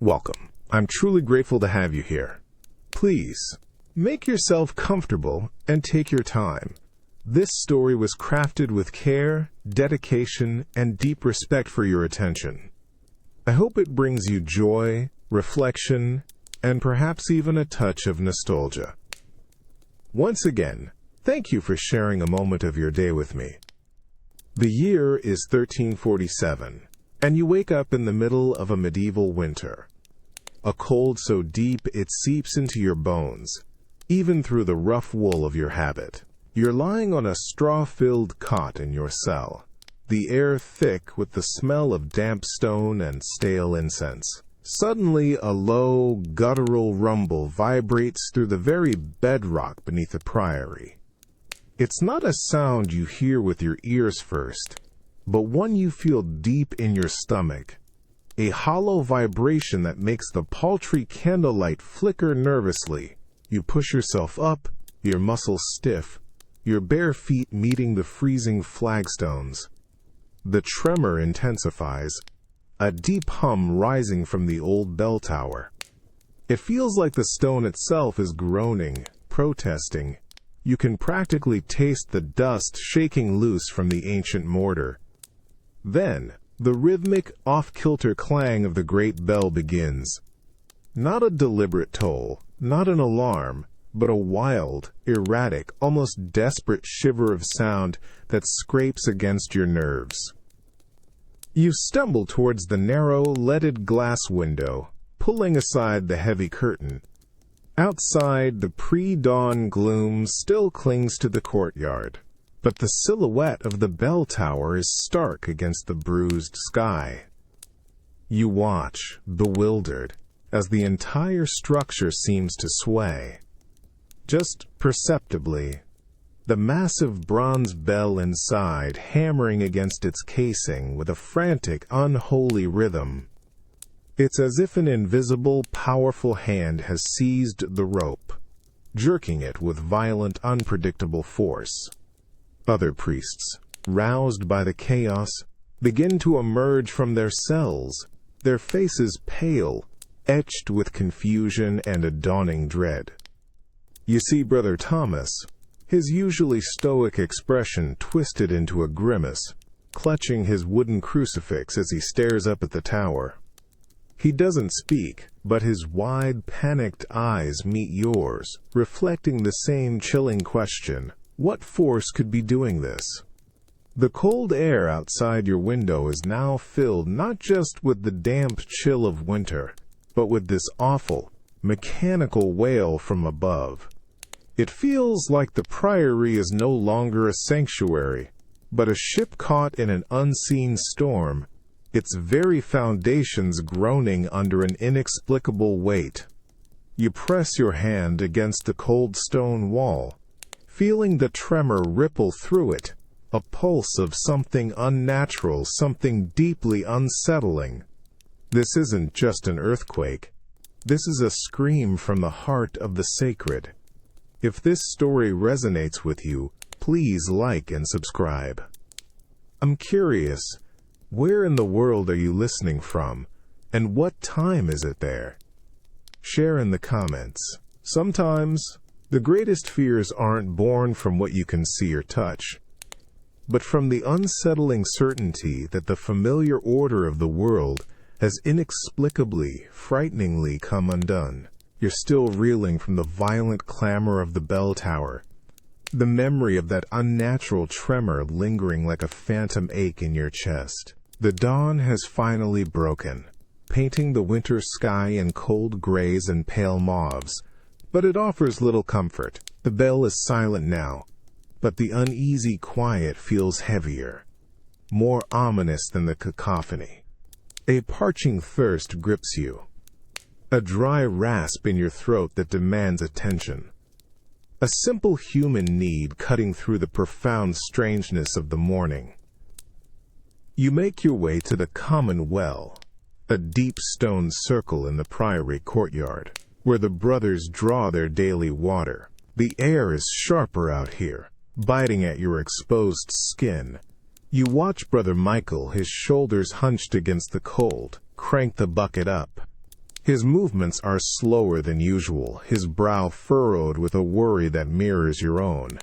Welcome. I'm truly grateful to have you here. Please, make yourself comfortable and take your time. This story was crafted with care, dedication, and deep respect for your attention. I hope it brings you joy, reflection, and perhaps even a touch of nostalgia. Once again, thank you for sharing a moment of your day with me. The year is 1347. And you wake up in the middle of a medieval winter. A cold so deep it seeps into your bones, even through the rough wool of your habit. You're lying on a straw-filled cot in your cell, the air thick with the smell of damp stone and stale incense. Suddenly, a low, guttural rumble vibrates through the very bedrock beneath the priory. It's not a sound you hear with your ears first, but one you feel deep in your stomach, a hollow vibration that makes the paltry candlelight flicker nervously. You push yourself up, your muscles stiff, your bare feet meeting the freezing flagstones. The tremor intensifies, a deep hum rising from the old bell tower. It feels like the stone itself is groaning, protesting. You can practically taste the dust shaking loose from the ancient mortar. Then, the rhythmic, off-kilter clang of the great bell begins. Not a deliberate toll, not an alarm, but a wild, erratic, almost desperate shiver of sound that scrapes against your nerves. You stumble towards the narrow, leaded glass window, pulling aside the heavy curtain. Outside, the pre-dawn gloom still clings to the courtyard. But the silhouette of the bell tower is stark against the bruised sky. You watch, bewildered, as the entire structure seems to sway. Just perceptibly, the massive bronze bell inside hammering against its casing with a frantic, unholy rhythm. It's as if an invisible, powerful hand has seized the rope, jerking it with violent, unpredictable force. Other priests, roused by the chaos, begin to emerge from their cells, their faces pale, etched with confusion and a dawning dread. You see Brother Thomas, his usually stoic expression twisted into a grimace, clutching his wooden crucifix as he stares up at the tower. He doesn't speak, but his wide, panicked eyes meet yours, reflecting the same chilling question. What force could be doing this? The cold air outside your window is now filled not just with the damp chill of winter, but with this awful, mechanical wail from above. It feels like the priory is no longer a sanctuary, but a ship caught in an unseen storm, its very foundations groaning under an inexplicable weight. You press your hand against the cold stone wall, feeling the tremor ripple through it, a pulse of something unnatural, something deeply unsettling. This isn't just an earthquake. This is a scream from the heart of the sacred. If this story resonates with you, please like and subscribe. I'm curious, where in the world are you listening from, and what time is it there? Share in the comments. Sometimes, the greatest fears aren't born from what you can see or touch, but from the unsettling certainty that the familiar order of the world has inexplicably, frighteningly come undone. You're still reeling from the violent clamor of the bell tower, the memory of that unnatural tremor lingering like a phantom ache in your chest. The dawn has finally broken, painting the winter sky in cold grays and pale mauves. But it offers little comfort. The bell is silent now, but the uneasy quiet feels heavier, more ominous than the cacophony. A parching thirst grips you, a dry rasp in your throat that demands attention. A simple human need cutting through the profound strangeness of the morning. You make your way to the common well, a deep stone circle in the priory courtyard, where the brothers draw their daily water. The air is sharper out here, biting at your exposed skin. You watch Brother Michael, his shoulders hunched against the cold, crank the bucket up. His movements are slower than usual, his brow furrowed with a worry that mirrors your own.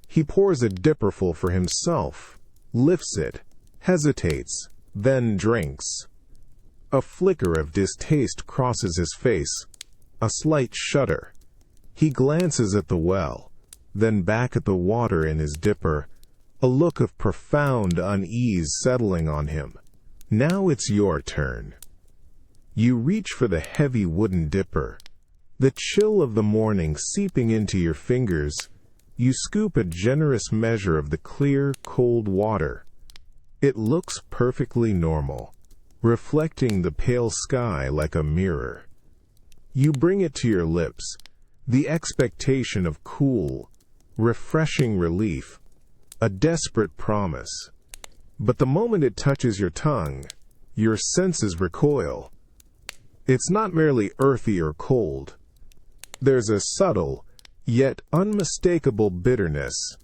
He pours a dipperful for himself, lifts it, hesitates, then drinks. A flicker of distaste crosses his face, a slight shudder. He glances at the well, then back at the water in his dipper, a look of profound unease settling on him. Now it's your turn. You reach for the heavy wooden dipper, the chill of the morning seeping into your fingers. You scoop a generous measure of the clear, cold water. It looks perfectly normal, reflecting the pale sky like a mirror. You bring it to your lips, the expectation of cool, refreshing relief, a desperate promise. But the moment it touches your tongue, your senses recoil. It's not merely earthy or cold. There's a subtle, yet unmistakable bitterness,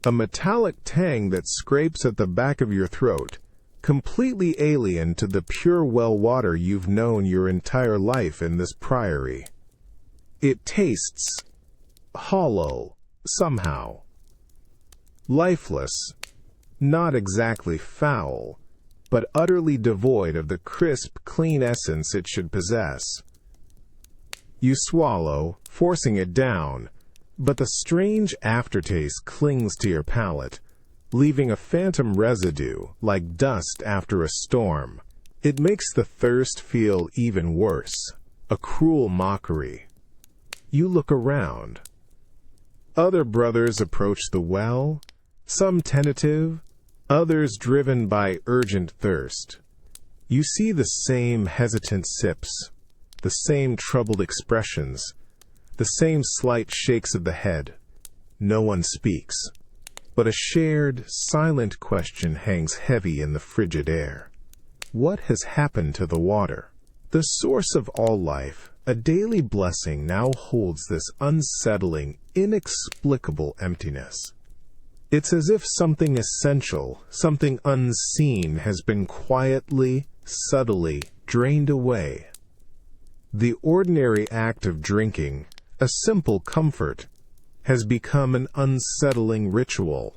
a metallic tang that scrapes at the back of your throat, completely alien to the pure well water you've known your entire life in this priory. It tastes hollow, somehow. Lifeless, not exactly foul, but utterly devoid of the crisp, clean essence it should possess. You swallow, forcing it down, but the strange aftertaste clings to your palate, leaving a phantom residue like dust after a storm. It makes the thirst feel even worse, a cruel mockery. You look around. Other brothers approach the well, some tentative, others driven by urgent thirst. You see the same hesitant sips, the same troubled expressions, the same slight shakes of the head. No one speaks, but a shared, silent question hangs heavy in the frigid air. What has happened to the water? The source of all life, a daily blessing, now holds this unsettling, inexplicable emptiness. It's as if something essential, something unseen, has been quietly, subtly drained away. The ordinary act of drinking, a simple comfort, has become an unsettling ritual.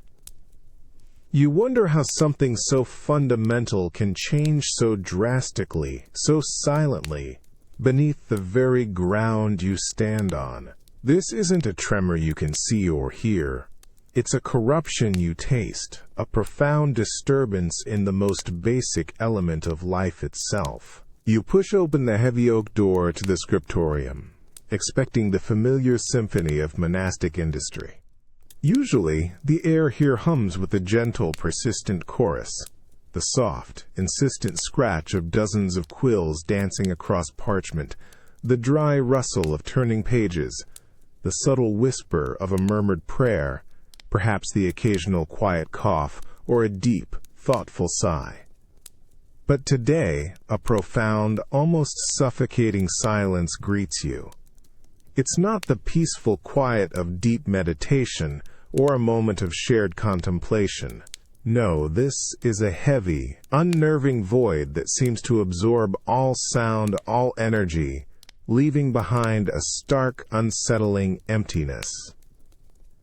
You wonder how something so fundamental can change so drastically, so silently, beneath the very ground you stand on. This isn't a tremor you can see or hear. It's a corruption you taste, a profound disturbance in the most basic element of life itself. You push open the heavy oak door to the scriptorium, expecting the familiar symphony of monastic industry. Usually, the air here hums with a gentle, persistent chorus, the soft, insistent scratch of dozens of quills dancing across parchment, the dry rustle of turning pages, the subtle whisper of a murmured prayer, perhaps the occasional quiet cough or a deep, thoughtful sigh. But today, a profound, almost suffocating silence greets you. It's not the peaceful quiet of deep meditation or a moment of shared contemplation. No, this is a heavy, unnerving void that seems to absorb all sound, all energy, leaving behind a stark, unsettling emptiness.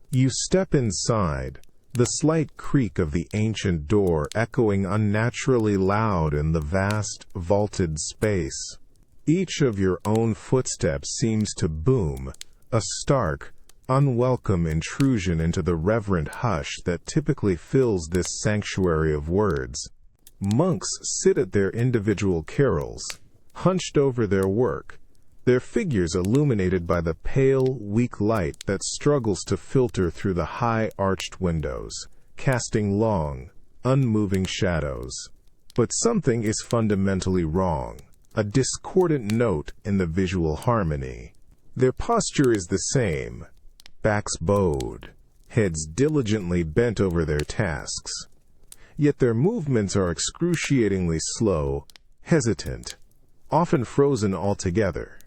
You step inside, the slight creak of the ancient door echoing unnaturally loud in the vast, vaulted space. Each of your own footsteps seems to boom, a stark, unwelcome intrusion into the reverent hush that typically fills this sanctuary of words. Monks sit at their individual carols, hunched over their work, their figures illuminated by the pale, weak light that struggles to filter through the high arched windows, casting long, unmoving shadows. But something is fundamentally wrong, a discordant note in the visual harmony. Their posture is the same, backs bowed, heads diligently bent over their tasks. Yet their movements are excruciatingly slow, hesitant, often frozen altogether.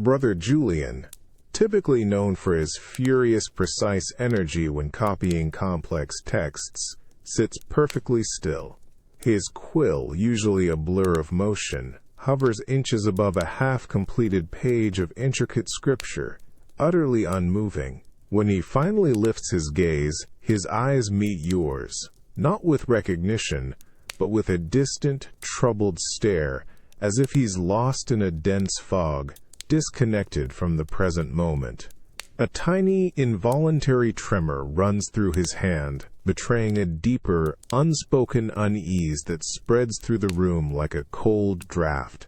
Brother Julian, typically known for his furious, precise energy when copying complex texts, sits perfectly still, his quill usually a blur of motion, hovers inches above a half-completed page of intricate scripture, utterly unmoving. When he finally lifts his gaze, his eyes meet yours, not with recognition, but with a distant, troubled stare, as if he's lost in a dense fog, disconnected from the present moment. A tiny, involuntary tremor runs through his hand, betraying a deeper, unspoken unease that spreads through the room like a cold draft.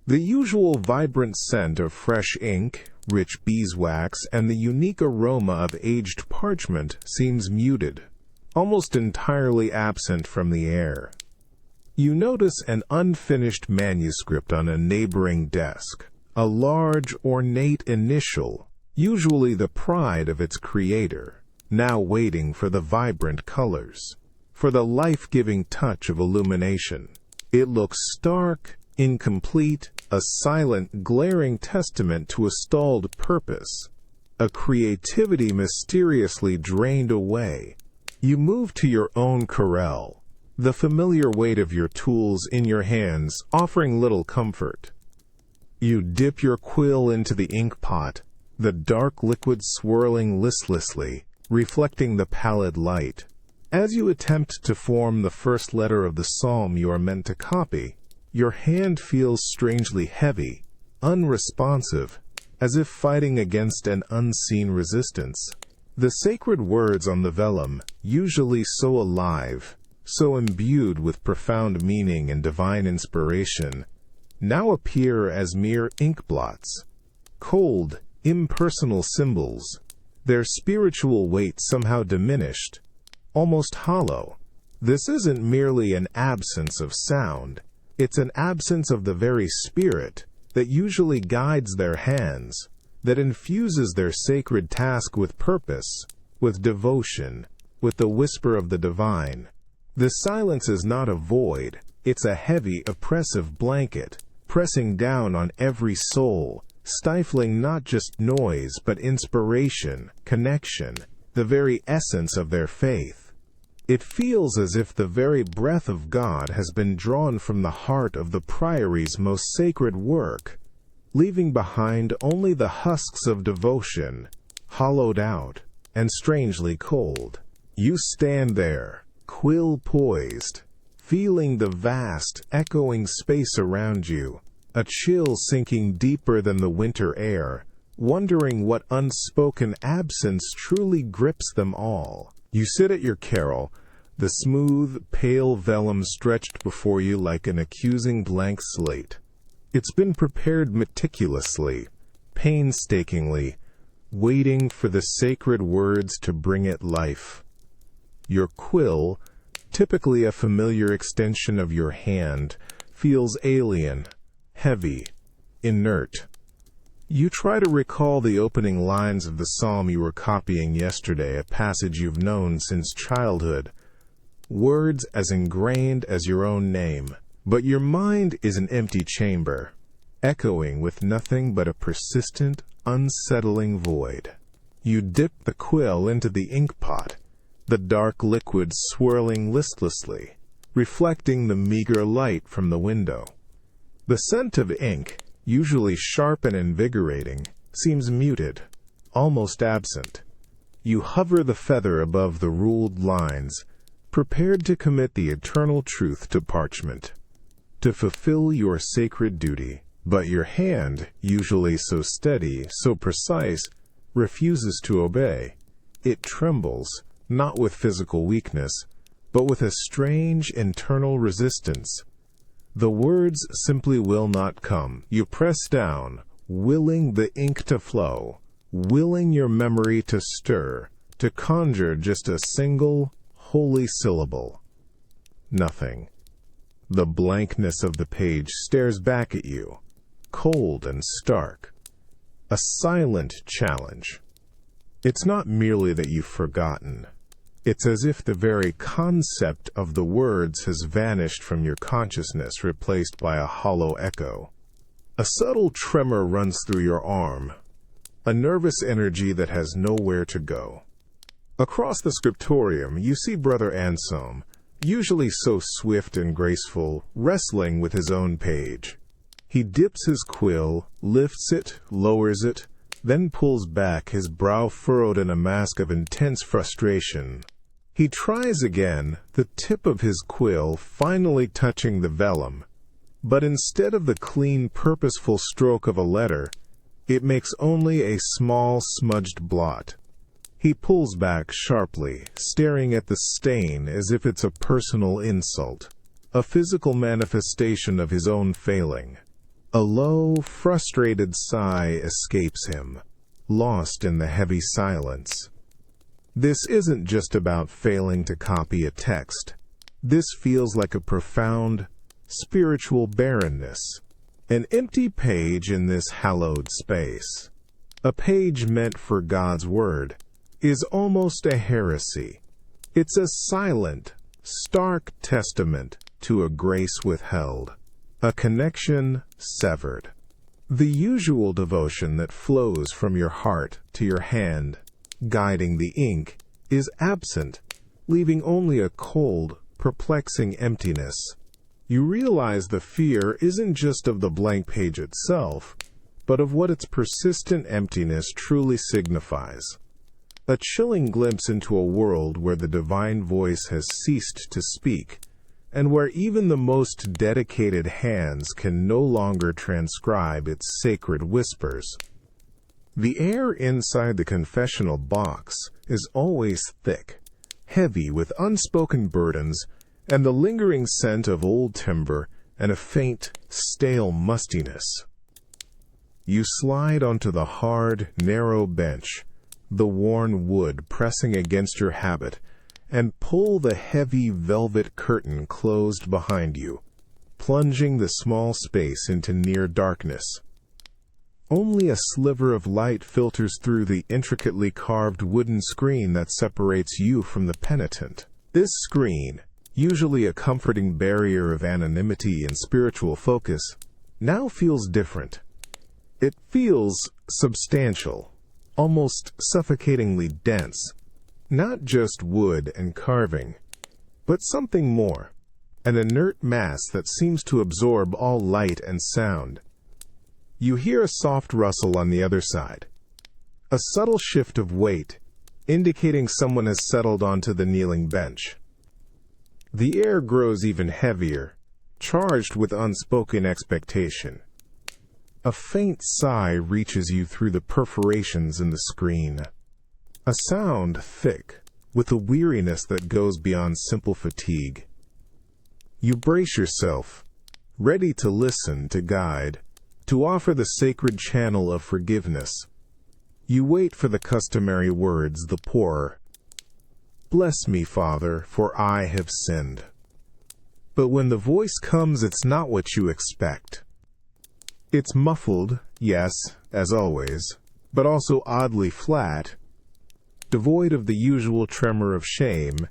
The usual vibrant scent of fresh ink, rich beeswax, and the unique aroma of aged parchment seems muted, almost entirely absent from the air. You notice an unfinished manuscript on a neighboring desk, a large, ornate initial, usually the pride of its creator, now waiting for the vibrant colors, for the life-giving touch of illumination. It looks stark, incomplete, a silent, glaring testament to a stalled purpose, a creativity mysteriously drained away. You move to your own Corel, the familiar weight of your tools in your hands offering little comfort. You dip your quill into the ink pot, the dark liquid swirling listlessly, reflecting the pallid light. As you attempt to form the first letter of the psalm you are meant to copy, your hand feels strangely heavy, unresponsive, as if fighting against an unseen resistance. The sacred words on the vellum, usually so alive, so imbued with profound meaning and divine inspiration, now appear as mere ink blots, cold, impersonal symbols, their spiritual weight somehow diminished, almost hollow. This isn't merely an absence of sound, it's an absence of the very spirit that usually guides their hands, that infuses their sacred task with purpose, with devotion, with the whisper of the divine. The silence is not a void, it's a heavy, oppressive blanket, pressing down on every soul, stifling not just noise but inspiration, connection, the very essence of their faith. It feels as if the very breath of God has been drawn from the heart of the priory's most sacred work, leaving behind only the husks of devotion, hollowed out and strangely cold. You stand there, quill poised, feeling the vast, echoing space around you, a chill sinking deeper than the winter air, wondering what unspoken absence truly grips them all. You sit at your carrel, the smooth, pale vellum stretched before you like an accusing blank slate. It's been prepared meticulously, painstakingly, waiting for the sacred words to bring it life. Your quill, typically a familiar extension of your hand, feels alien, heavy, inert. You try to recall the opening lines of the psalm you were copying yesterday, a passage you've known since childhood, words as ingrained as your own name. But your mind is an empty chamber, echoing with nothing but a persistent, unsettling void. You dip the quill into the ink pot, the dark liquid swirling listlessly, reflecting the meager light from the window. The scent of ink, usually sharp and invigorating, seems muted, almost absent. You hover the feather above the ruled lines, prepared to commit the eternal truth to parchment, to fulfill your sacred duty. But your hand, usually so steady, so precise, refuses to obey. It trembles, not with physical weakness, but with a strange internal resistance. The words simply will not come. You press down, willing the ink to flow, willing your memory to stir, to conjure just a single, holy syllable. Nothing. The blankness of the page stares back at you, cold and stark. A silent challenge. It's not merely that you've forgotten. It's as if the very concept of the words has vanished from your consciousness, replaced by a hollow echo. A subtle tremor runs through your arm, a nervous energy that has nowhere to go. Across the scriptorium, you see Brother Anselm, usually so swift and graceful, wrestling with his own page. He dips his quill, lifts it, lowers it, then pulls back, his brow furrowed in a mask of intense frustration. He tries again, the tip of his quill finally touching the vellum, but instead of the clean, purposeful stroke of a letter, it makes only a small, smudged blot. He pulls back sharply, staring at the stain as if it's a personal insult, a physical manifestation of his own failing. A low, frustrated sigh escapes him, lost in the heavy silence. This isn't just about failing to copy a text. This feels like a profound, spiritual barrenness. An empty page in this hallowed space, a page meant for God's Word, is almost a heresy. It's a silent, stark testament to a grace withheld, a connection severed. The usual devotion that flows from your heart to your hand, guiding the ink, is absent, leaving only a cold, perplexing emptiness. You realize the fear isn't just of the blank page itself, but of what its persistent emptiness truly signifies. A chilling glimpse into a world where the divine voice has ceased to speak, and where even the most dedicated hands can no longer transcribe its sacred whispers. The air inside the confessional box is always thick, heavy with unspoken burdens, and the lingering scent of old timber and a faint, stale mustiness. You slide onto the hard, narrow bench, the worn wood pressing against your habit, and pull the heavy velvet curtain closed behind you, plunging the small space into near darkness. Only a sliver of light filters through the intricately carved wooden screen that separates you from the penitent. This screen, usually a comforting barrier of anonymity and spiritual focus, now feels different. It feels substantial, almost suffocatingly dense, not just wood and carving, but something more, an inert mass that seems to absorb all light and sound. You hear a soft rustle on the other side, a subtle shift of weight, indicating someone has settled onto the kneeling bench. The air grows even heavier, charged with unspoken expectation. A faint sigh reaches you through the perforations in the screen. A sound thick, with a weariness that goes beyond simple fatigue. You brace yourself, ready to listen, to guide, to offer the sacred channel of forgiveness. You wait for the customary words, the poor, "Bless me, Father, for I have sinned." But when the voice comes, it's not what you expect. It's muffled, yes, as always, but also oddly flat, devoid of the usual tremor of shame,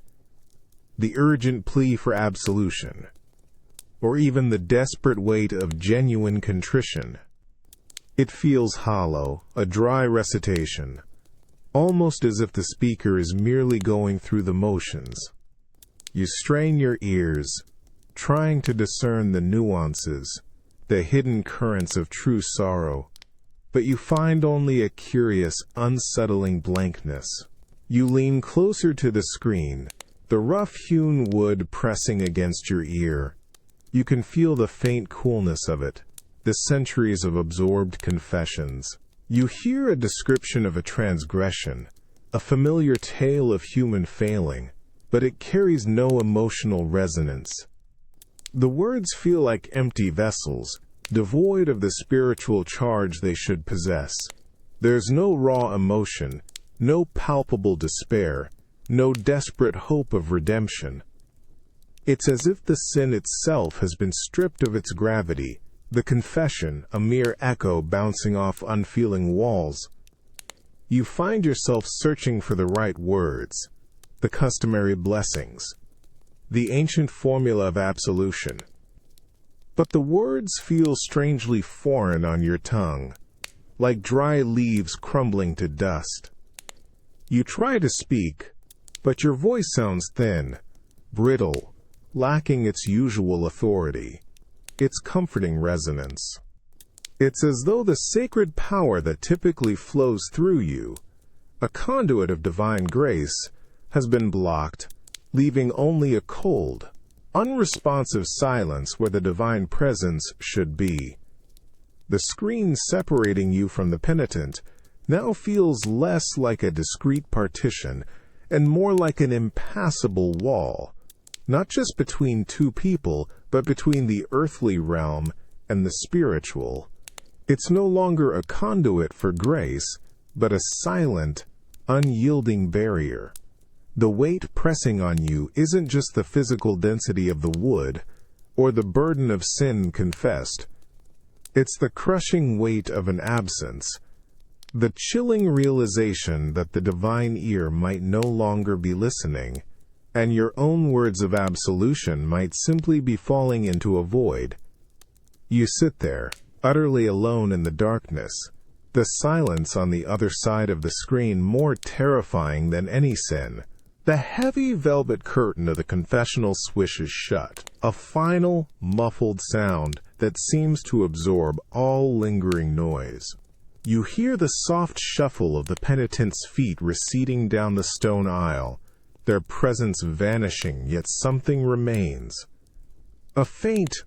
the urgent plea for absolution, or even the desperate weight of genuine contrition. It feels hollow, a dry recitation, almost as if the speaker is merely going through the motions. You strain your ears, trying to discern the nuances, the hidden currents of true sorrow, but you find only a curious, unsettling blankness. You lean closer to the screen, the rough-hewn wood pressing against your ear. You can feel the faint coolness of it, the centuries of absorbed confessions. You hear a description of a transgression, a familiar tale of human failing, but it carries no emotional resonance. The words feel like empty vessels, devoid of the spiritual charge they should possess. There's no raw emotion, no palpable despair, no desperate hope of redemption. It's as if the sin itself has been stripped of its gravity, the confession a mere echo bouncing off unfeeling walls. You find yourself searching for the right words, the customary blessings, the ancient formula of absolution. But the words feel strangely foreign on your tongue, like dry leaves crumbling to dust. You try to speak, but your voice sounds thin, brittle, lacking its usual authority, its comforting resonance. It's as though the sacred power that typically flows through you, a conduit of divine grace, has been blocked, leaving only a cold, unresponsive silence where the divine presence should be. The screen separating you from the penitent now feels less like a discrete partition and more like an impassable wall, not just between two people, but between the earthly realm and the spiritual. It's no longer a conduit for grace, but a silent, unyielding barrier. The weight pressing on you isn't just the physical density of the wood or the burden of sin confessed. It's the crushing weight of an absence, the chilling realization that the divine ear might no longer be listening, and your own words of absolution might simply be falling into a void. You sit there, utterly alone in the darkness, the silence on the other side of the screen more terrifying than any sin. The heavy velvet curtain of the confessional swishes shut, a final, muffled sound that seems to absorb all lingering noise. You hear the soft shuffle of the penitent's feet receding down the stone aisle, their presence vanishing, yet something remains. A faint,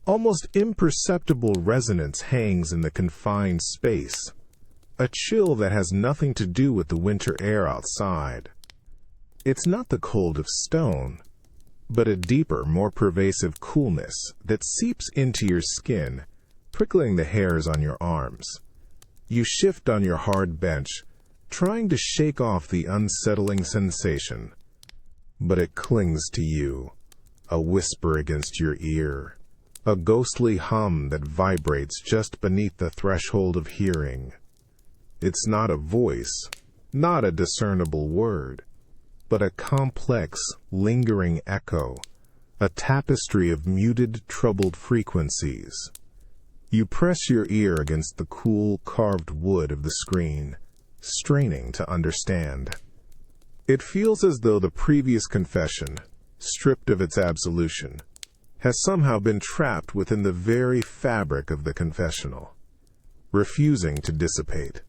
almost imperceptible resonance hangs in the confined space, a chill that has nothing to do with the winter air outside. It's not the cold of stone, but a deeper, more pervasive coolness that seeps into your skin, prickling the hairs on your arms. You shift on your hard bench, trying to shake off the unsettling sensation, but it clings to you, a whisper against your ear, a ghostly hum that vibrates just beneath the threshold of hearing. It's not a voice, not a discernible word, but a complex, lingering echo, a tapestry of muted, troubled frequencies. You press your ear against the cool, carved wood of the screen, straining to understand. It feels as though the previous confession, stripped of its absolution, has somehow been trapped within the very fabric of the confessional, refusing to dissipate.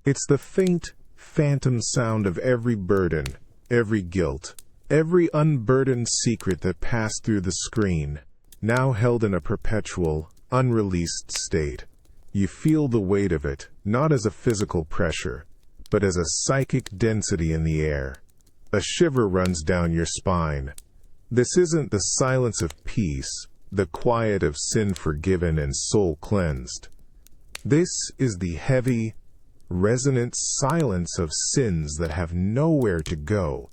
It's the faint, phantom sound of every burden, every guilt, every unburdened secret that passed through the screen, now held in a perpetual, unreleased state. You feel the weight of it, not as a physical pressure, but as a psychic density in the air. A shiver runs down your spine. This isn't the silence of peace, the quiet of sin forgiven and soul cleansed. This is the heavy, resonant silence of sins that have nowhere to go,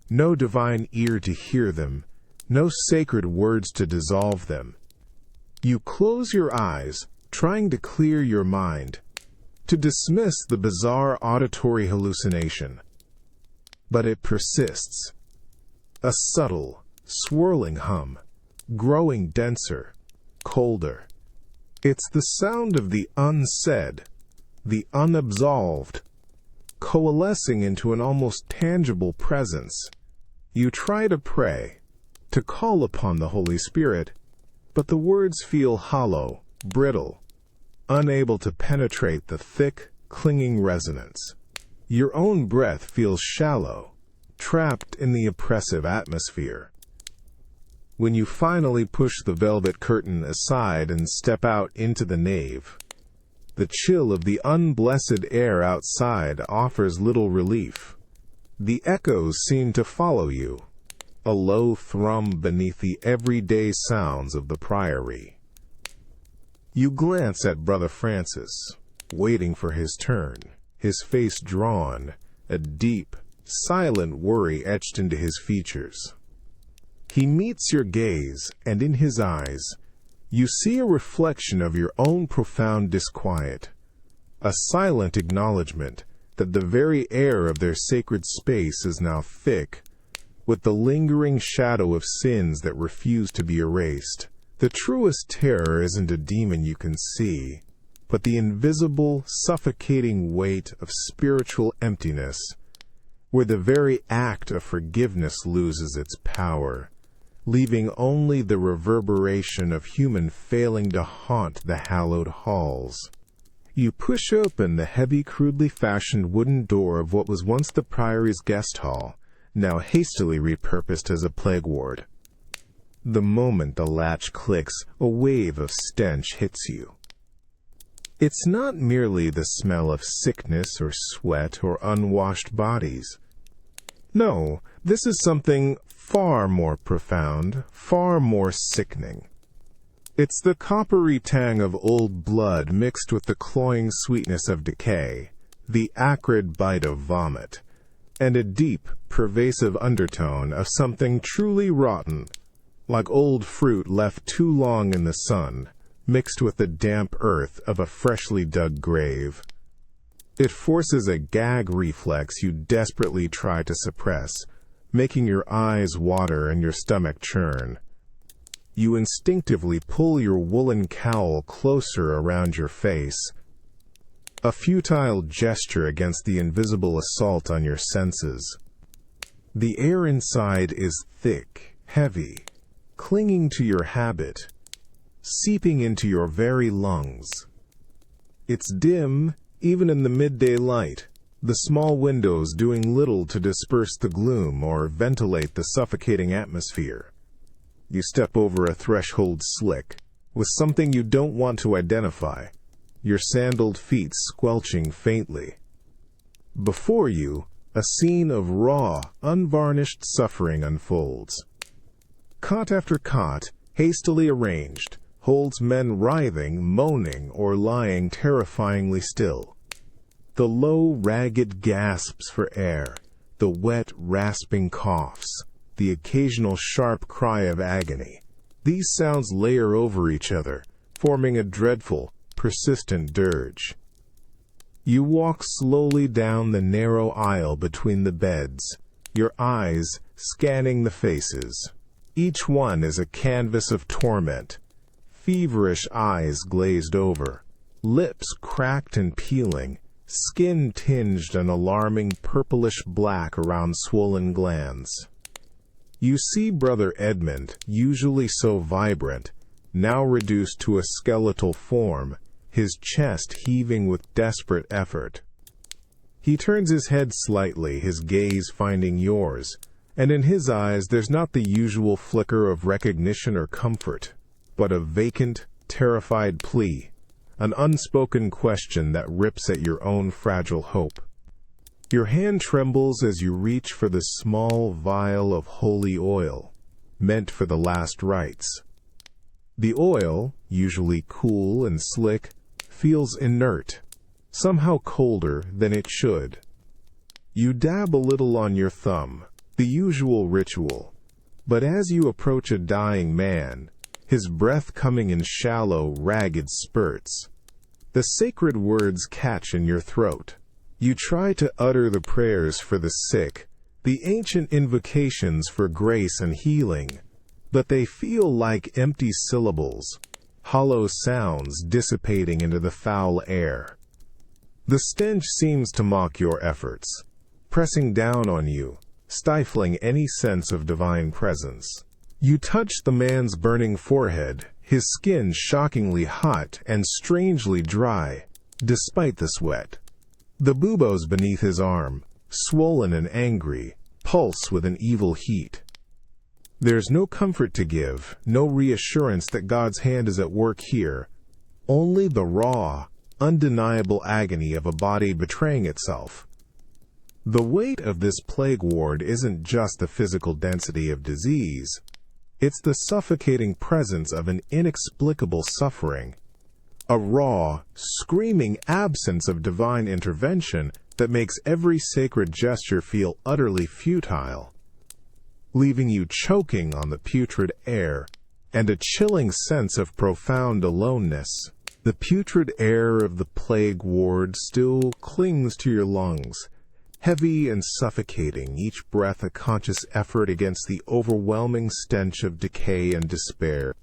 no divine ear to hear them, no sacred words to dissolve them. You close your eyes, trying to clear your mind, to dismiss the bizarre auditory hallucination. But it persists. A subtle, swirling hum, growing denser, colder. It's the sound of the unsaid, the unabsolved, coalescing into an almost tangible presence. You try to pray, to call upon the Holy Spirit, but the words feel hollow, brittle, unable to penetrate the thick, clinging resonance. Your own breath feels shallow, trapped in the oppressive atmosphere. When you finally push the velvet curtain aside and step out into the nave, the chill of the unblessed air outside offers little relief. The echoes seem to follow you, a low thrum beneath the everyday sounds of the priory. You glance at Brother Francis, waiting for his turn, his face drawn, a deep, silent worry etched into his features. He meets your gaze, and in his eyes, you see a reflection of your own profound disquiet, a silent acknowledgement that the very air of their sacred space is now thick with the lingering shadow of sins that refuse to be erased. The truest terror isn't a demon you can see, but the invisible, suffocating weight of spiritual emptiness, where the very act of forgiveness loses its power, leaving only the reverberation of human failing to haunt the hallowed halls. You push open the heavy, crudely fashioned wooden door of what was once the Priory's guest hall, now hastily repurposed as a plague ward. The moment the latch clicks, a wave of stench hits you. It's not merely the smell of sickness or sweat or unwashed bodies. No, this is something far more profound, far more sickening. It's the coppery tang of old blood mixed with the cloying sweetness of decay, the acrid bite of vomit, and a deep, pervasive undertone of something truly rotten, like old fruit left too long in the sun, mixed with the damp earth of a freshly dug grave. It forces a gag reflex you desperately try to suppress, making your eyes water and your stomach churn. You instinctively pull your woolen cowl closer around your face, a futile gesture against the invisible assault on your senses. The air inside is thick, heavy, clinging to your habit, seeping into your very lungs. It's dim, even in the midday light, the small windows doing little to disperse the gloom or ventilate the suffocating atmosphere. You step over a threshold slick, with something you don't want to identify, your sandaled feet squelching faintly. Before you, a scene of raw, unvarnished suffering unfolds. Cot after cot, hastily arranged, holds men writhing, moaning, or lying terrifyingly still. The low, ragged gasps for air, the wet, rasping coughs, the occasional sharp cry of agony. These sounds layer over each other, forming a dreadful, persistent dirge. You walk slowly down the narrow aisle between the beds, your eyes scanning the faces. Each one is a canvas of torment, feverish eyes glazed over, lips cracked and peeling, skin tinged an alarming purplish black around swollen glands. You see Brother Edmund, usually so vibrant, now reduced to a skeletal form, his chest heaving with desperate effort. He turns his head slightly, his gaze finding yours, and in his eyes there's not the usual flicker of recognition or comfort, but a vacant, terrified plea, an unspoken question that rips at your own fragile hope. Your hand trembles as you reach for the small vial of holy oil, meant for the last rites. The oil, usually cool and slick, feels inert, somehow colder than it should. You dab a little on your thumb, the usual ritual, but as you approach a dying man, his breath coming in shallow, ragged spurts, the sacred words catch in your throat. You try to utter the prayers for the sick, the ancient invocations for grace and healing, but they feel like empty syllables, hollow sounds dissipating into the foul air. The stench seems to mock your efforts, pressing down on you, stifling any sense of divine presence. You touch the man's burning forehead, his skin shockingly hot and strangely dry, despite the sweat. The buboes beneath his arm, swollen and angry, pulse with an evil heat. There's no comfort to give, no reassurance that God's hand is at work here, only the raw, undeniable agony of a body betraying itself. The weight of this plague ward isn't just the physical density of disease, it's the suffocating presence of an inexplicable suffering, a raw, screaming absence of divine intervention that makes every sacred gesture feel utterly futile, leaving you choking on the putrid air and a chilling sense of profound aloneness. The putrid air of the plague ward still clings to your lungs, heavy and suffocating, each breath a conscious effort against the overwhelming stench of decay and despair.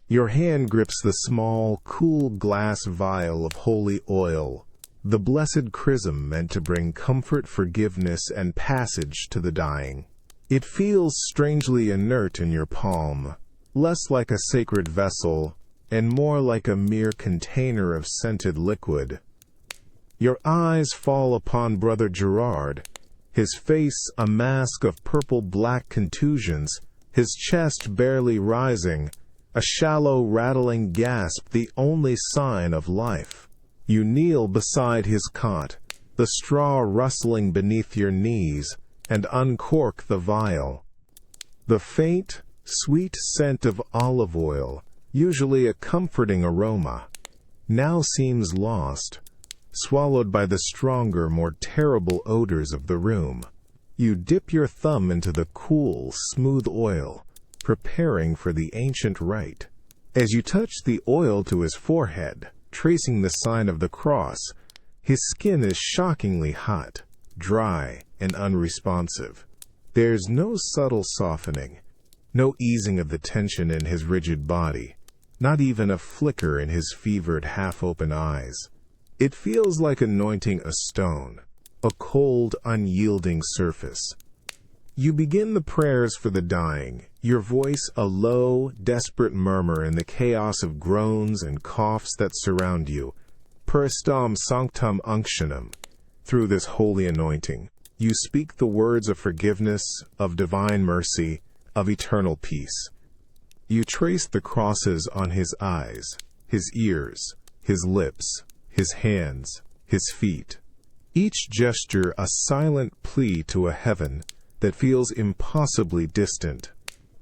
Your hand grips the small, cool glass vial of holy oil, the blessed chrism meant to bring comfort, forgiveness, and passage to the dying. It feels strangely inert in your palm, less like a sacred vessel and more like a mere container of scented liquid. Your eyes fall upon Brother Gerard, his face a mask of purple-black contusions, his chest barely rising, a shallow rattling gasp the only sign of life. You kneel beside his cot, the straw rustling beneath your knees, and uncork the vial. The faint, sweet scent of olive oil, usually a comforting aroma, now seems lost, swallowed by the stronger, more terrible odors of the room. You dip your thumb into the cool, smooth oil, preparing for the ancient rite. As you touch the oil to his forehead, tracing the sign of the cross, his skin is shockingly hot, dry, and unresponsive. There's no subtle softening, no easing of the tension in his rigid body, not even a flicker in his fevered, half-open eyes. It feels like anointing a stone, a cold, unyielding surface. You begin the prayers for the dying, your voice a low, desperate murmur in the chaos of groans and coughs that surround you. Peristam sanctum unctionem. Through this holy anointing, you speak the words of forgiveness, of divine mercy, of eternal peace. You trace the crosses on his eyes, his ears, his lips, his hands, his feet. Each gesture a silent plea to a heaven that feels impossibly distant.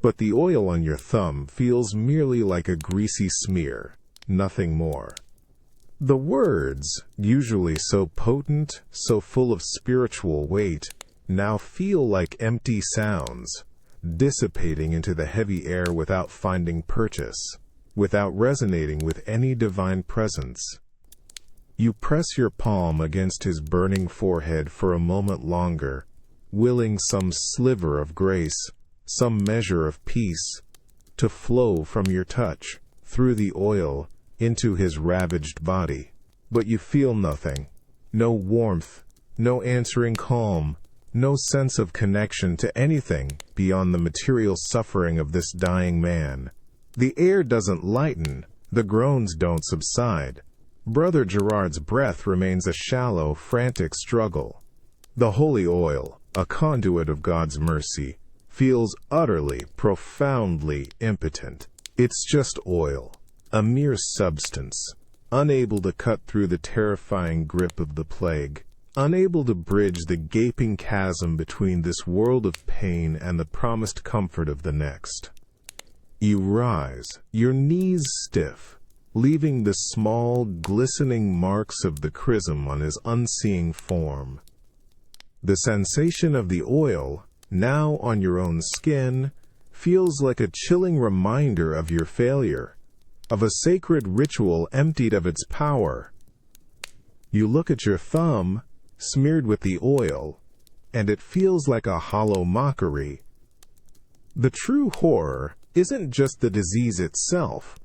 But the oil on your thumb feels merely like a greasy smear, nothing more. The words, usually so potent, so full of spiritual weight, now feel like empty sounds, dissipating into the heavy air without finding purchase, without resonating with any divine presence. You press your palm against his burning forehead for a moment longer, willing some sliver of grace, some measure of peace, to flow from your touch, through the oil, into his ravaged body. But you feel nothing, no warmth, no answering calm, no sense of connection to anything beyond the material suffering of this dying man. The air doesn't lighten, the groans don't subside. Brother Gerard's breath remains a shallow, frantic struggle. The holy oil, a conduit of God's mercy, feels utterly, profoundly impotent. It's just oil, a mere substance, unable to cut through the terrifying grip of the plague, unable to bridge the gaping chasm between this world of pain and the promised comfort of the next. You rise, your knees stiff, leaving the small, glistening marks of the chrism on his unseeing form. The sensation of the oil, now on your own skin, feels like a chilling reminder of your failure, of a sacred ritual emptied of its power. You look at your thumb, smeared with the oil, and it feels like a hollow mockery. The true horror isn't just the disease itself,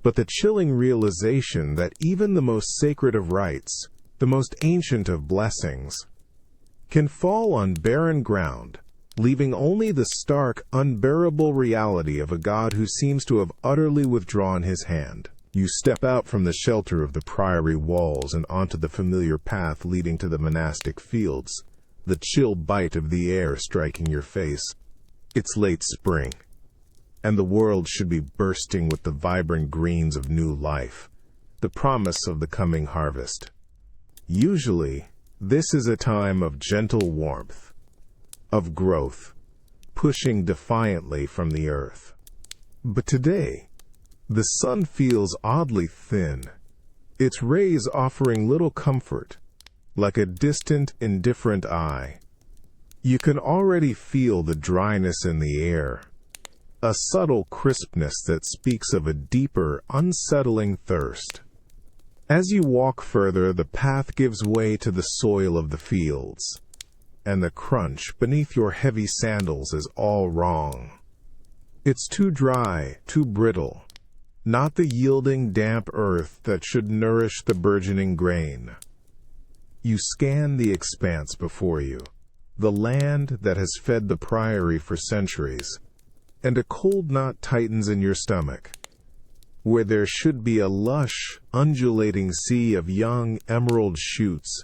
but the chilling realization that even the most sacred of rites, the most ancient of blessings, can fall on barren ground, leaving only the stark, unbearable reality of a God who seems to have utterly withdrawn his hand. You step out from the shelter of the priory walls and onto the familiar path leading to the monastic fields, the chill bite of the air striking your face. It's late spring, and the world should be bursting with the vibrant greens of new life, the promise of the coming harvest. Usually, this is a time of gentle warmth, of growth, pushing defiantly from the earth. But today, the sun feels oddly thin, its rays offering little comfort, like a distant, indifferent eye. You can already feel the dryness in the air, a subtle crispness that speaks of a deeper, unsettling thirst. As you walk further, the path gives way to the soil of the fields, and the crunch beneath your heavy sandals is all wrong. It's too dry, too brittle, not the yielding, damp earth that should nourish the burgeoning grain. You scan the expanse before you, the land that has fed the priory for centuries, and a cold knot tightens in your stomach. Where there should be a lush, undulating sea of young emerald shoots,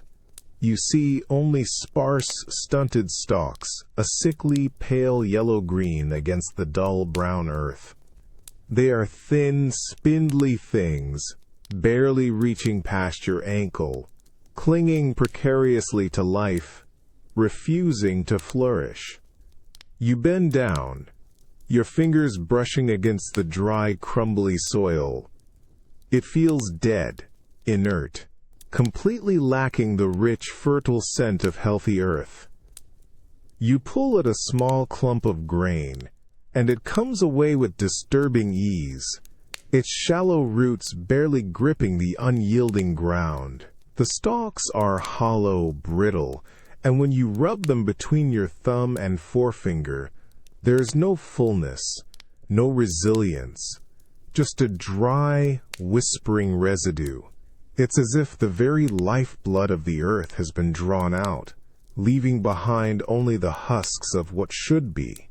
you see only sparse, stunted stalks, a sickly, pale yellow-green against the dull brown earth. They are thin, spindly things, barely reaching past your ankle, clinging precariously to life, refusing to flourish. You bend down, your fingers brushing against the dry, crumbly soil. It feels dead, inert, completely lacking the rich, fertile scent of healthy earth. You pull at a small clump of grain, and it comes away with disturbing ease, its shallow roots barely gripping the unyielding ground. The stalks are hollow, brittle, and when you rub them between your thumb and forefinger, there's no fullness, no resilience, just a dry, whispering residue. It's as if the very lifeblood of the earth has been drawn out, leaving behind only the husks of what should be.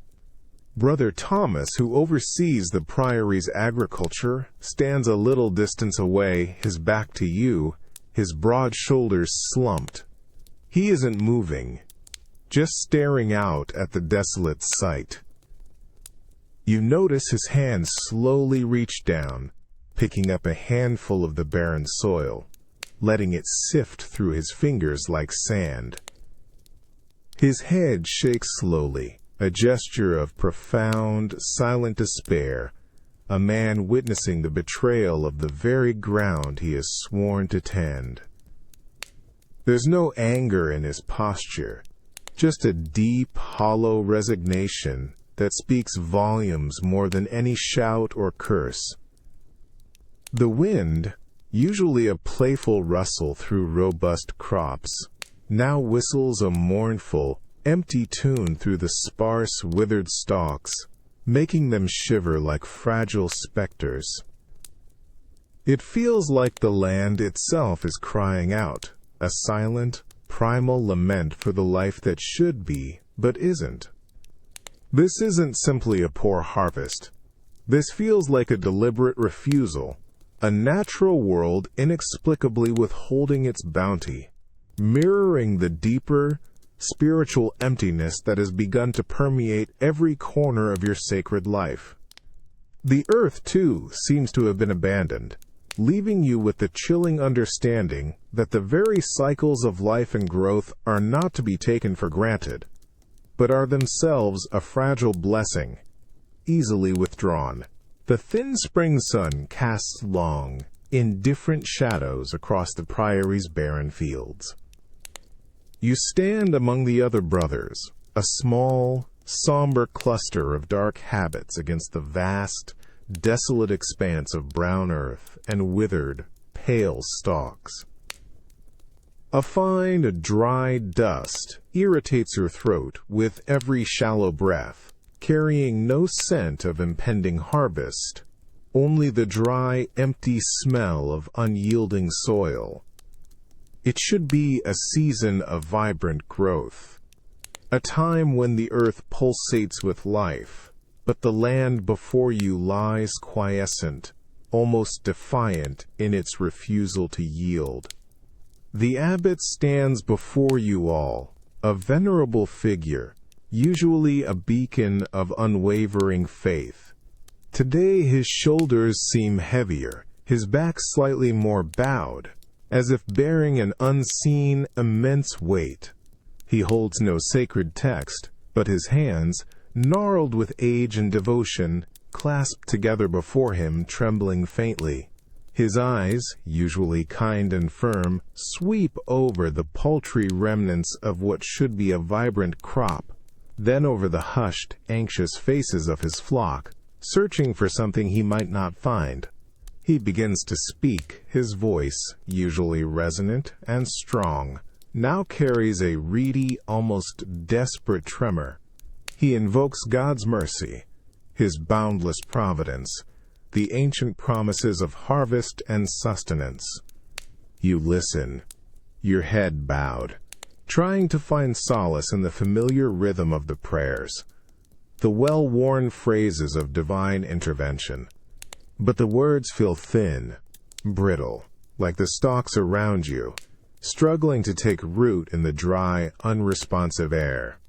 Brother Thomas, who oversees the priory's agriculture, stands a little distance away, his back to you, his broad shoulders slumped. He isn't moving, just staring out at the desolate sight. You notice his hand slowly reach down, picking up a handful of the barren soil, letting it sift through his fingers like sand. His head shakes slowly, a gesture of profound, silent despair, a man witnessing the betrayal of the very ground he has sworn to tend. There's no anger in his posture, just a deep, hollow resignation that speaks volumes more than any shout or curse. The wind, usually a playful rustle through robust crops, now whistles a mournful, empty tune through the sparse, withered stalks, making them shiver like fragile specters. It feels like the land itself is crying out, a silent, primal lament for the life that should be, but isn't. This isn't simply a poor harvest. This feels like a deliberate refusal, a natural world inexplicably withholding its bounty, mirroring the deeper, spiritual emptiness that has begun to permeate every corner of your sacred life. The earth, too, seems to have been abandoned, leaving you with the chilling understanding that the very cycles of life and growth are not to be taken for granted, but are themselves a fragile blessing, easily withdrawn. The thin spring sun casts long, indifferent shadows across the priory's barren fields. You stand among the other brothers, a small, somber cluster of dark habits against the vast, desolate expanse of brown earth and withered, pale stalks. A fine, dry dust irritates your throat with every shallow breath, carrying no scent of impending harvest, only the dry, empty smell of unyielding soil. It should be a season of vibrant growth, a time when the earth pulsates with life, but the land before you lies quiescent, almost defiant in its refusal to yield. The abbot stands before you all, a venerable figure, usually a beacon of unwavering faith. Today his shoulders seem heavier, his back slightly more bowed, as if bearing an unseen, immense weight. He holds no sacred text, but his hands, gnarled with age and devotion, clasped together before him, trembling faintly. His eyes, usually kind and firm, sweep over the paltry remnants of what should be a vibrant crop, then over the hushed, anxious faces of his flock, searching for something he might not find. He begins to speak. His voice, usually resonant and strong, now carries a reedy, almost desperate tremor. He invokes God's mercy, His boundless providence, the ancient promises of harvest and sustenance. You listen, your head bowed, trying to find solace in the familiar rhythm of the prayers, the well-worn phrases of divine intervention. But the words feel thin, brittle, like the stalks around you, struggling to take root in the dry, unresponsive air.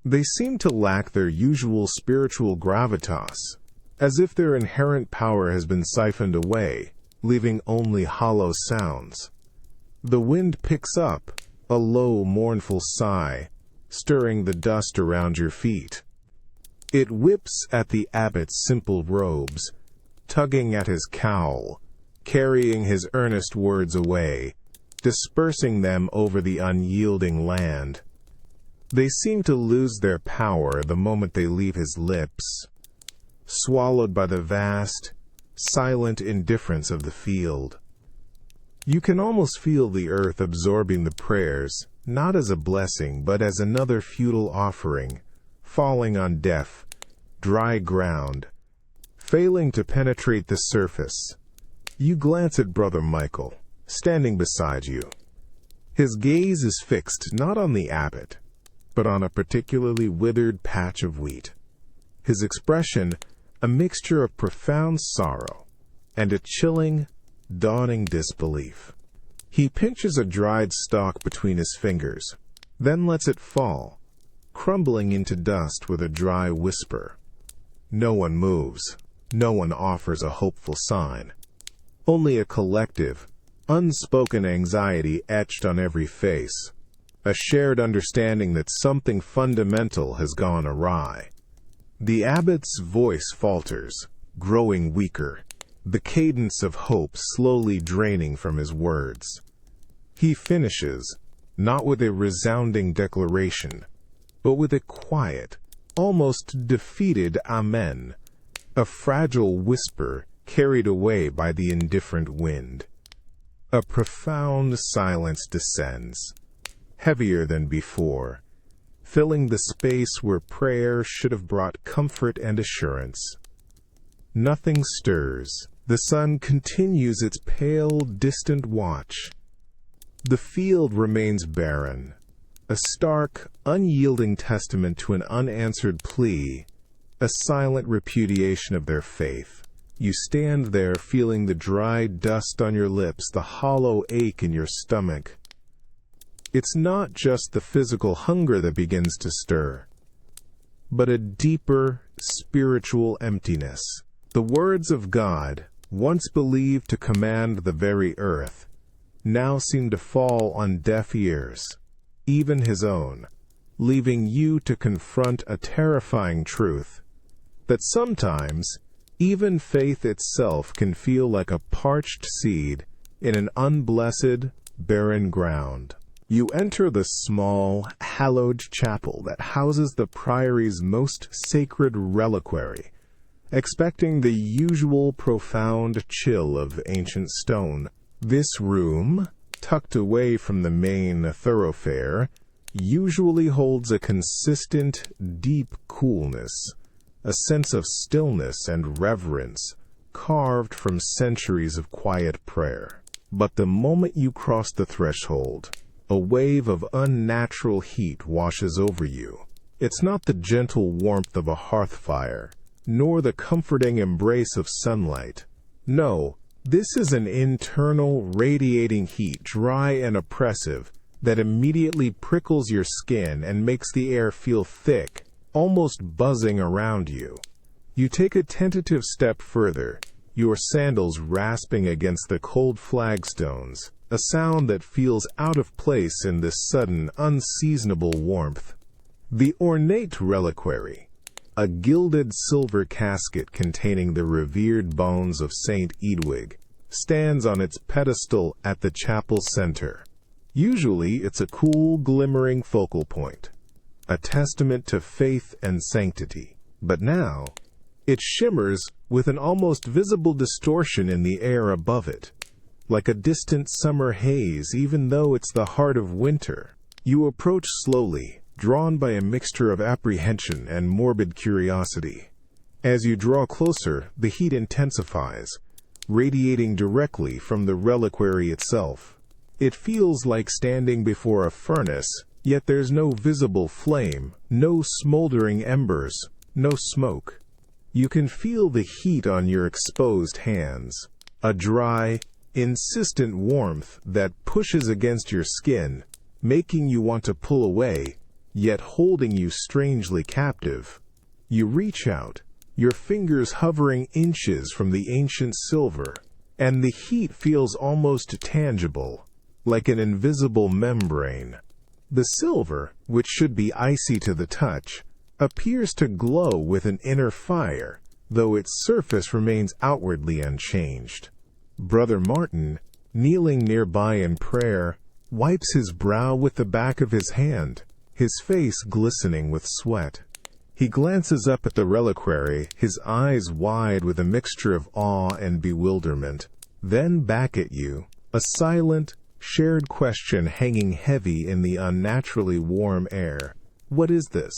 They seem to lack their usual spiritual gravitas, as if their inherent power has been siphoned away, leaving only hollow sounds. The wind picks up, a low, mournful sigh, stirring the dust around your feet. It whips at the abbot's simple robes, tugging at his cowl, carrying his earnest words away, dispersing them over the unyielding land. They seem to lose their power the moment they leave his lips, swallowed by the vast, silent indifference of the field. You can almost feel the earth absorbing the prayers, not as a blessing, but as another futile offering, falling on deaf, dry ground, failing to penetrate the surface. You glance at Brother Michael, standing beside you. His gaze is fixed not on the abbot, but on a particularly withered patch of wheat. His expression, a mixture of profound sorrow and a chilling, dawning disbelief. He pinches a dried stalk between his fingers, then lets it fall, crumbling into dust with a dry whisper. No one moves. No one offers a hopeful sign. Only a collective, unspoken anxiety etched on every face, a shared understanding that something fundamental has gone awry. The abbot's voice falters, growing weaker, the cadence of hope slowly draining from his words. He finishes, not with a resounding declaration, but with a quiet, almost defeated amen, a fragile whisper carried away by the indifferent wind. A profound silence descends, heavier than before, filling the space where prayer should have brought comfort and assurance. Nothing stirs. The sun continues its pale, distant watch. The field remains barren, a stark, unyielding testament to an unanswered plea, a silent repudiation of their faith. You stand there feeling the dry dust on your lips, the hollow ache in your stomach. It's not just the physical hunger that begins to stir, but a deeper, spiritual emptiness. The words of God, once believed to command the very earth, now seem to fall on deaf ears, even his own, leaving you to confront a terrifying truth, that sometimes even faith itself can feel like a parched seed in an unblessed, barren ground. You enter the small, hallowed chapel that houses the priory's most sacred reliquary, expecting the usual profound chill of ancient stone. This room, tucked away from the main thoroughfare, usually holds a consistent, deep coolness, a sense of stillness and reverence, carved from centuries of quiet prayer. But the moment you cross the threshold, a wave of unnatural heat washes over you. It's not the gentle warmth of a hearth fire, nor the comforting embrace of sunlight. No, this is an internal, radiating heat, dry and oppressive, that immediately prickles your skin and makes the air feel thick, almost buzzing around you. You take a tentative step further, your sandals rasping against the cold flagstones, a sound that feels out of place in this sudden, unseasonable warmth. The ornate reliquary, a gilded silver casket containing the revered bones of Saint Edwig, stands on its pedestal at the chapel's center. Usually it's a cool, glimmering focal point, a testament to faith and sanctity. But now, it shimmers with an almost visible distortion in the air above it, like a distant summer haze, even though it's the heart of winter. You approach slowly, drawn by a mixture of apprehension and morbid curiosity. As you draw closer, the heat intensifies, radiating directly from the reliquary itself. It feels like standing before a furnace Yet there's no visible flame, no smoldering embers, no smoke. You can feel the heat on your exposed hands, a dry, insistent warmth that pushes against your skin, making you want to pull away, yet holding you strangely captive. You reach out, your fingers hovering inches from the ancient silver, and the heat feels almost tangible, like an invisible membrane. The silver, which should be icy to the touch, appears to glow with an inner fire, though its surface remains outwardly unchanged. Brother Martin, kneeling nearby in prayer, wipes his brow with the back of his hand, his face glistening with sweat. He glances up at the reliquary, his eyes wide with a mixture of awe and bewilderment, then back at you, a silent, shared question hanging heavy in the unnaturally warm air. What is this?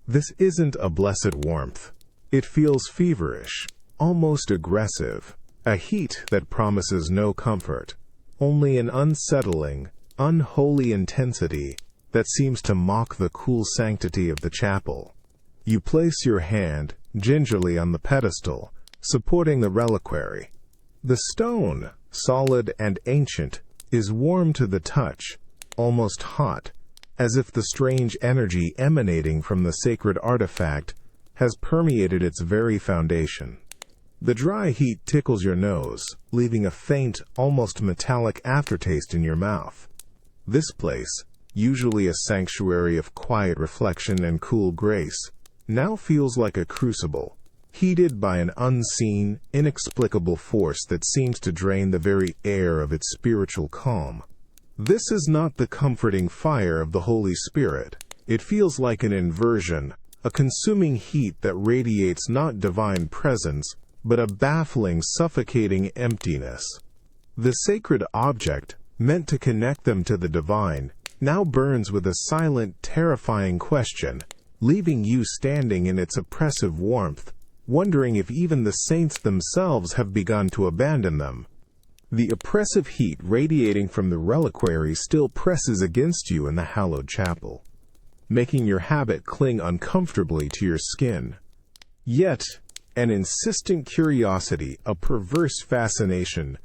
This isn't a blessed warmth. It feels feverish, almost aggressive, a heat that promises no comfort, only an unsettling, unholy intensity that seems to mock the cool sanctity of the chapel. You place your hand gingerly on the pedestal, supporting the reliquary. The stone, solid and ancient, is warm to the touch, almost hot, as if the strange energy emanating from the sacred artifact has permeated its very foundation. The dry heat tickles your nose, leaving a faint, almost metallic aftertaste in your mouth. This place, usually a sanctuary of quiet reflection and cool grace, now feels like a crucible, heated by an unseen, inexplicable force that seems to drain the very air of its spiritual calm. This is not the comforting fire of the Holy Spirit. It feels like an inversion, a consuming heat that radiates not divine presence, but a baffling, suffocating emptiness. The sacred object, meant to connect them to the divine, now burns with a silent, terrifying question, leaving you standing in its oppressive warmth, wondering if even the saints themselves have begun to abandon them. The oppressive heat radiating from the reliquary still presses against you in the hallowed chapel, making your habit cling uncomfortably to your skin. Yet, an insistent curiosity, a perverse fascination,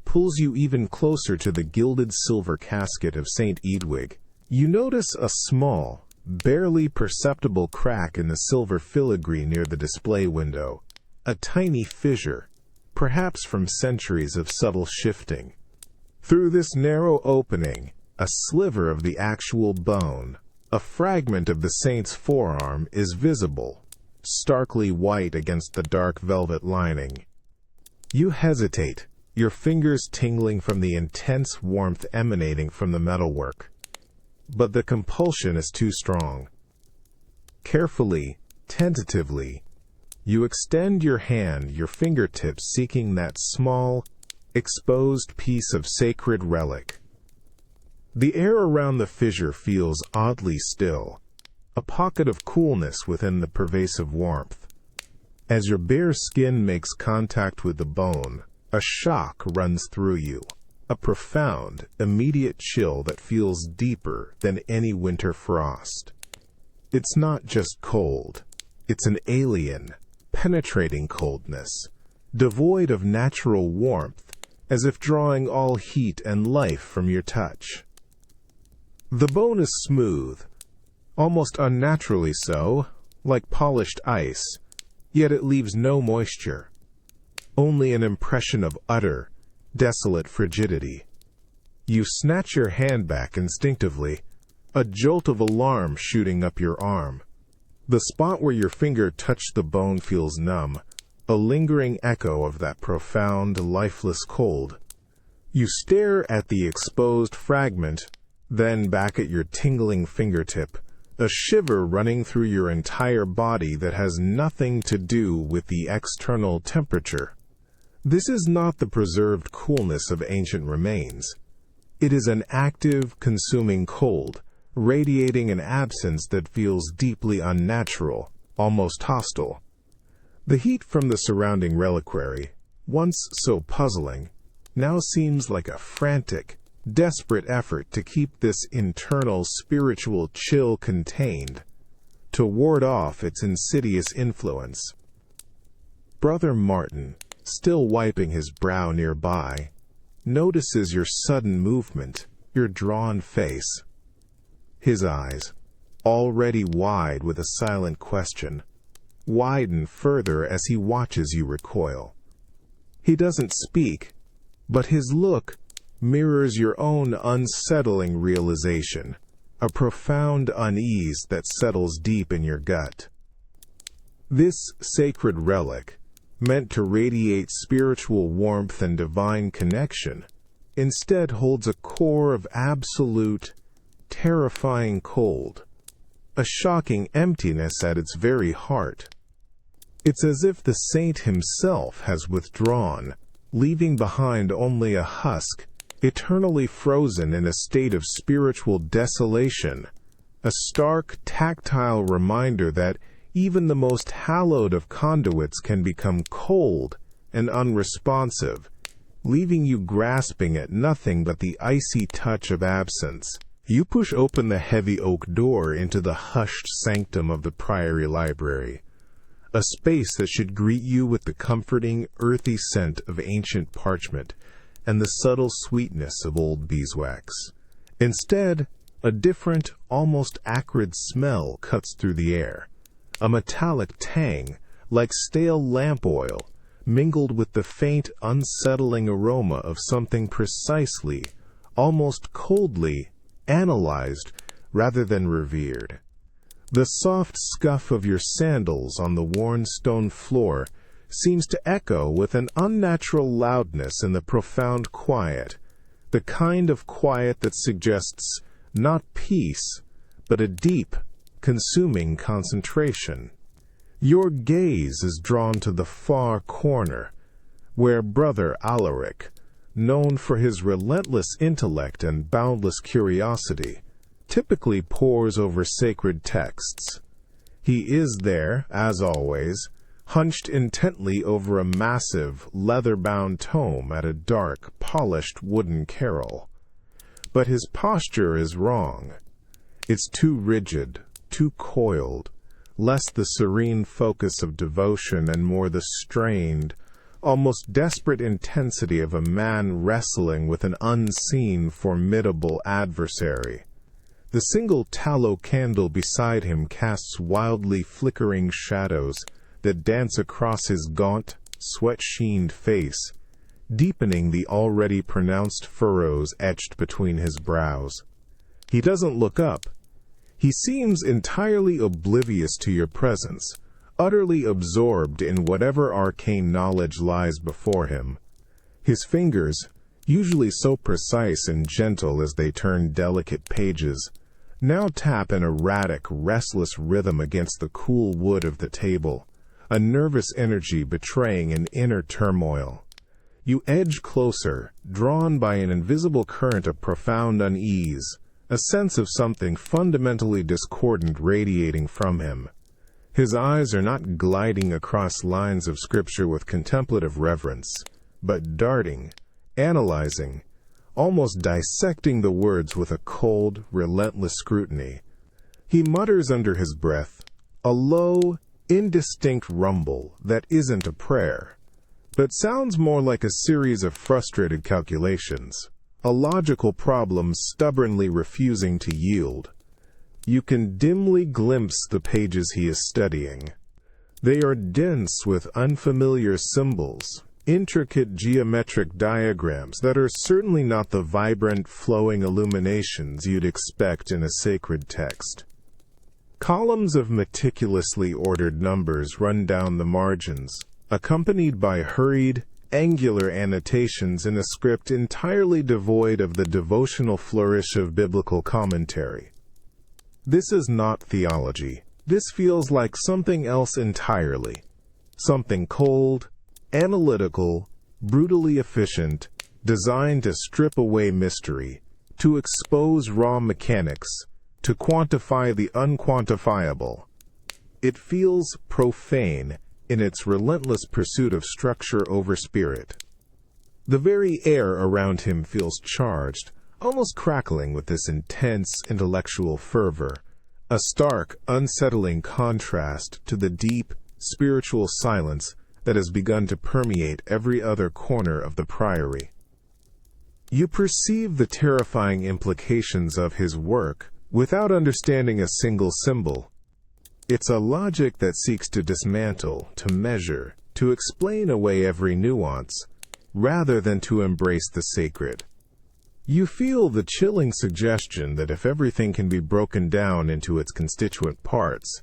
pulls you even closer to the gilded silver casket of St. Eadwig. You notice a small, barely perceptible crack in the silver filigree near the display window, a tiny fissure, perhaps from centuries of subtle shifting. Through this narrow opening, a sliver of the actual bone, a fragment of the saint's forearm, is visible, starkly white against the dark velvet lining. You hesitate, your fingers tingling from the intense warmth emanating from the metalwork. But the compulsion is too strong. Carefully, tentatively, you extend your hand, your fingertips seeking that small, exposed piece of sacred relic. The air around the fissure feels oddly still, a pocket of coolness within the pervasive warmth. As your bare skin makes contact with the bone, a shock runs through you. A profound, immediate chill that feels deeper than any winter frost. It's not just cold. It's an alien, penetrating coldness, devoid of natural warmth, as if drawing all heat and life from your touch. The bone is smooth, almost unnaturally so, like polished ice, yet it leaves no moisture, only an impression of utter, desolate frigidity. You snatch your hand back instinctively, a jolt of alarm shooting up your arm. The spot where your finger touched the bone feels numb, a lingering echo of that profound, lifeless cold. You stare at the exposed fragment, then back at your tingling fingertip, a shiver running through your entire body that has nothing to do with the external temperature. This is not the preserved coolness of ancient remains. It is an active, consuming cold, radiating an absence that feels deeply unnatural, almost hostile. The heat from the surrounding reliquary, once so puzzling, now seems like a frantic, desperate effort to keep this internal spiritual chill contained, to ward off its insidious influence. Brother Martin, still wiping his brow nearby, notices your sudden movement, your drawn face. His eyes, already wide with a silent question, widen further as he watches you recoil. He doesn't speak, but his look mirrors your own unsettling realization, a profound unease that settles deep in your gut. This sacred relic, meant to radiate spiritual warmth and divine connection, instead holds a core of absolute, terrifying cold, a shocking emptiness at its very heart. It's as if the saint himself has withdrawn, leaving behind only a husk, eternally frozen in a state of spiritual desolation, a stark, tactile reminder that even the most hallowed of conduits can become cold and unresponsive, leaving you grasping at nothing but the icy touch of absence. You push open the heavy oak door into the hushed sanctum of the Priory Library, a space that should greet you with the comforting, earthy scent of ancient parchment and the subtle sweetness of old beeswax. Instead, a different, almost acrid smell cuts through the air, a metallic tang, like stale lamp oil, mingled with the faint, unsettling aroma of something precisely, almost coldly, analyzed rather than revered. The soft scuff of your sandals on the worn stone floor seems to echo with an unnatural loudness in the profound quiet, the kind of quiet that suggests not peace, but a deep, consuming concentration. Your gaze is drawn to the far corner, where Brother Alaric, known for his relentless intellect and boundless curiosity, typically pores over sacred texts. He is there, as always, hunched intently over a massive, leather-bound tome at a dark, polished wooden carrel. But his posture is wrong. It's too rigid, too coiled, less the serene focus of devotion and more the strained, almost desperate intensity of a man wrestling with an unseen, formidable adversary. The single tallow candle beside him casts wildly flickering shadows that dance across his gaunt, sweat-sheened face, deepening the already pronounced furrows etched between his brows. He doesn't look up. He seems entirely oblivious to your presence, utterly absorbed in whatever arcane knowledge lies before him. His fingers, usually so precise and gentle as they turn delicate pages, now tap an erratic, restless rhythm against the cool wood of the table, a nervous energy betraying an inner turmoil. You edge closer, drawn by an invisible current of profound unease, a sense of something fundamentally discordant radiating from him. His eyes are not gliding across lines of scripture with contemplative reverence, but darting, analyzing, almost dissecting the words with a cold, relentless scrutiny. He mutters under his breath, a low, indistinct rumble that isn't a prayer, but sounds more like a series of frustrated calculations, a logical problem stubbornly refusing to yield. You can dimly glimpse the pages he is studying. They are dense with unfamiliar symbols, intricate geometric diagrams that are certainly not the vibrant, flowing illuminations you'd expect in a sacred text. Columns of meticulously ordered numbers run down the margins, accompanied by hurried, angular annotations in a script entirely devoid of the devotional flourish of biblical commentary. This is not theology. This feels like something else entirely. Something cold, analytical, brutally efficient, designed to strip away mystery, to expose raw mechanics, to quantify the unquantifiable. It feels profane in its relentless pursuit of structure over spirit. The very air around him feels charged, almost crackling with this intense intellectual fervor, a stark, unsettling contrast to the deep, spiritual silence that has begun to permeate every other corner of the priory. You perceive the terrifying implications of his work without understanding a single symbol. It's a logic that seeks to dismantle, to measure, to explain away every nuance, rather than to embrace the sacred. You feel the chilling suggestion that if everything can be broken down into its constituent parts,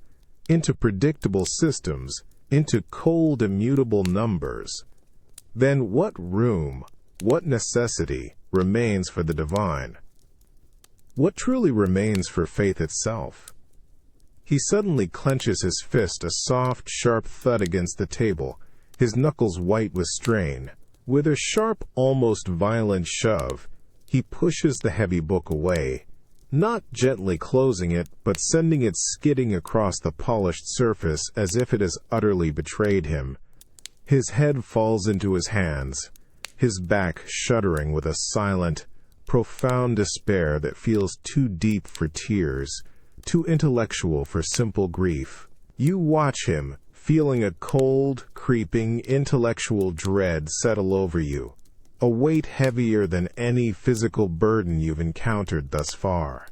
into predictable systems, into cold, immutable numbers, then what room, what necessity remains for the divine? What truly remains for faith itself? He suddenly clenches his fist, a soft, sharp thud against the table, his knuckles white with strain. With a sharp, almost violent shove, he pushes the heavy book away, not gently closing it, but sending it skidding across the polished surface as if it has utterly betrayed him. His head falls into his hands, his back shuddering with a silent, profound despair that feels too deep for tears, too intellectual for simple grief. You watch him, feeling a cold, creeping, intellectual dread settle over you, a weight heavier than any physical burden you've encountered thus far.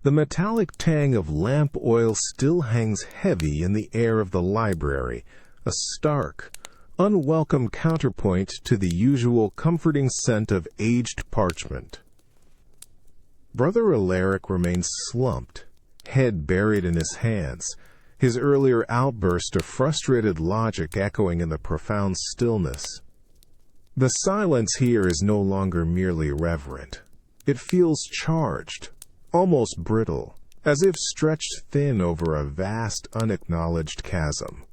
The metallic tang of lamp oil still hangs heavy in the air of the library, a stark, unwelcome counterpoint to the usual comforting scent of aged parchment. Brother Alaric remains slumped, head buried in his hands, his earlier outburst of frustrated logic echoing in the profound stillness. The silence here is no longer merely reverent. It feels charged, almost brittle, as if stretched thin over a vast, unacknowledged chasm.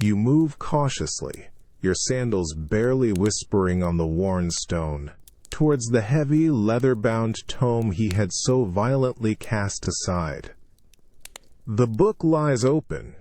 You move cautiously, your sandals barely whispering on the worn stone, towards the heavy, leather-bound tome he had so violently cast aside. The book lies open,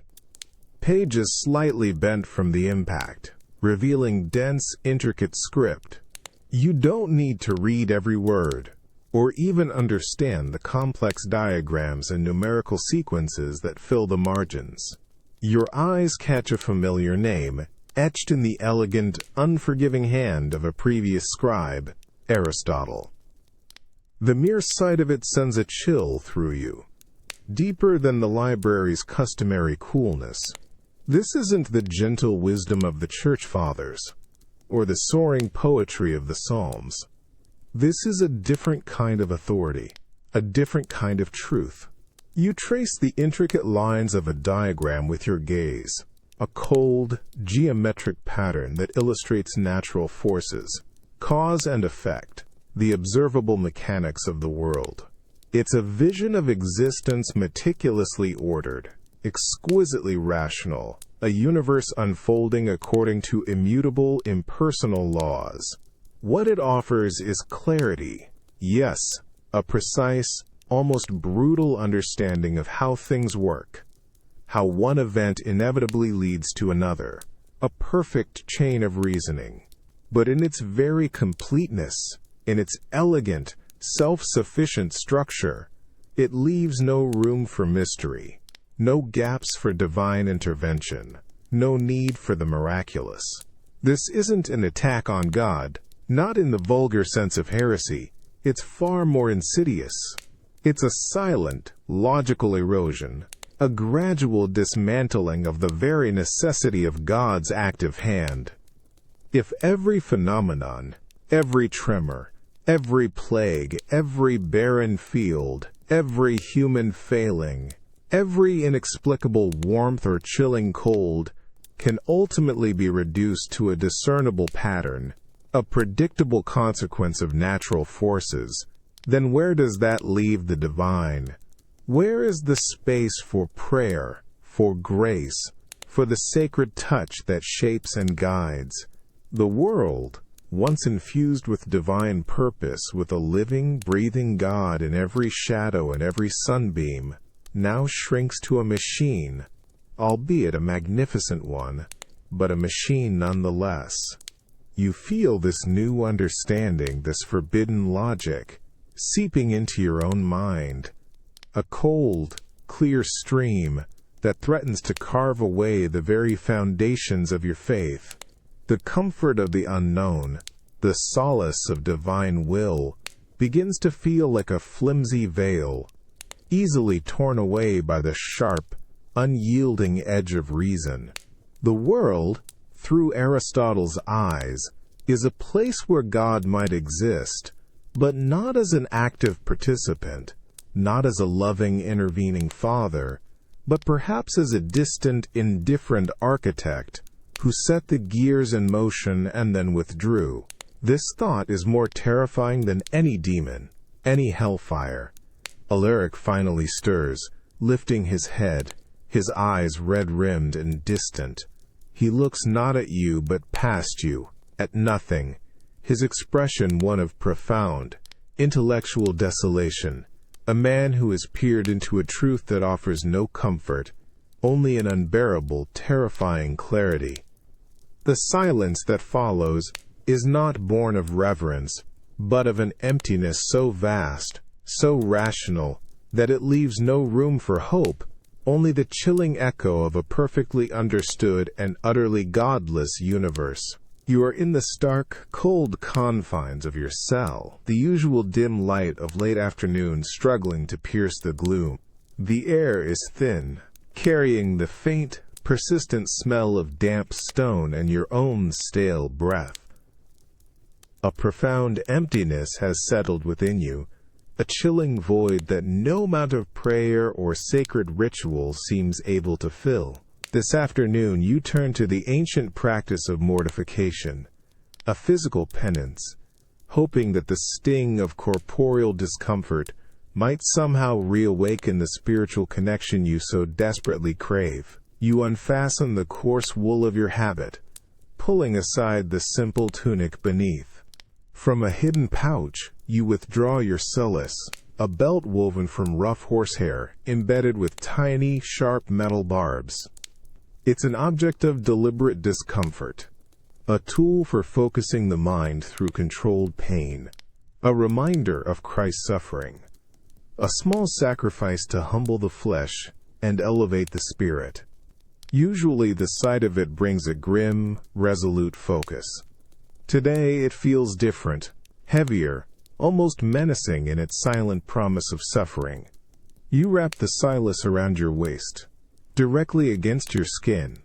pages slightly bent from the impact, revealing dense, intricate script. You don't need to read every word, or even understand the complex diagrams and numerical sequences that fill the margins. Your eyes catch a familiar name, etched in the elegant, unforgiving hand of a previous scribe, Aristotle. The mere sight of it sends a chill through you, deeper than the library's customary coolness. This isn't the gentle wisdom of the Church Fathers, or the soaring poetry of the Psalms. This is a different kind of authority, a different kind of truth. You trace the intricate lines of a diagram with your gaze, a cold, geometric pattern that illustrates natural forces, cause and effect, the observable mechanics of the world. It's a vision of existence meticulously ordered, exquisitely rational, a universe unfolding according to immutable, impersonal laws. What it offers is clarity, yes, a precise, almost brutal understanding of how things work, how one event inevitably leads to another, a perfect chain of reasoning. But in its very completeness, in its elegant, self-sufficient structure, it leaves no room for mystery, no gaps for divine intervention, no need for the miraculous. This isn't an attack on God, not in the vulgar sense of heresy. It's far more insidious. It's a silent, logical erosion, a gradual dismantling of the very necessity of God's active hand. If every phenomenon, every tremor, every plague, every barren field, every human failing, every inexplicable warmth or chilling cold can ultimately be reduced to a discernible pattern, a predictable consequence of natural forces, then where does that leave the divine? Where is the space for prayer, for grace, for the sacred touch that shapes and guides? The world, once infused with divine purpose, with a living, breathing God in every shadow and every sunbeam, now shrinks to a machine, albeit a magnificent one, but a machine nonetheless. You feel this new understanding, this forbidden logic, seeping into your own mind. A cold, clear stream that threatens to carve away the very foundations of your faith. The comfort of the unknown, the solace of divine will, begins to feel like a flimsy veil, easily torn away by the sharp, unyielding edge of reason. The world, through Aristotle's eyes, is a place where God might exist, but not as an active participant, not as a loving, intervening father, but perhaps as a distant, indifferent architect who set the gears in motion and then withdrew. This thought is more terrifying than any demon, any hellfire. Alaric finally stirs, lifting his head, his eyes red-rimmed and distant. He looks not at you but past you, at nothing, his expression one of profound, intellectual desolation, a man who has peered into a truth that offers no comfort, only an unbearable, terrifying clarity. The silence that follows is not born of reverence, but of an emptiness so vast, so rational, that it leaves no room for hope, only the chilling echo of a perfectly understood and utterly godless universe. You are in the stark, cold confines of your cell, the usual dim light of late afternoon struggling to pierce the gloom. The air is thin, carrying the faint, persistent smell of damp stone and your own stale breath. A profound emptiness has settled within you, a chilling void that no amount of prayer or sacred ritual seems able to fill. This afternoon you turn to the ancient practice of mortification, a physical penance, hoping that the sting of corporeal discomfort might somehow reawaken the spiritual connection you so desperately crave. You unfasten the coarse wool of your habit, pulling aside the simple tunic beneath. From a hidden pouch, you withdraw your cilice, a belt woven from rough horsehair, embedded with tiny, sharp metal barbs. It's an object of deliberate discomfort, a tool for focusing the mind through controlled pain, a reminder of Christ's suffering, a small sacrifice to humble the flesh and elevate the spirit. Usually the sight of it brings a grim, resolute focus. Today it feels different, heavier, almost menacing in its silent promise of suffering. You wrap the cilice around your waist, directly against your skin.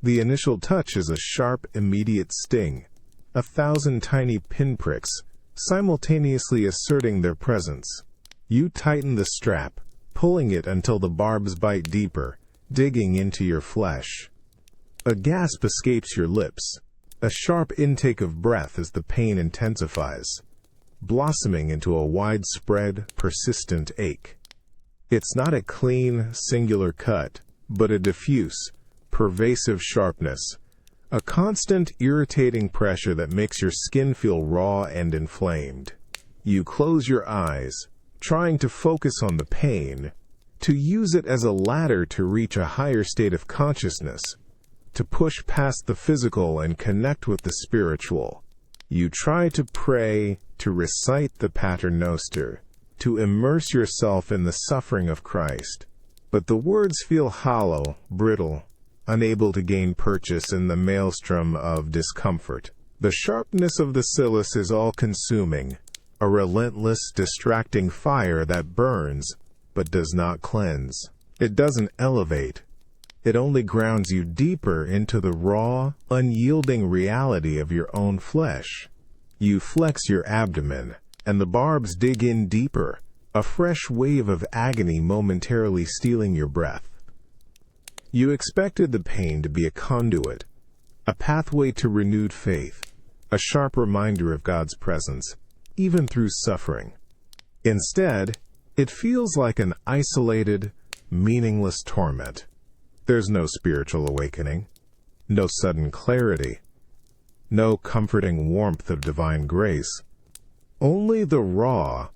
The initial touch is a sharp, immediate sting, 1,000 tiny pinpricks, simultaneously asserting their presence. You tighten the strap, pulling it until the barbs bite deeper, digging into your flesh. A gasp escapes your lips, a sharp intake of breath as the pain intensifies, blossoming into a widespread, persistent ache. It's not a clean, singular cut, but a diffuse, pervasive sharpness, a constant, irritating pressure that makes your skin feel raw and inflamed. You close your eyes, trying to focus on the pain, to use it as a ladder to reach a higher state of consciousness, to push past the physical and connect with the spiritual. You try to pray, to recite the Pater Noster, to immerse yourself in the suffering of Christ. But the words feel hollow, brittle, unable to gain purchase in the maelstrom of discomfort. The sharpness of the cilice is all-consuming, a relentless, distracting fire that burns, but does not cleanse. It doesn't elevate. It only grounds you deeper into the raw, unyielding reality of your own flesh. You flex your abdomen, and the barbs dig in deeper, a fresh wave of agony momentarily stealing your breath. You expected the pain to be a conduit, a pathway to renewed faith, a sharp reminder of God's presence, even through suffering. Instead, it feels like an isolated, meaningless torment. There's no spiritual awakening, no sudden clarity, no comforting warmth of divine grace. Only the raw,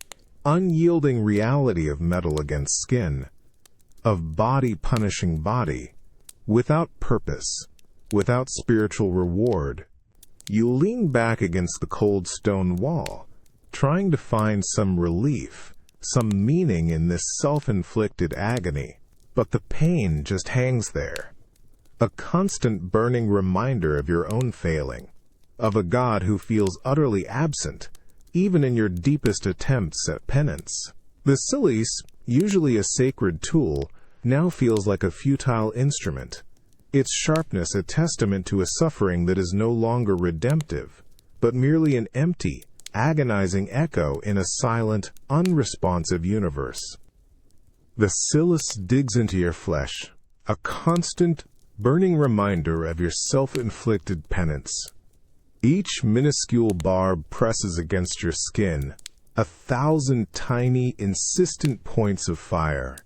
unyielding reality of metal against skin, of body punishing body, without purpose, without spiritual reward. You lean back against the cold stone wall, trying to find some relief, some meaning in this self-inflicted agony. But the pain just hangs there. A constant burning reminder of your own failing, of a God who feels utterly absent, even in your deepest attempts at penance. The cilice, usually a sacred tool, now feels like a futile instrument, its sharpness a testament to a suffering that is no longer redemptive, but merely an empty, agonizing echo in a silent, unresponsive universe. The cilice digs into your flesh, a constant, burning reminder of your self-inflicted penance. Each minuscule barb presses against your skin, 1,000 tiny, insistent points of fire.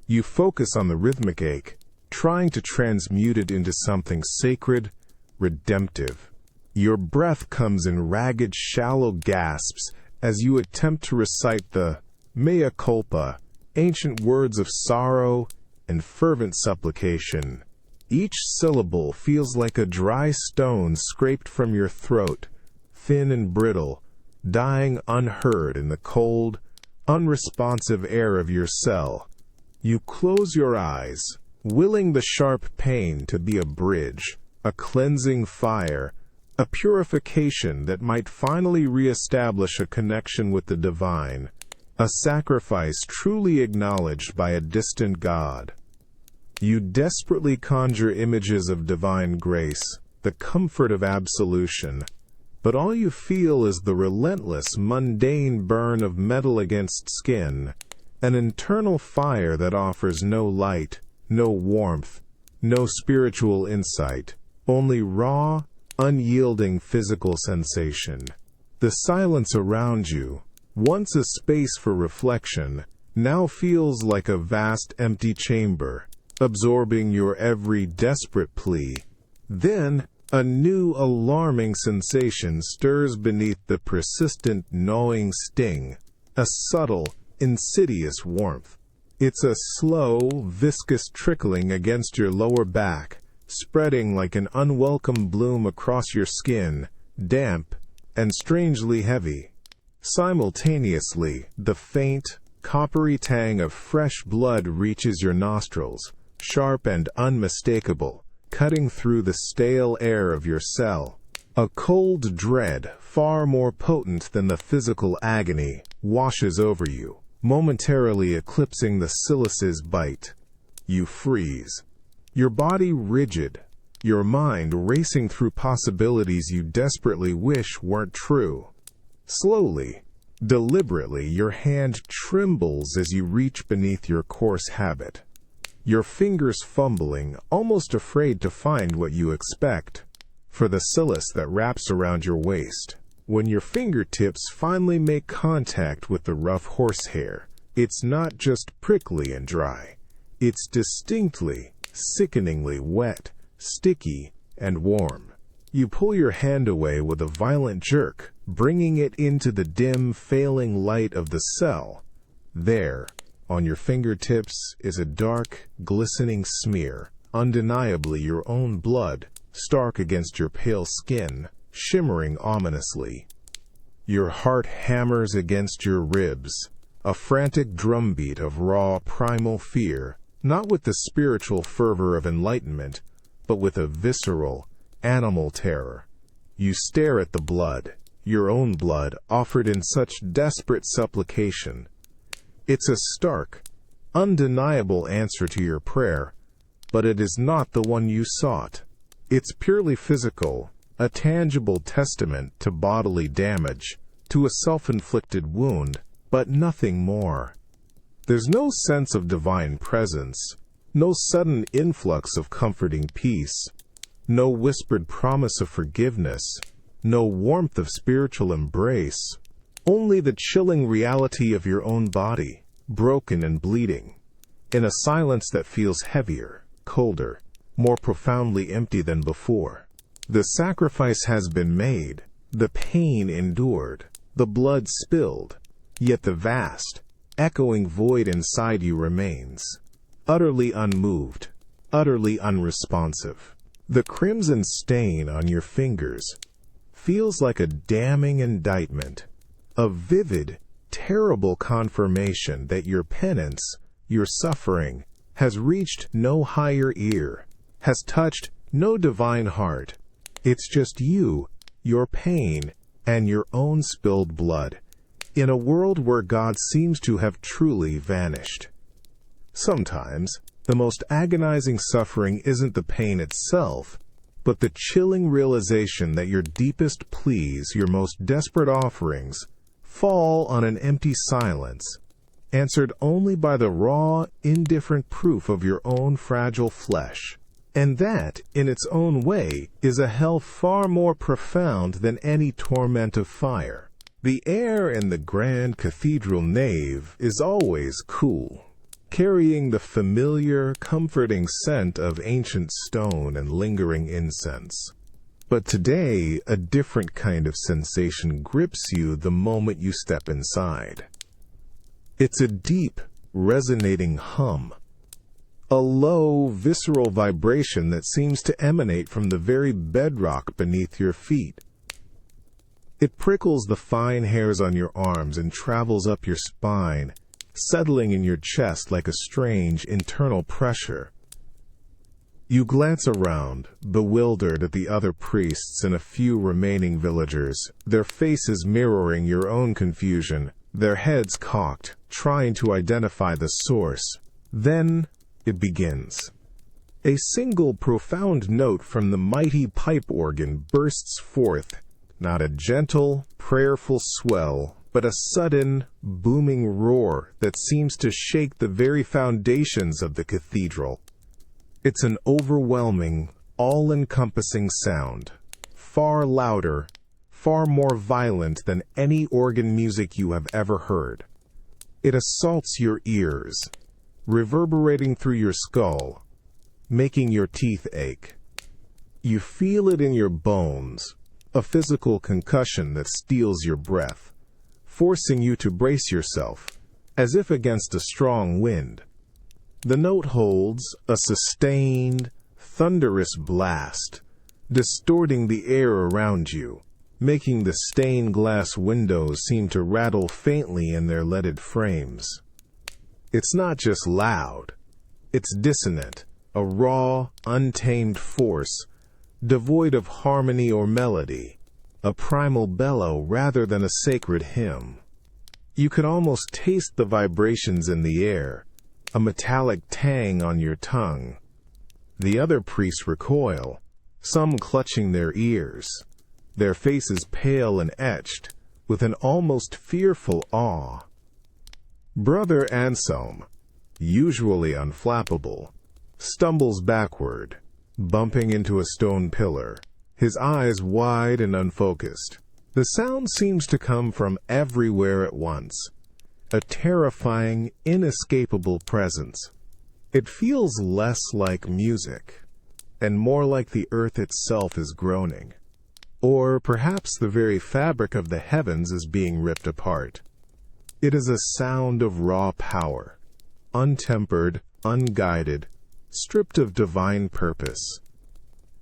You focus on the rhythmic ache, trying to transmute it into something sacred, redemptive. Your breath comes in ragged, shallow gasps as you attempt to recite the mea culpa, ancient words of sorrow and fervent supplication. Each syllable feels like a dry stone scraped from your throat, thin and brittle, dying unheard in the cold, unresponsive air of your cell. You close your eyes, willing the sharp pain to be a bridge, a cleansing fire, a purification that might finally reestablish a connection with the divine, a sacrifice truly acknowledged by a distant God. You desperately conjure images of divine grace, the comfort of absolution, but all you feel is the relentless, mundane burn of metal against skin, an internal fire that offers no light, no warmth, no spiritual insight, only raw, unyielding physical sensation. The silence around you, once a space for reflection, now feels like a vast empty chamber, absorbing your every desperate plea. Then, a new alarming sensation stirs beneath the persistent gnawing sting, a subtle, insidious warmth. It's a slow, viscous trickling against your lower back, spreading like an unwelcome bloom across your skin, damp and strangely heavy. Simultaneously, the faint, coppery tang of fresh blood reaches your nostrils, sharp and unmistakable, cutting through the stale air of your cell. A cold dread, far more potent than the physical agony, washes over you, momentarily eclipsing the cilice's bite. You freeze, your body rigid, your mind racing through possibilities you desperately wish weren't true. Slowly, deliberately, your hand trembles as you reach beneath your coarse habit, your fingers fumbling, almost afraid to find what you expect. For the cilice that wraps around your waist, when your fingertips finally make contact with the rough horsehair, it's not just prickly and dry. It's distinctly, sickeningly wet, sticky, and warm. You pull your hand away with a violent jerk, bringing it into the dim, failing light of the cell. There, on your fingertips, is a dark, glistening smear, undeniably your own blood, stark against your pale skin, shimmering ominously. Your heart hammers against your ribs, a frantic drumbeat of raw, primal fear, not with the spiritual fervor of enlightenment, but with a visceral, animal terror. You stare at the blood, your own blood, offered in such desperate supplication. It's a stark, undeniable answer to your prayer, but it is not the one you sought. It's purely physical, a tangible testament to bodily damage, to a self-inflicted wound, but nothing more. There's no sense of divine presence, no sudden influx of comforting peace, no whispered promise of forgiveness, no warmth of spiritual embrace, only the chilling reality of your own body, broken and bleeding, in a silence that feels heavier, colder, more profoundly empty than before. The sacrifice has been made, the pain endured, the blood spilled, yet the vast, echoing void inside you remains, utterly unmoved, utterly unresponsive. The crimson stain on your fingers, feels like a damning indictment, a vivid, terrible confirmation that your penance, your suffering, has reached no higher ear, has touched no divine heart. It's just you, your pain, and your own spilled blood, in a world where God seems to have truly vanished. Sometimes, the most agonizing suffering isn't the pain itself, but the chilling realization that your deepest pleas, your most desperate offerings, fall on an empty silence, answered only by the raw, indifferent proof of your own fragile flesh. And that, in its own way, is a hell far more profound than any torment of fire. The air in the grand cathedral nave is always cool, carrying the familiar, comforting scent of ancient stone and lingering incense. But today, a different kind of sensation grips you the moment you step inside. It's a deep, resonating hum, a low, visceral vibration that seems to emanate from the very bedrock beneath your feet. It prickles the fine hairs on your arms and travels up your spine, settling in your chest like a strange internal pressure. You glance around, bewildered at the other priests and a few remaining villagers, their faces mirroring your own confusion, their heads cocked, trying to identify the source. Then it begins. A single profound note from the mighty pipe organ bursts forth, not a gentle, prayerful swell, but a sudden, booming roar that seems to shake the very foundations of the cathedral. It's an overwhelming, all-encompassing sound, far louder, far more violent than any organ music you have ever heard. It assaults your ears, reverberating through your skull, making your teeth ache. You feel it in your bones, a physical concussion that steals your breath, forcing you to brace yourself, as if against a strong wind. The note holds a sustained, thunderous blast, distorting the air around you, making the stained glass windows seem to rattle faintly in their leaded frames. It's not just loud, it's dissonant, a raw, untamed force, devoid of harmony or melody, a primal bellow rather than a sacred hymn. You can almost taste the vibrations in the air, a metallic tang on your tongue. The other priests recoil, some clutching their ears, their faces pale and etched, with an almost fearful awe. Brother Anselm, usually unflappable, stumbles backward, bumping into a stone pillar, his eyes wide and unfocused. The sound seems to come from everywhere at once, a terrifying, inescapable presence. It feels less like music, and more like the earth itself is groaning. Or perhaps the very fabric of the heavens is being ripped apart. It is a sound of raw power, untempered, unguided, stripped of divine purpose.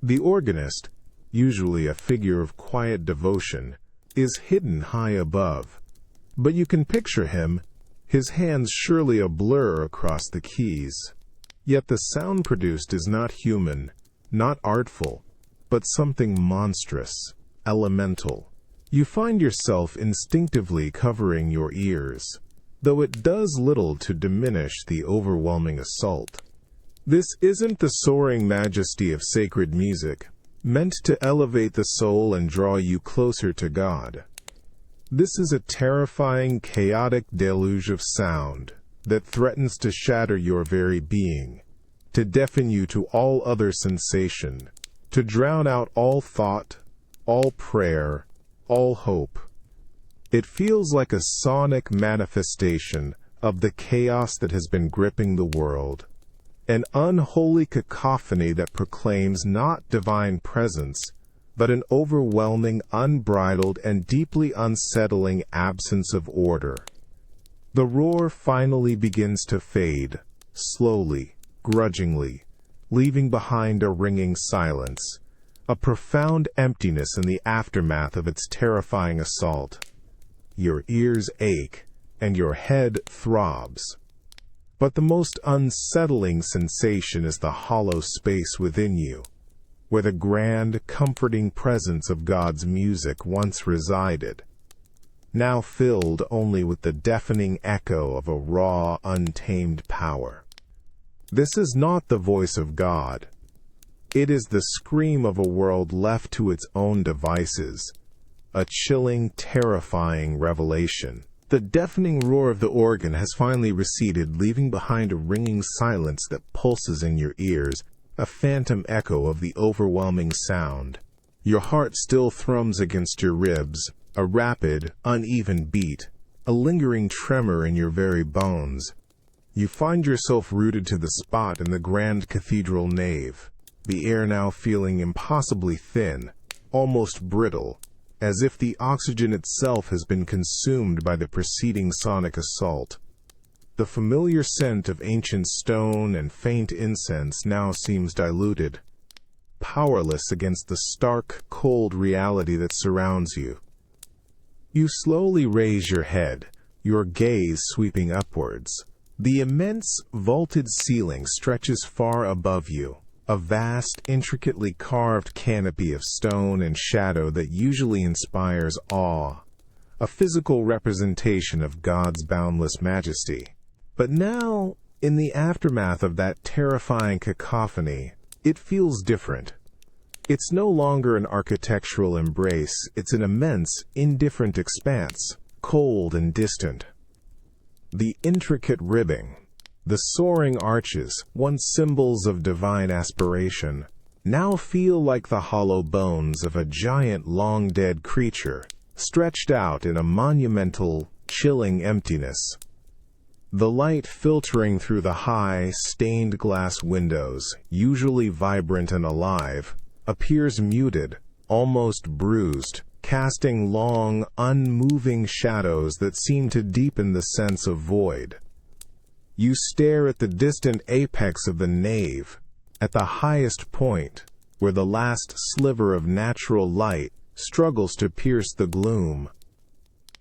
The organist, usually a figure of quiet devotion, is hidden high above, but you can picture him, his hands surely a blur across the keys. Yet the sound produced is not human, not artful, but something monstrous, elemental. You find yourself instinctively covering your ears, though it does little to diminish the overwhelming assault. This isn't the soaring majesty of sacred music, meant to elevate the soul and draw you closer to God. This is a terrifying, chaotic deluge of sound that threatens to shatter your very being, to deafen you to all other sensation, to drown out all thought, all prayer, all hope. It feels like a sonic manifestation of the chaos that has been gripping the world, an unholy cacophony that proclaims not divine presence, but an overwhelming, unbridled, and deeply unsettling absence of order. The roar finally begins to fade, slowly, grudgingly, leaving behind a ringing silence, a profound emptiness in the aftermath of its terrifying assault. Your ears ache, and your head throbs. But the most unsettling sensation is the hollow space within you, where the grand, comforting presence of God's music once resided, now filled only with the deafening echo of a raw, untamed power. This is not the voice of God. It is the scream of a world left to its own devices, a chilling, terrifying revelation. The deafening roar of the organ has finally receded, leaving behind a ringing silence that pulses in your ears, a phantom echo of the overwhelming sound. Your heart still thrums against your ribs, a rapid, uneven beat, a lingering tremor in your very bones. You find yourself rooted to the spot in the grand cathedral nave, the air now feeling impossibly thin, almost brittle, as if the oxygen itself has been consumed by the preceding sonic assault. The familiar scent of ancient stone and faint incense now seems diluted, powerless against the stark, cold reality that surrounds you. You slowly raise your head, your gaze sweeping upwards. The immense, vaulted ceiling stretches far above you, a vast, intricately carved canopy of stone and shadow that usually inspires awe, a physical representation of God's boundless majesty. But now, in the aftermath of that terrifying cacophony, it feels different. It's no longer an architectural embrace, it's an immense, indifferent expanse, cold and distant. The intricate ribbing, the soaring arches, once symbols of divine aspiration, now feel like the hollow bones of a giant long-dead creature, stretched out in a monumental, chilling emptiness. The light filtering through the high, stained glass windows, usually vibrant and alive, appears muted, almost bruised, casting long, unmoving shadows that seem to deepen the sense of void. You stare at the distant apex of the nave, at the highest point, where the last sliver of natural light struggles to pierce the gloom.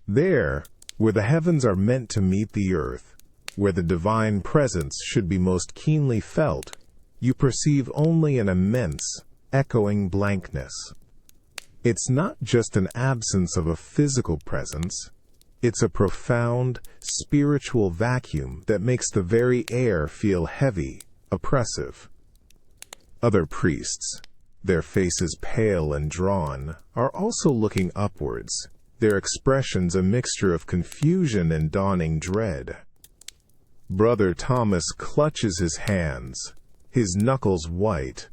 There, where the heavens are meant to meet the earth, where the divine presence should be most keenly felt, you perceive only an immense, echoing blankness. It's not just an absence of a physical presence, it's a profound, spiritual vacuum that makes the very air feel heavy, oppressive. Other priests, their faces pale and drawn, are also looking upwards, their expressions a mixture of confusion and dawning dread. Brother Thomas clutches his hands, his knuckles white,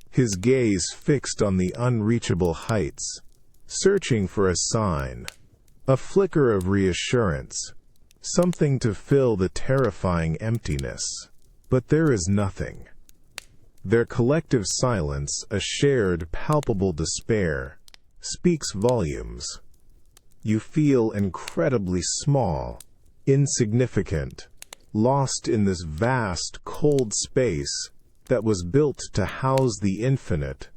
his gaze fixed on the unreachable heights, searching for a sign, a flicker of reassurance, something to fill the terrifying emptiness. But there is nothing. Their collective silence, a shared, palpable despair, speaks volumes. You feel incredibly small, insignificant, lost in this vast, cold space that was built to house the infinite,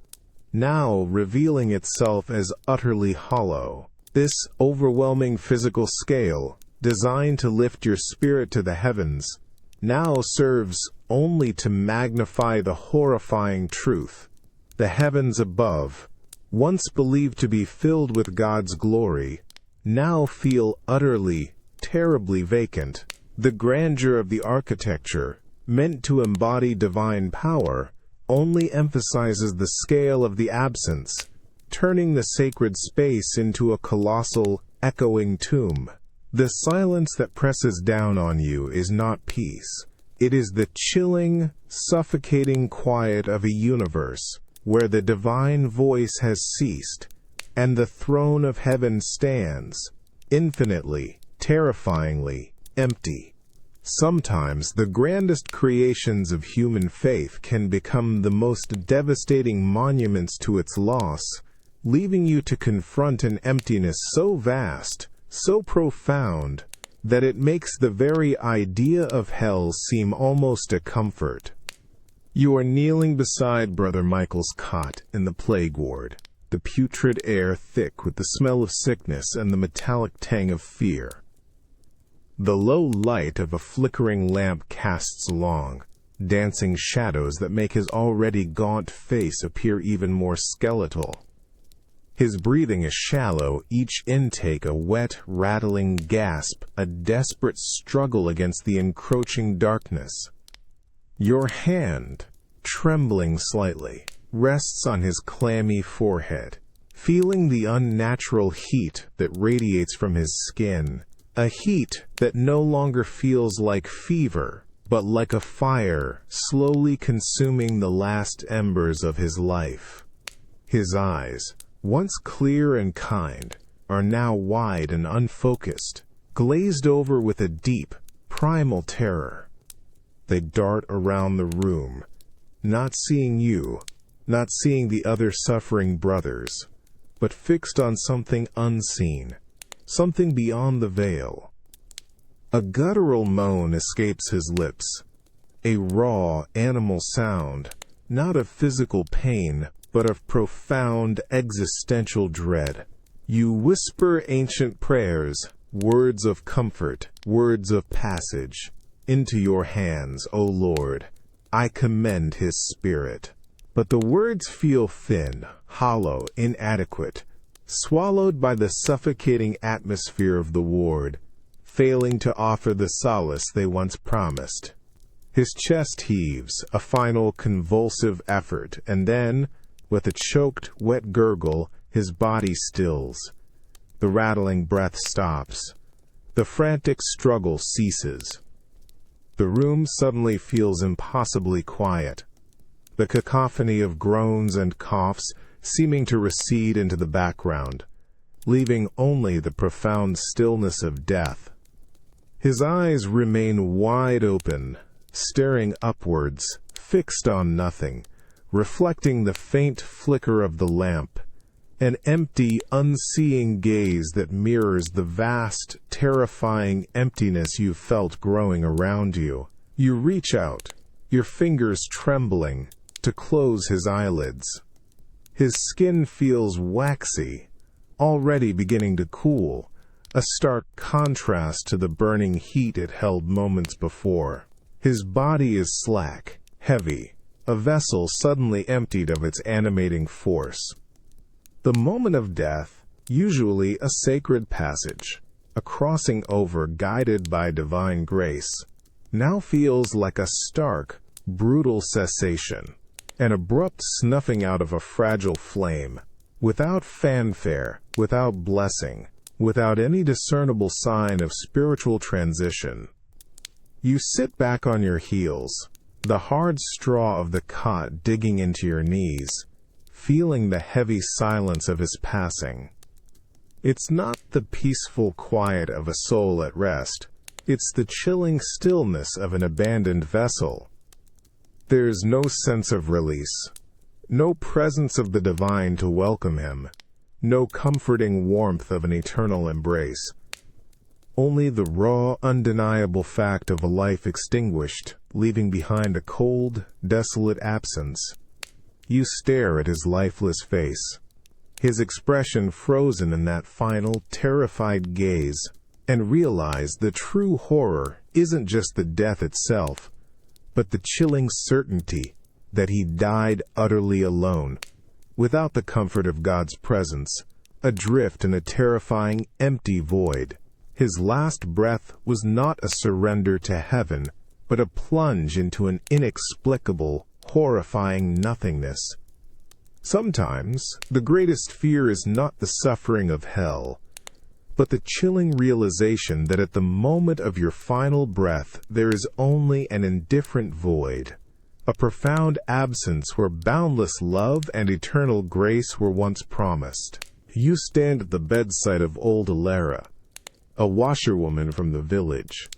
now revealing itself as utterly hollow. This overwhelming physical scale, designed to lift your spirit to the heavens, now serves only to magnify the horrifying truth. The heavens above, once believed to be filled with God's glory, now feel utterly, terribly vacant. The grandeur of the architecture, meant to embody divine power, only emphasizes the scale of the absence, turning the sacred space into a colossal, echoing tomb. The silence that presses down on you is not peace. It is the chilling, suffocating quiet of a universe where the divine voice has ceased, and the throne of heaven stands, infinitely, terrifyingly, empty. Sometimes the grandest creations of human faith can become the most devastating monuments to its loss, leaving you to confront an emptiness so vast, so profound, that it makes the very idea of hell seem almost a comfort. You are kneeling beside Brother Michael's cot in the plague ward, the putrid air thick with the smell of sickness and the metallic tang of fear. The low light of a flickering lamp casts long, dancing shadows that make his already gaunt face appear even more skeletal. His breathing is shallow, each intake a wet, rattling gasp, a desperate struggle against the encroaching darkness. Your hand, trembling slightly, rests on his clammy forehead, feeling the unnatural heat that radiates from his skin, a heat that no longer feels like fever, but like a fire slowly consuming the last embers of his life. His eyes, once clear and kind, are now wide and unfocused, glazed over with a deep, primal terror. They dart around the room, not seeing you, not seeing the other suffering brothers, but fixed on something unseen, something beyond the veil. A guttural moan escapes his lips, a raw, animal sound, not of physical pain, but of profound existential dread. You whisper ancient prayers, words of comfort, words of passage. Into your hands, O Lord, I commend his spirit. But the words feel thin, hollow, inadequate, swallowed by the suffocating atmosphere of the ward, failing to offer the solace they once promised. His chest heaves, a final convulsive effort, and then, with a choked, wet gurgle, his body stills. The rattling breath stops. The frantic struggle ceases. The room suddenly feels impossibly quiet, the cacophony of groans and coughs seeming to recede into the background, leaving only the profound stillness of death. His eyes remain wide open, staring upwards, fixed on nothing, reflecting the faint flicker of the lamp, an empty, unseeing gaze that mirrors the vast, terrifying emptiness you felt growing around you. You reach out, your fingers trembling, to close his eyelids. His skin feels waxy, already beginning to cool, a stark contrast to the burning heat it held moments before. His body is slack, heavy, a vessel suddenly emptied of its animating force. The moment of death, usually a sacred passage, a crossing over guided by divine grace, now feels like a stark, brutal cessation, an abrupt snuffing out of a fragile flame, without fanfare, without blessing, without any discernible sign of spiritual transition. You sit back on your heels, the hard straw of the cot digging into your knees, feeling the heavy silence of his passing. It's not the peaceful quiet of a soul at rest. It's the chilling stillness of an abandoned vessel. There's no sense of release, no presence of the divine to welcome him, no comforting warmth of an eternal embrace. Only the raw, undeniable fact of a life extinguished, leaving behind a cold, desolate absence. You stare at his lifeless face, his expression frozen in that final, terrified gaze, and realize the true horror isn't just the death itself, but the chilling certainty that he died utterly alone, without the comfort of God's presence, adrift in a terrifying, empty void. His last breath was not a surrender to heaven, but a plunge into an inexplicable, horrifying nothingness. Sometimes, the greatest fear is not the suffering of hell, but the chilling realization that at the moment of your final breath there is only an indifferent void, a profound absence where boundless love and eternal grace were once promised. You stand at the bedside of old Alara, a washerwoman from the village,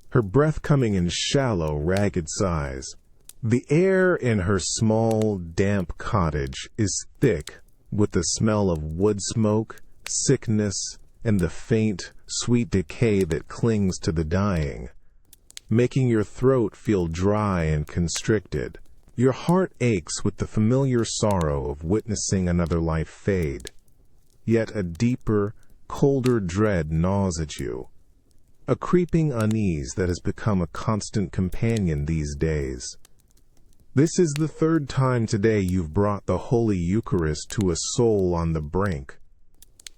her breath coming in shallow, ragged sighs. The air in her small, damp cottage is thick with the smell of wood smoke, sickness, and the faint, sweet decay that clings to the dying, making your throat feel dry and constricted. Your heart aches with the familiar sorrow of witnessing another life fade. Yet a deeper, colder dread gnaws at you, a creeping unease that has become a constant companion these days. This is the third time today you've brought the Holy Eucharist to a soul on the brink.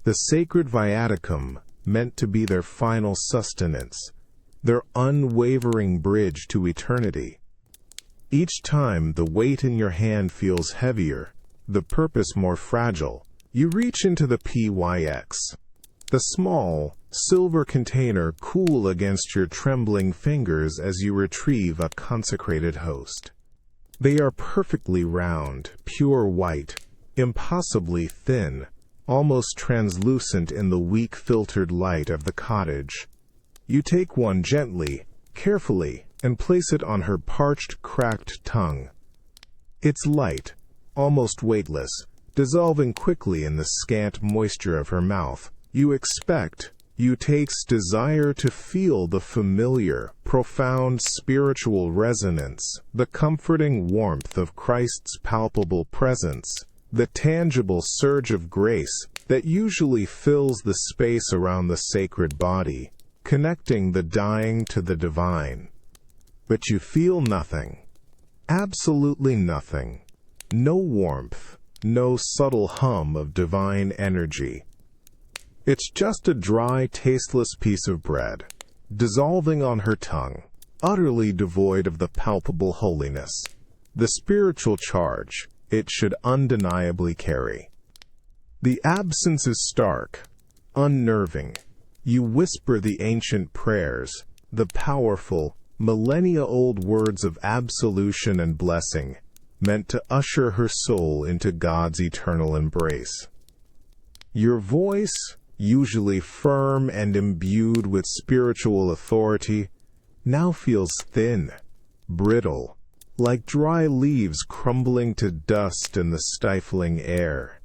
The sacred viaticum, meant to be their final sustenance, their unwavering bridge to eternity. Each time the weight in your hand feels heavier, the purpose more fragile, you reach into the PYX, the small, silver container cool against your trembling fingers as you retrieve a consecrated host. They are perfectly round, pure white, impossibly thin, almost translucent in the weak filtered light of the cottage. You take one gently, carefully, and place it on her parched, cracked tongue. It's light, almost weightless, dissolving quickly in the scant moisture of her mouth. You taste desire to feel the familiar, profound spiritual resonance, the comforting warmth of Christ's palpable presence, the tangible surge of grace that usually fills the space around the sacred body, connecting the dying to the divine. But you feel nothing. Absolutely nothing. No warmth, no subtle hum of divine energy. It's just a dry, tasteless piece of bread, dissolving on her tongue, utterly devoid of the palpable holiness, the spiritual charge it should undeniably carry. The absence is stark, unnerving. You whisper the ancient prayers, the powerful, millennia-old words of absolution and blessing, meant to usher her soul into God's eternal embrace. Your voice, usually firm and imbued with spiritual authority, now feels thin, brittle, like dry leaves crumbling to dust in the stifling air.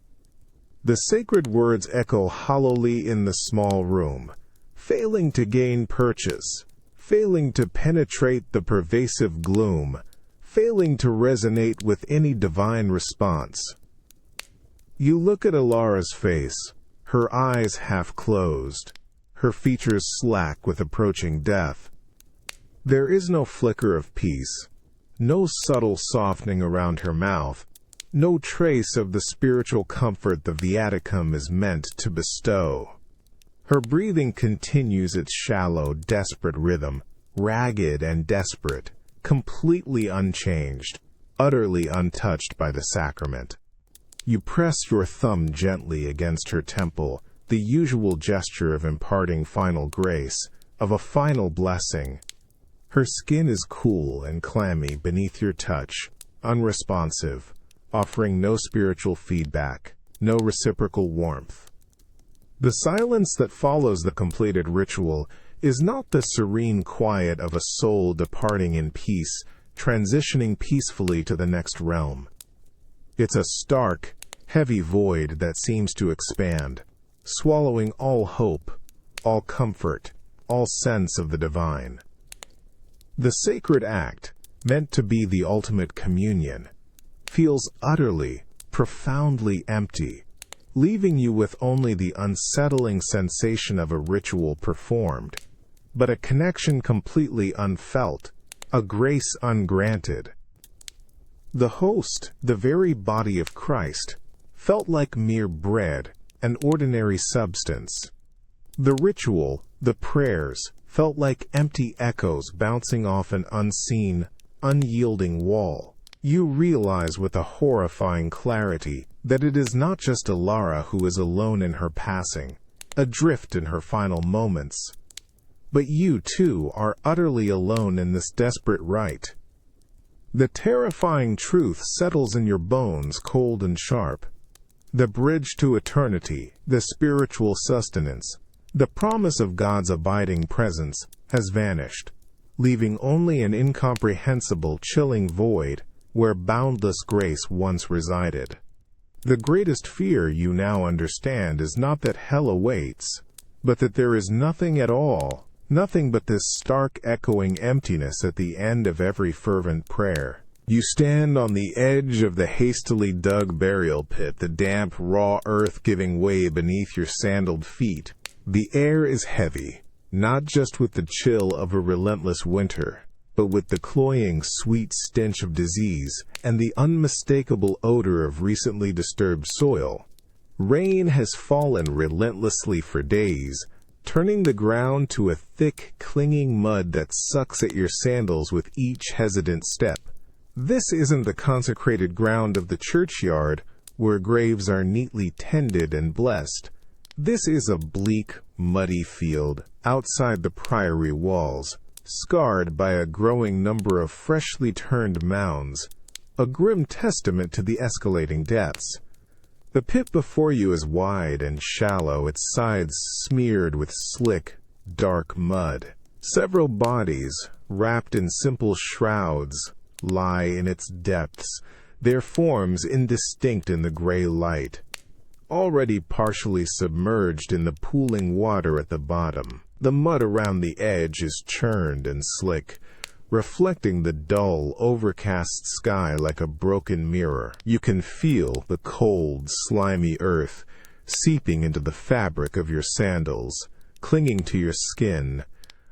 The sacred words echo hollowly in the small room, failing to gain purchase, failing to penetrate the pervasive gloom, failing to resonate with any divine response. You look at Alara's face, her eyes half closed, her features slack with approaching death. There is no flicker of peace, no subtle softening around her mouth, no trace of the spiritual comfort the viaticum is meant to bestow. Her breathing continues its shallow, desperate rhythm, ragged and desperate, completely unchanged, utterly untouched by the sacrament. You press your thumb gently against her temple, the usual gesture of imparting final grace, of a final blessing. Her skin is cool and clammy beneath your touch, unresponsive, offering no spiritual feedback, no reciprocal warmth. The silence that follows the completed ritual is not the serene quiet of a soul departing in peace, transitioning peacefully to the next realm. It's a stark, heavy void that seems to expand, swallowing all hope, all comfort, all sense of the divine. The sacred act, meant to be the ultimate communion, feels utterly, profoundly empty, leaving you with only the unsettling sensation of a ritual performed, but a connection completely unfelt, a grace ungranted. The host, the very body of Christ, felt like mere bread, an ordinary substance. The ritual, the prayers, felt like empty echoes bouncing off an unseen, unyielding wall. You realize with a horrifying clarity that it is not just Alara who is alone in her passing, adrift in her final moments, but you too are utterly alone in this desperate rite. The terrifying truth settles in your bones cold and sharp. The bridge to eternity, the spiritual sustenance, the promise of God's abiding presence has vanished, leaving only an incomprehensible, chilling void where boundless grace once resided. The greatest fear you now understand is not that hell awaits, but that there is nothing at all, nothing but this stark echoing emptiness at the end of every fervent prayer. You stand on the edge of the hastily dug burial pit, the damp, raw earth giving way beneath your sandaled feet. The air is heavy, not just with the chill of a relentless winter, but with the cloying, sweet stench of disease and the unmistakable odor of recently disturbed soil. Rain has fallen relentlessly for days, turning the ground to a thick, clinging mud that sucks at your sandals with each hesitant step. This isn't the consecrated ground of the churchyard, where graves are neatly tended and blessed. This is a bleak, muddy field outside the priory walls, scarred by a growing number of freshly turned mounds, a grim testament to the escalating depths. The pit before you is wide and shallow, its sides smeared with slick, dark mud. Several bodies, wrapped in simple shrouds, lie in its depths, their forms indistinct in the gray light, already partially submerged in the pooling water at the bottom. The mud around the edge is churned and slick, reflecting the dull, overcast sky like a broken mirror. You can feel the cold, slimy earth seeping into the fabric of your sandals, clinging to your skin,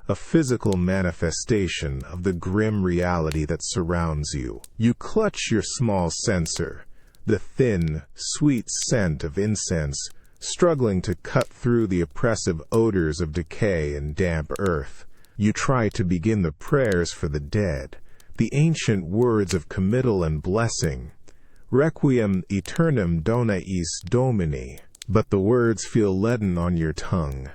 a physical manifestation of the grim reality that surrounds you. You clutch your small censer, the thin, sweet scent of incense, struggling to cut through the oppressive odors of decay and damp earth. You try to begin the prayers for the dead, the ancient words of committal and blessing, Requiem aeternam dona eis Domini, but the words feel leaden on your tongue,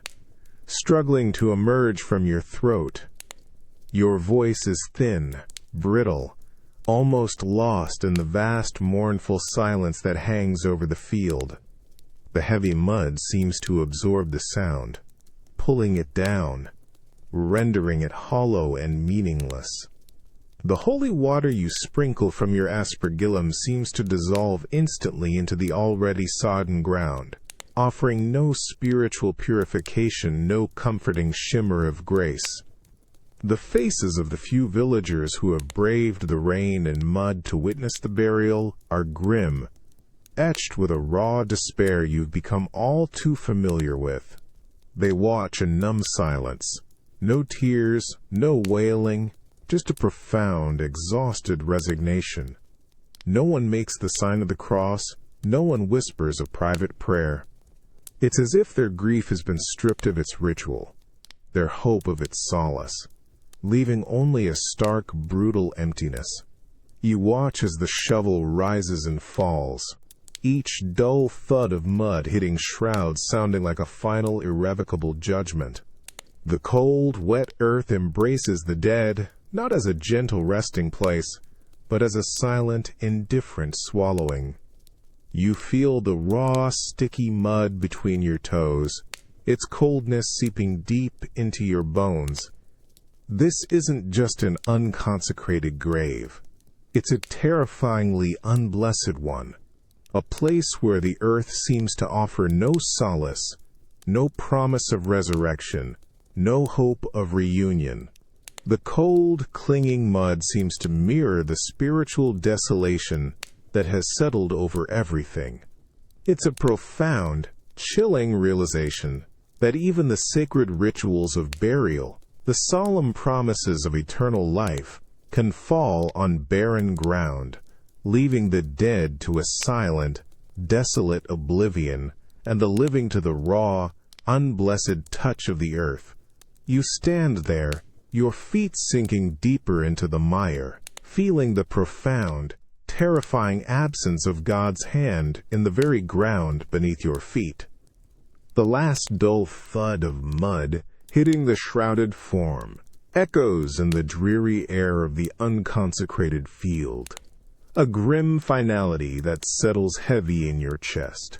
struggling to emerge from your throat. Your voice is thin, brittle, almost lost in the vast mournful silence that hangs over the field. The heavy mud seems to absorb the sound, pulling it down, rendering it hollow and meaningless. The holy water you sprinkle from your aspergillum seems to dissolve instantly into the already sodden ground, offering no spiritual purification, no comforting shimmer of grace. The faces of the few villagers who have braved the rain and mud to witness the burial are grim, etched with a raw despair you've become all too familiar with. They watch in numb silence. No tears, no wailing, just a profound, exhausted resignation. No one makes the sign of the cross, no one whispers a private prayer. It's as if their grief has been stripped of its ritual, their hope of its solace, leaving only a stark, brutal emptiness. You watch as the shovel rises and falls, each dull thud of mud hitting shrouds sounding like a final, irrevocable judgment. The cold, wet earth embraces the dead, not as a gentle resting place, but as a silent, indifferent swallowing. You feel the raw, sticky mud between your toes, its coldness seeping deep into your bones. This isn't just an unconsecrated grave. It's a terrifyingly unblessed one, a place where the earth seems to offer no solace, no promise of resurrection, no hope of reunion. The cold, clinging mud seems to mirror the spiritual desolation that has settled over everything. It's a profound, chilling realization that even the sacred rituals of burial, the solemn promises of eternal life, can fall on barren ground, leaving the dead to a silent, desolate oblivion, and the living to the raw, unblessed touch of the earth. You stand there, your feet sinking deeper into the mire, feeling the profound, terrifying absence of God's hand in the very ground beneath your feet. The last dull thud of mud hitting the shrouded form echoes in the dreary air of the unconsecrated field, a grim finality that settles heavy in your chest.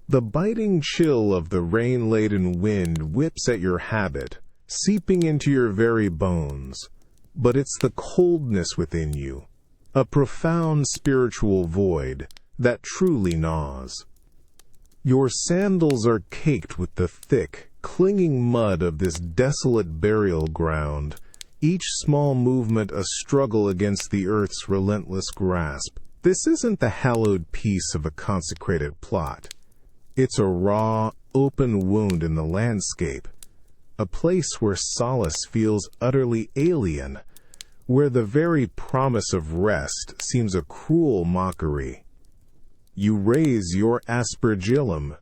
The biting chill of the rain-laden wind whips at your habit, seeping into your very bones, but it's the coldness within you, a profound spiritual void that truly gnaws. Your sandals are caked with the thick, clinging mud of this desolate burial ground, each small movement a struggle against the earth's relentless grasp. This isn't the hallowed peace of a consecrated plot. It's a raw, open wound in the landscape, a place where solace feels utterly alien, where the very promise of rest seems a cruel mockery. You raise your aspergillum,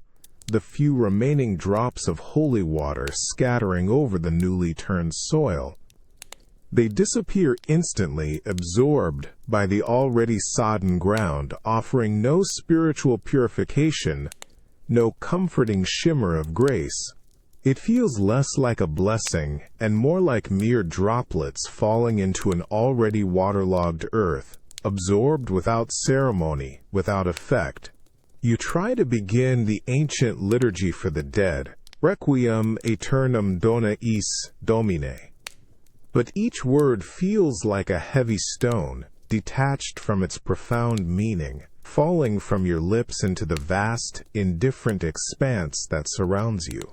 the few remaining drops of holy water scattering over the newly turned soil. They disappear instantly, absorbed by the already sodden ground, offering no spiritual purification, no comforting shimmer of grace. It feels less like a blessing and more like mere droplets falling into an already waterlogged earth, absorbed without ceremony, without effect. You try to begin the ancient liturgy for the dead, Requiem aeternam dona eis Domine. But each word feels like a heavy stone, detached from its profound meaning, falling from your lips into the vast, indifferent expanse that surrounds you.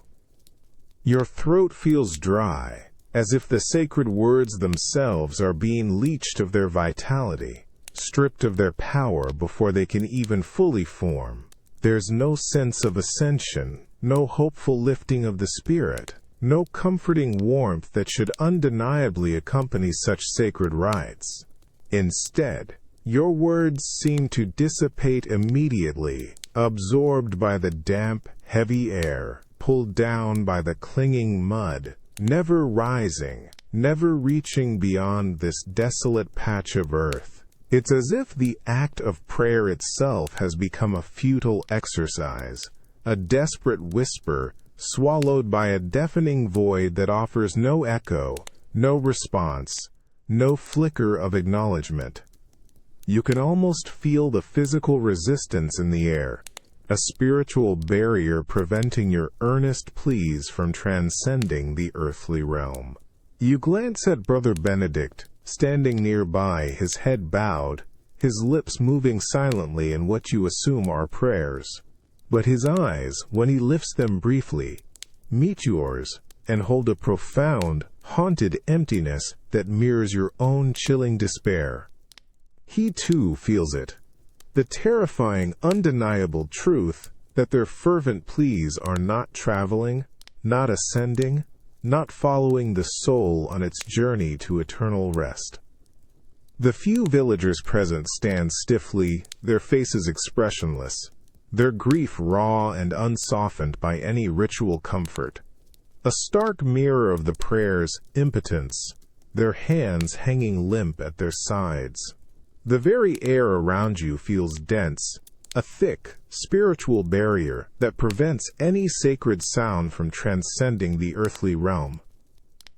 Your throat feels dry, as if the sacred words themselves are being leached of their vitality, stripped of their power before they can even fully form. There's no sense of ascension, no hopeful lifting of the spirit, no comforting warmth that should undeniably accompany such sacred rites. Instead, your words seem to dissipate immediately, absorbed by the damp, heavy air, pulled down by the clinging mud, never rising, never reaching beyond this desolate patch of earth. It's as if the act of prayer itself has become a futile exercise, a desperate whisper swallowed by a deafening void that offers no echo, no response, no flicker of acknowledgement. You can almost feel the physical resistance in the air, a spiritual barrier preventing your earnest pleas from transcending the earthly realm. You glance at Brother Benedict, standing nearby, his head bowed, his lips moving silently in what you assume are prayers. But his eyes, when he lifts them briefly, meet yours and hold a profound, haunted emptiness that mirrors your own chilling despair. He too feels it, the terrifying, undeniable truth that their fervent pleas are not traveling, not ascending, not following the soul on its journey to eternal rest. The few villagers present stand stiffly, their faces expressionless, their grief raw and unsoftened by any ritual comfort. A stark mirror of the prayer's impotence, their hands hanging limp at their sides. The very air around you feels dense, a thick, spiritual barrier that prevents any sacred sound from transcending the earthly realm.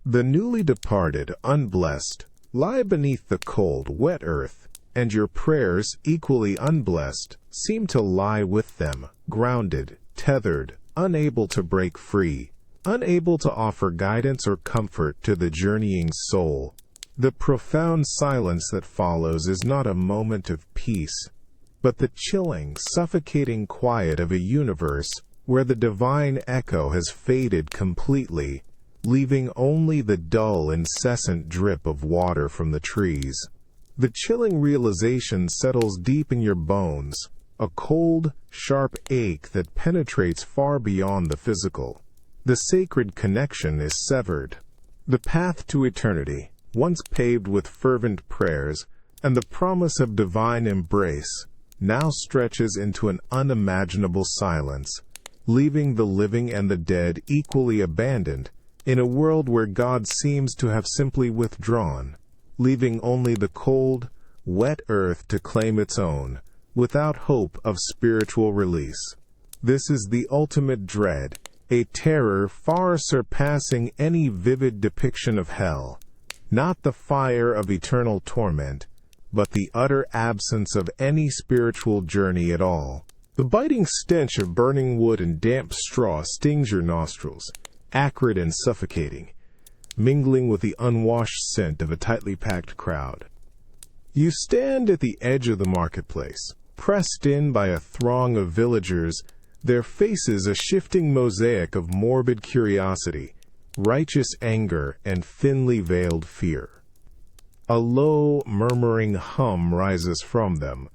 The newly departed, unblessed, lie beneath the cold, wet earth, and your prayers, equally unblessed, seem to lie with them, grounded, tethered, unable to break free, unable to offer guidance or comfort to the journeying soul. The profound silence that follows is not a moment of peace, but the chilling, suffocating quiet of a universe where the divine echo has faded completely, leaving only the dull, incessant drip of water from the trees. The chilling realization settles deep in your bones, a cold, sharp ache that penetrates far beyond the physical. The sacred connection is severed. The path to eternity, once paved with fervent prayers and the promise of divine embrace, now stretches into an unimaginable silence, leaving the living and the dead equally abandoned in a world where God seems to have simply withdrawn, leaving only the cold, wet earth to claim its own, without hope of spiritual release. This is the ultimate dread, a terror far surpassing any vivid depiction of hell. Not the fire of eternal torment, but the utter absence of any spiritual journey at all. The biting stench of burning wood and damp straw stings your nostrils, acrid and suffocating, mingling with the unwashed scent of a tightly packed crowd. You stand at the edge of the marketplace, pressed in by a throng of villagers, their faces a shifting mosaic of morbid curiosity, righteous anger, and thinly veiled fear. A low, murmuring hum rises from them,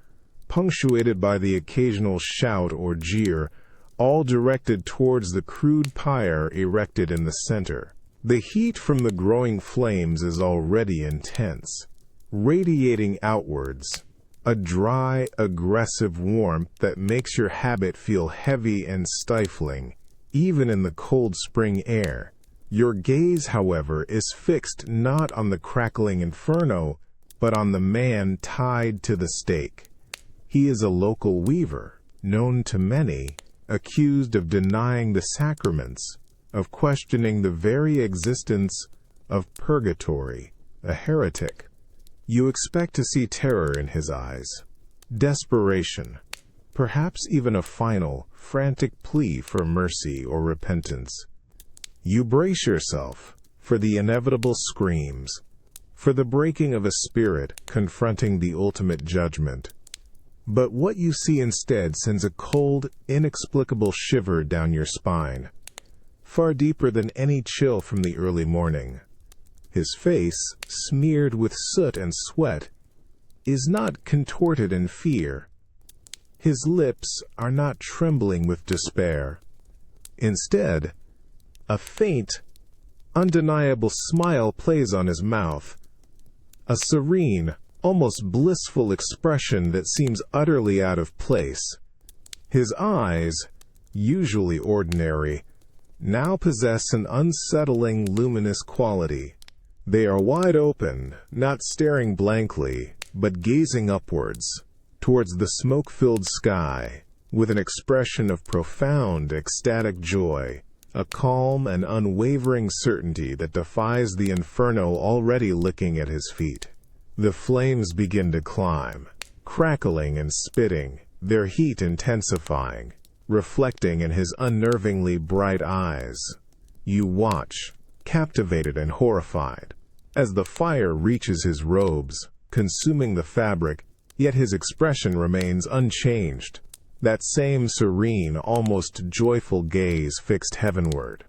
punctuated by the occasional shout or jeer, all directed towards the crude pyre erected in the center. The heat from the growing flames is already intense, radiating outwards, a dry, aggressive warmth that makes your habit feel heavy and stifling, even in the cold spring air. Your gaze, however, is fixed not on the crackling inferno, but on the man tied to the stake. He is a local weaver, known to many, accused of denying the sacraments, of questioning the very existence of purgatory, a heretic. You expect to see terror in his eyes, desperation, perhaps even a final, frantic plea for mercy or repentance. You brace yourself for the inevitable screams, for the breaking of a spirit confronting the ultimate judgment. But what you see instead sends a cold, inexplicable shiver down your spine, far deeper than any chill from the early morning. His face, smeared with soot and sweat, is not contorted in fear. His lips are not trembling with despair. Instead, a faint, undeniable smile plays on his mouth, a serene, almost blissful expression that seems utterly out of place. His eyes, usually ordinary, now possess an unsettling, luminous quality. They are wide open, not staring blankly, but gazing upwards, towards the smoke-filled sky, with an expression of profound, ecstatic joy, a calm and unwavering certainty that defies the inferno already licking at his feet. The flames begin to climb, crackling and spitting, their heat intensifying, reflecting in his unnervingly bright eyes. You watch, captivated and horrified, as the fire reaches his robes, consuming the fabric, yet his expression remains unchanged. That same serene, almost joyful gaze fixed heavenward.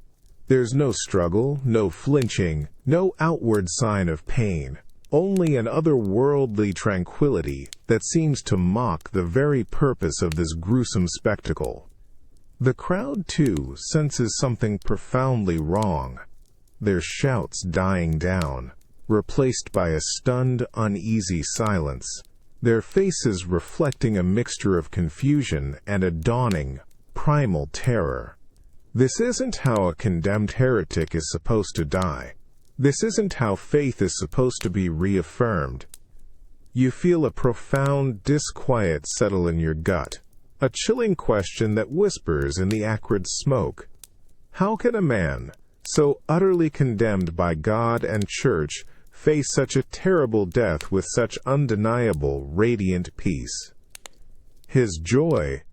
There's no struggle, no flinching, no outward sign of pain, only an otherworldly tranquility that seems to mock the very purpose of this gruesome spectacle. The crowd, too, senses something profoundly wrong, their shouts dying down, replaced by a stunned, uneasy silence, their faces reflecting a mixture of confusion and a dawning, primal terror. This isn't how a condemned heretic is supposed to die. This isn't how faith is supposed to be reaffirmed. You feel a profound disquiet settle in your gut, a chilling question that whispers in the acrid smoke. How can a man, so utterly condemned by God and Church, face such a terrible death with such undeniable, radiant peace? His joy,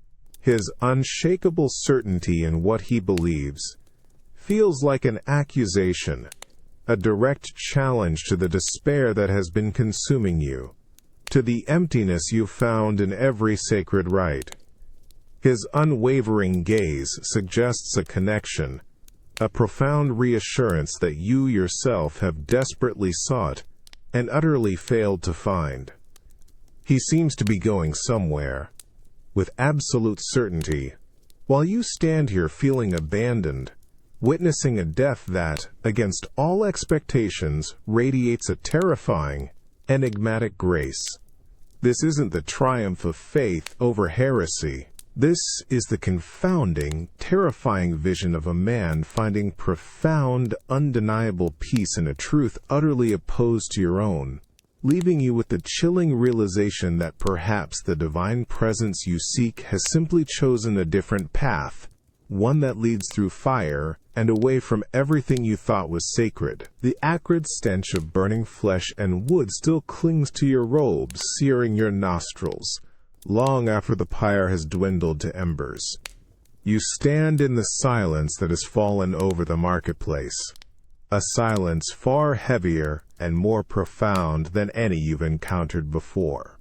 his unshakable certainty in what he believes, feels like an accusation, a direct challenge to the despair that has been consuming you, to the emptiness you found in every sacred rite. His unwavering gaze suggests a connection, a profound reassurance that you yourself have desperately sought and utterly failed to find. He seems to be going somewhere, with absolute certainty, while you stand here feeling abandoned, witnessing a death that, against all expectations, radiates a terrifying, enigmatic grace. This isn't the triumph of faith over heresy. This is the confounding, terrifying vision of a man finding profound, undeniable peace in a truth utterly opposed to your own, leaving you with the chilling realization that perhaps the divine presence you seek has simply chosen a different path, one that leads through fire and away from everything you thought was sacred. The acrid stench of burning flesh and wood still clings to your robes, searing your nostrils, long after the pyre has dwindled to embers. You stand in the silence that has fallen over the marketplace, a silence far heavier and more profound than any you've encountered before.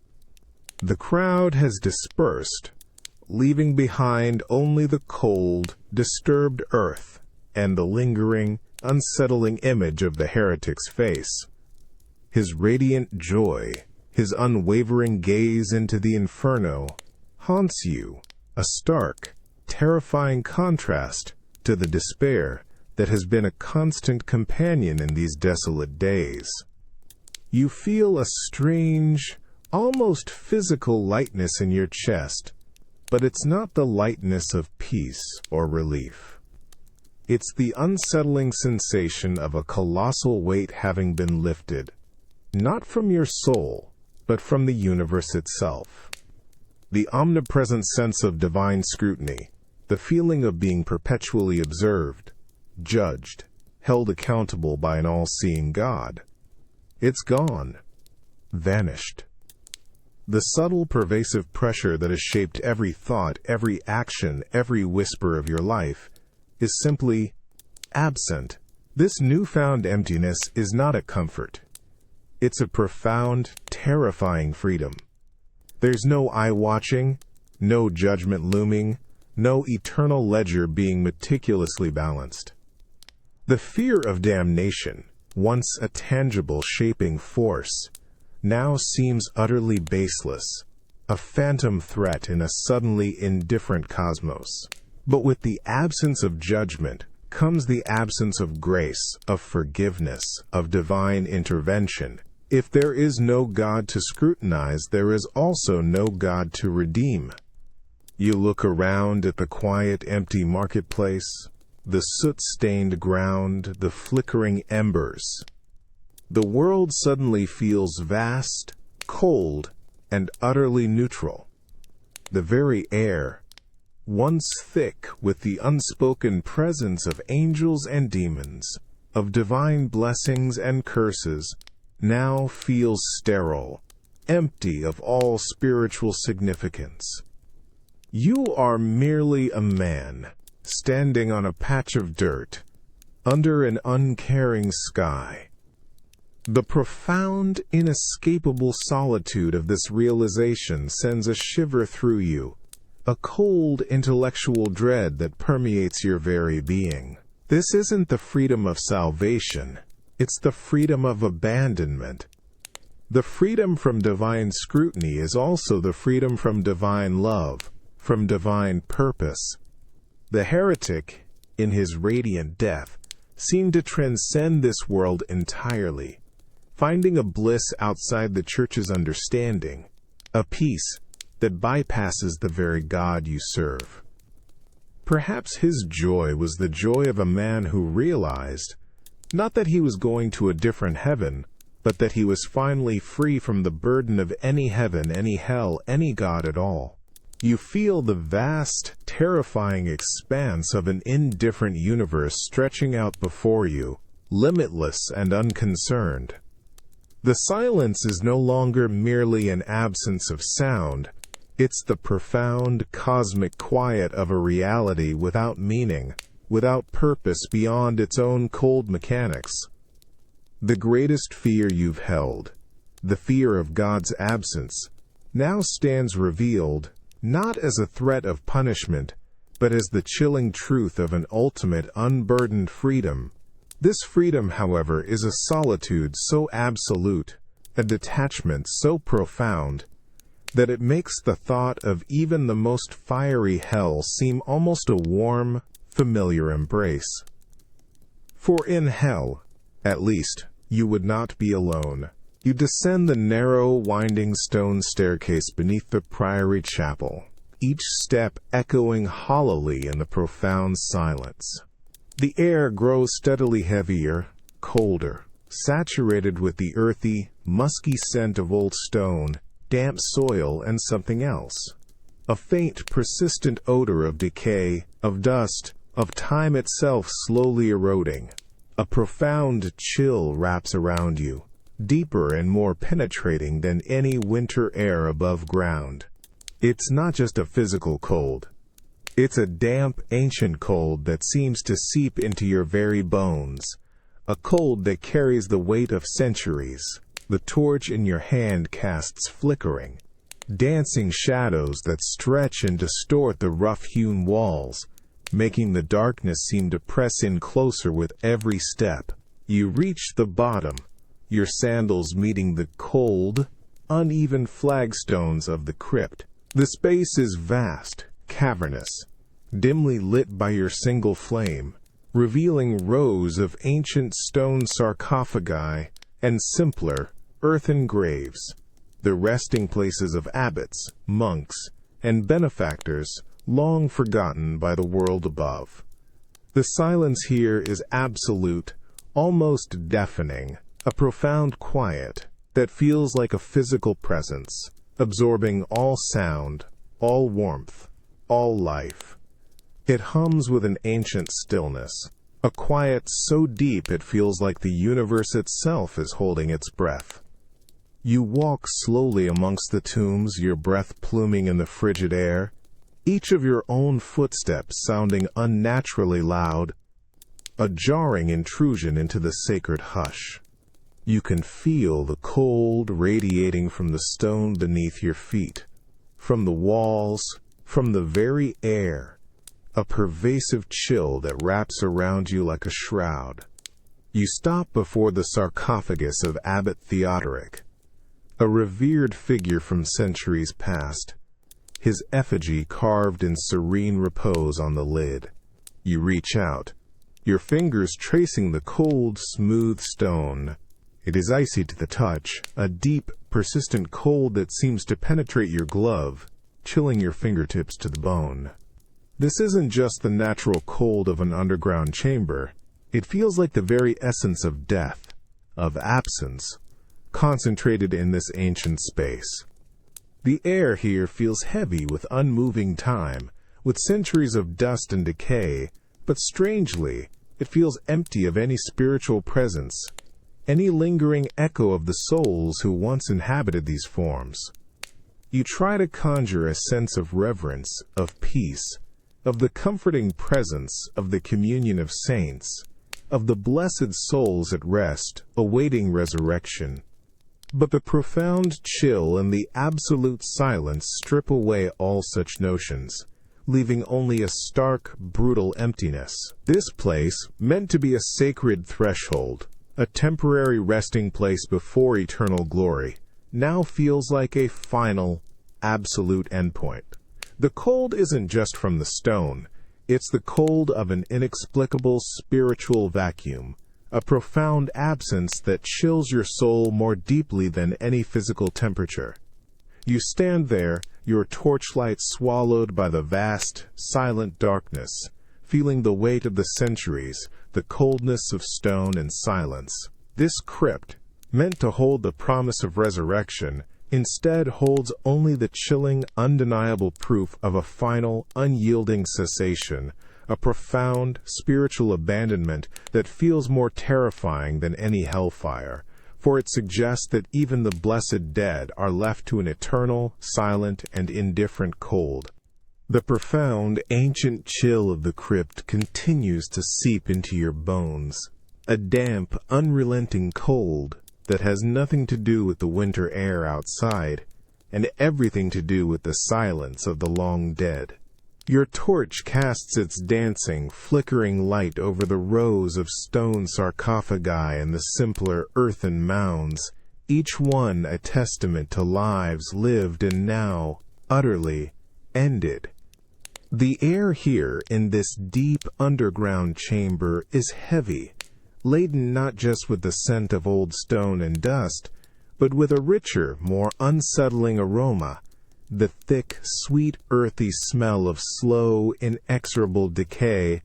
The crowd has dispersed, leaving behind only the cold, disturbed earth and the lingering, unsettling image of the heretic's face. His radiant joy, his unwavering gaze into the inferno, haunts you, a stark, terrifying contrast to the despair that has been a constant companion in these desolate days. You feel a strange, almost physical lightness in your chest, but it's not the lightness of peace or relief. It's the unsettling sensation of a colossal weight having been lifted, not from your soul, but from the universe itself. The omnipresent sense of divine scrutiny, the feeling of being perpetually observed, judged, held accountable by an all-seeing God. It's gone, vanished. The subtle, pervasive pressure that has shaped every thought, every action, every whisper of your life is simply absent. This newfound emptiness is not a comfort. It's a profound, terrifying freedom. There's no eye-watching, no judgment looming, no eternal ledger being meticulously balanced. The fear of damnation, once a tangible shaping force, now seems utterly baseless, a phantom threat in a suddenly indifferent cosmos. But with the absence of judgment comes the absence of grace, of forgiveness, of divine intervention. If there is no God to scrutinize, there is also no God to redeem. You look around at the quiet, empty marketplace, the soot-stained ground, the flickering embers. The world suddenly feels vast, cold, and utterly neutral. The very air, once thick with the unspoken presence of angels and demons, of divine blessings and curses, now feels sterile, empty of all spiritual significance. You are merely a man, standing on a patch of dirt, under an uncaring sky. The profound, inescapable solitude of this realization sends a shiver through you, a cold intellectual dread that permeates your very being. This isn't the freedom of salvation, it's the freedom of abandonment. The freedom from divine scrutiny is also the freedom from divine love, from divine purpose. The heretic, in his radiant death, seemed to transcend this world entirely, finding a bliss outside the Church's understanding, a peace that bypasses the very God you serve. Perhaps his joy was the joy of a man who realized, not that he was going to a different heaven, but that he was finally free from the burden of any heaven, any hell, any God at all. You feel the vast, terrifying expanse of an indifferent universe stretching out before you, limitless and unconcerned. The silence is no longer merely an absence of sound, it's the profound, cosmic quiet of a reality without meaning, without purpose beyond its own cold mechanics. The greatest fear you've held, the fear of God's absence, now stands revealed, not as a threat of punishment, but as the chilling truth of an ultimate, unburdened freedom. This freedom, however, is a solitude so absolute, a detachment so profound, that it makes the thought of even the most fiery hell seem almost a warm, familiar embrace. For in hell, at least, you would not be alone. You descend the narrow, winding stone staircase beneath the priory chapel, each step echoing hollowly in the profound silence. The air grows steadily heavier, colder, saturated with the earthy, musky scent of old stone, damp soil, and something else. A faint, persistent odor of decay, of dust, of time itself slowly eroding. A profound chill wraps around you, deeper and more penetrating than any winter air above ground. It's not just a physical cold. It's a damp, ancient cold that seems to seep into your very bones, a cold that carries the weight of centuries. The torch in your hand casts flickering, dancing shadows that stretch and distort the rough-hewn walls, making the darkness seem to press in closer with every step. You reach the bottom, your sandals meeting the cold, uneven flagstones of the crypt. The space is vast, cavernous, dimly lit by your single flame, revealing rows of ancient stone sarcophagi and simpler, earthen graves, the resting places of abbots, monks, and benefactors long forgotten by the world above. The silence here is absolute, almost deafening, a profound quiet that feels like a physical presence, absorbing all sound, all warmth, all life. It hums with an ancient stillness, a quiet so deep it feels like the universe itself is holding its breath. You walk slowly amongst the tombs, your breath pluming in the frigid air, each of your own footsteps sounding unnaturally loud, a jarring intrusion into the sacred hush. You can feel the cold radiating from the stone beneath your feet, from the walls, from the very air, a pervasive chill that wraps around you like a shroud. You stop before the sarcophagus of Abbot Theodoric, a revered figure from centuries past, his effigy carved in serene repose on the lid. You reach out, your fingers tracing the cold, smooth stone. It is icy to the touch, a deep, persistent cold that seems to penetrate your glove, chilling your fingertips to the bone. This isn't just the natural cold of an underground chamber. It feels like the very essence of death, of absence, concentrated in this ancient space. The air here feels heavy with unmoving time, with centuries of dust and decay, but strangely, it feels empty of any spiritual presence, any lingering echo of the souls who once inhabited these forms. You try to conjure a sense of reverence, of peace, of the comforting presence of the communion of saints, of the blessed souls at rest, awaiting resurrection. But the profound chill and the absolute silence strip away all such notions, leaving only a stark, brutal emptiness. This place, meant to be a sacred threshold, a temporary resting place before eternal glory, now feels like a final, absolute endpoint. The cold isn't just from the stone, it's the cold of an inexplicable spiritual vacuum, a profound absence that chills your soul more deeply than any physical temperature. You stand there, your torchlight swallowed by the vast, silent darkness, feeling the weight of the centuries, the coldness of stone and silence. This crypt, meant to hold the promise of resurrection, instead holds only the chilling, undeniable proof of a final, unyielding cessation, a profound, spiritual abandonment that feels more terrifying than any hellfire, for it suggests that even the blessed dead are left to an eternal, silent, and indifferent cold. The profound, ancient chill of the crypt continues to seep into your bones, a damp, unrelenting cold that has nothing to do with the winter air outside, and everything to do with the silence of the long dead. Your torch casts its dancing, flickering light over the rows of stone sarcophagi and the simpler earthen mounds, each one a testament to lives lived and now utterly ended. The air here in this deep underground chamber is heavy, laden not just with the scent of old stone and dust, but with a richer, more unsettling aroma, the thick, sweet, earthy smell of slow, inexorable decay,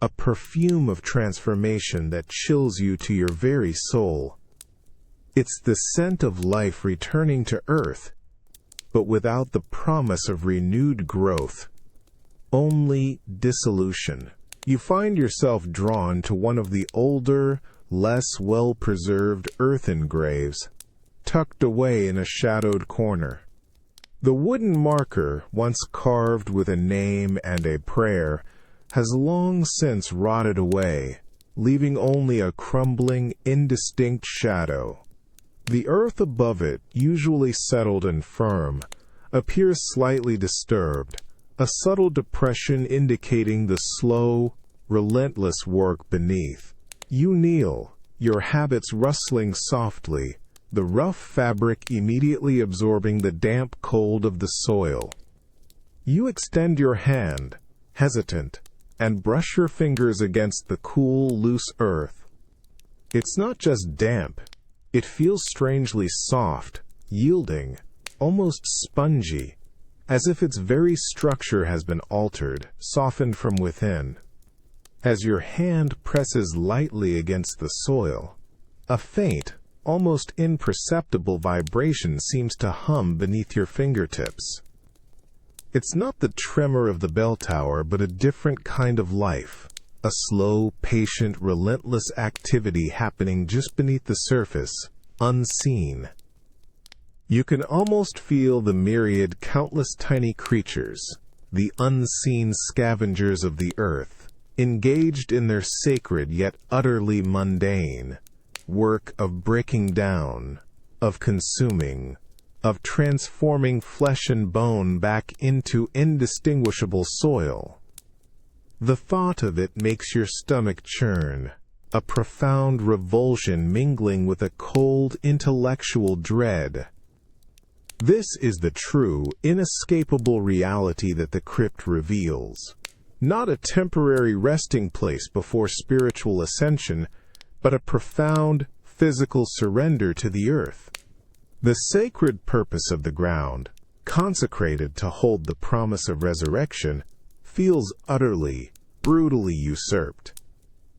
a perfume of transformation that chills you to your very soul. It's the scent of life returning to earth, but without the promise of renewed growth, only dissolution. You find yourself drawn to one of the older, less well-preserved earthen graves, tucked away in a shadowed corner. The wooden marker, once carved with a name and a prayer, has long since rotted away, leaving only a crumbling, indistinct shadow. The earth above it, usually settled and firm, appears slightly disturbed, a subtle depression indicating the slow, relentless work beneath. You kneel, your habits rustling softly, the rough fabric immediately absorbing the damp cold of the soil. You extend your hand, hesitant, and brush your fingers against the cool, loose earth. It's not just damp, it feels strangely soft, yielding, almost spongy, as if its very structure has been altered, softened from within. As your hand presses lightly against the soil, a faint, almost imperceptible vibration seems to hum beneath your fingertips. It's not the tremor of the bell tower, but a different kind of life, a slow, patient, relentless activity happening just beneath the surface, unseen. You can almost feel the myriad, countless tiny creatures, the unseen scavengers of the earth, engaged in their sacred yet utterly mundane work of breaking down, of consuming, of transforming flesh and bone back into indistinguishable soil. The thought of it makes your stomach churn, a profound revulsion mingling with a cold intellectual dread. This is the true, inescapable reality that the crypt reveals. Not a temporary resting place before spiritual ascension, but a profound, physical surrender to the earth. The sacred purpose of the ground, consecrated to hold the promise of resurrection, feels utterly, brutally usurped.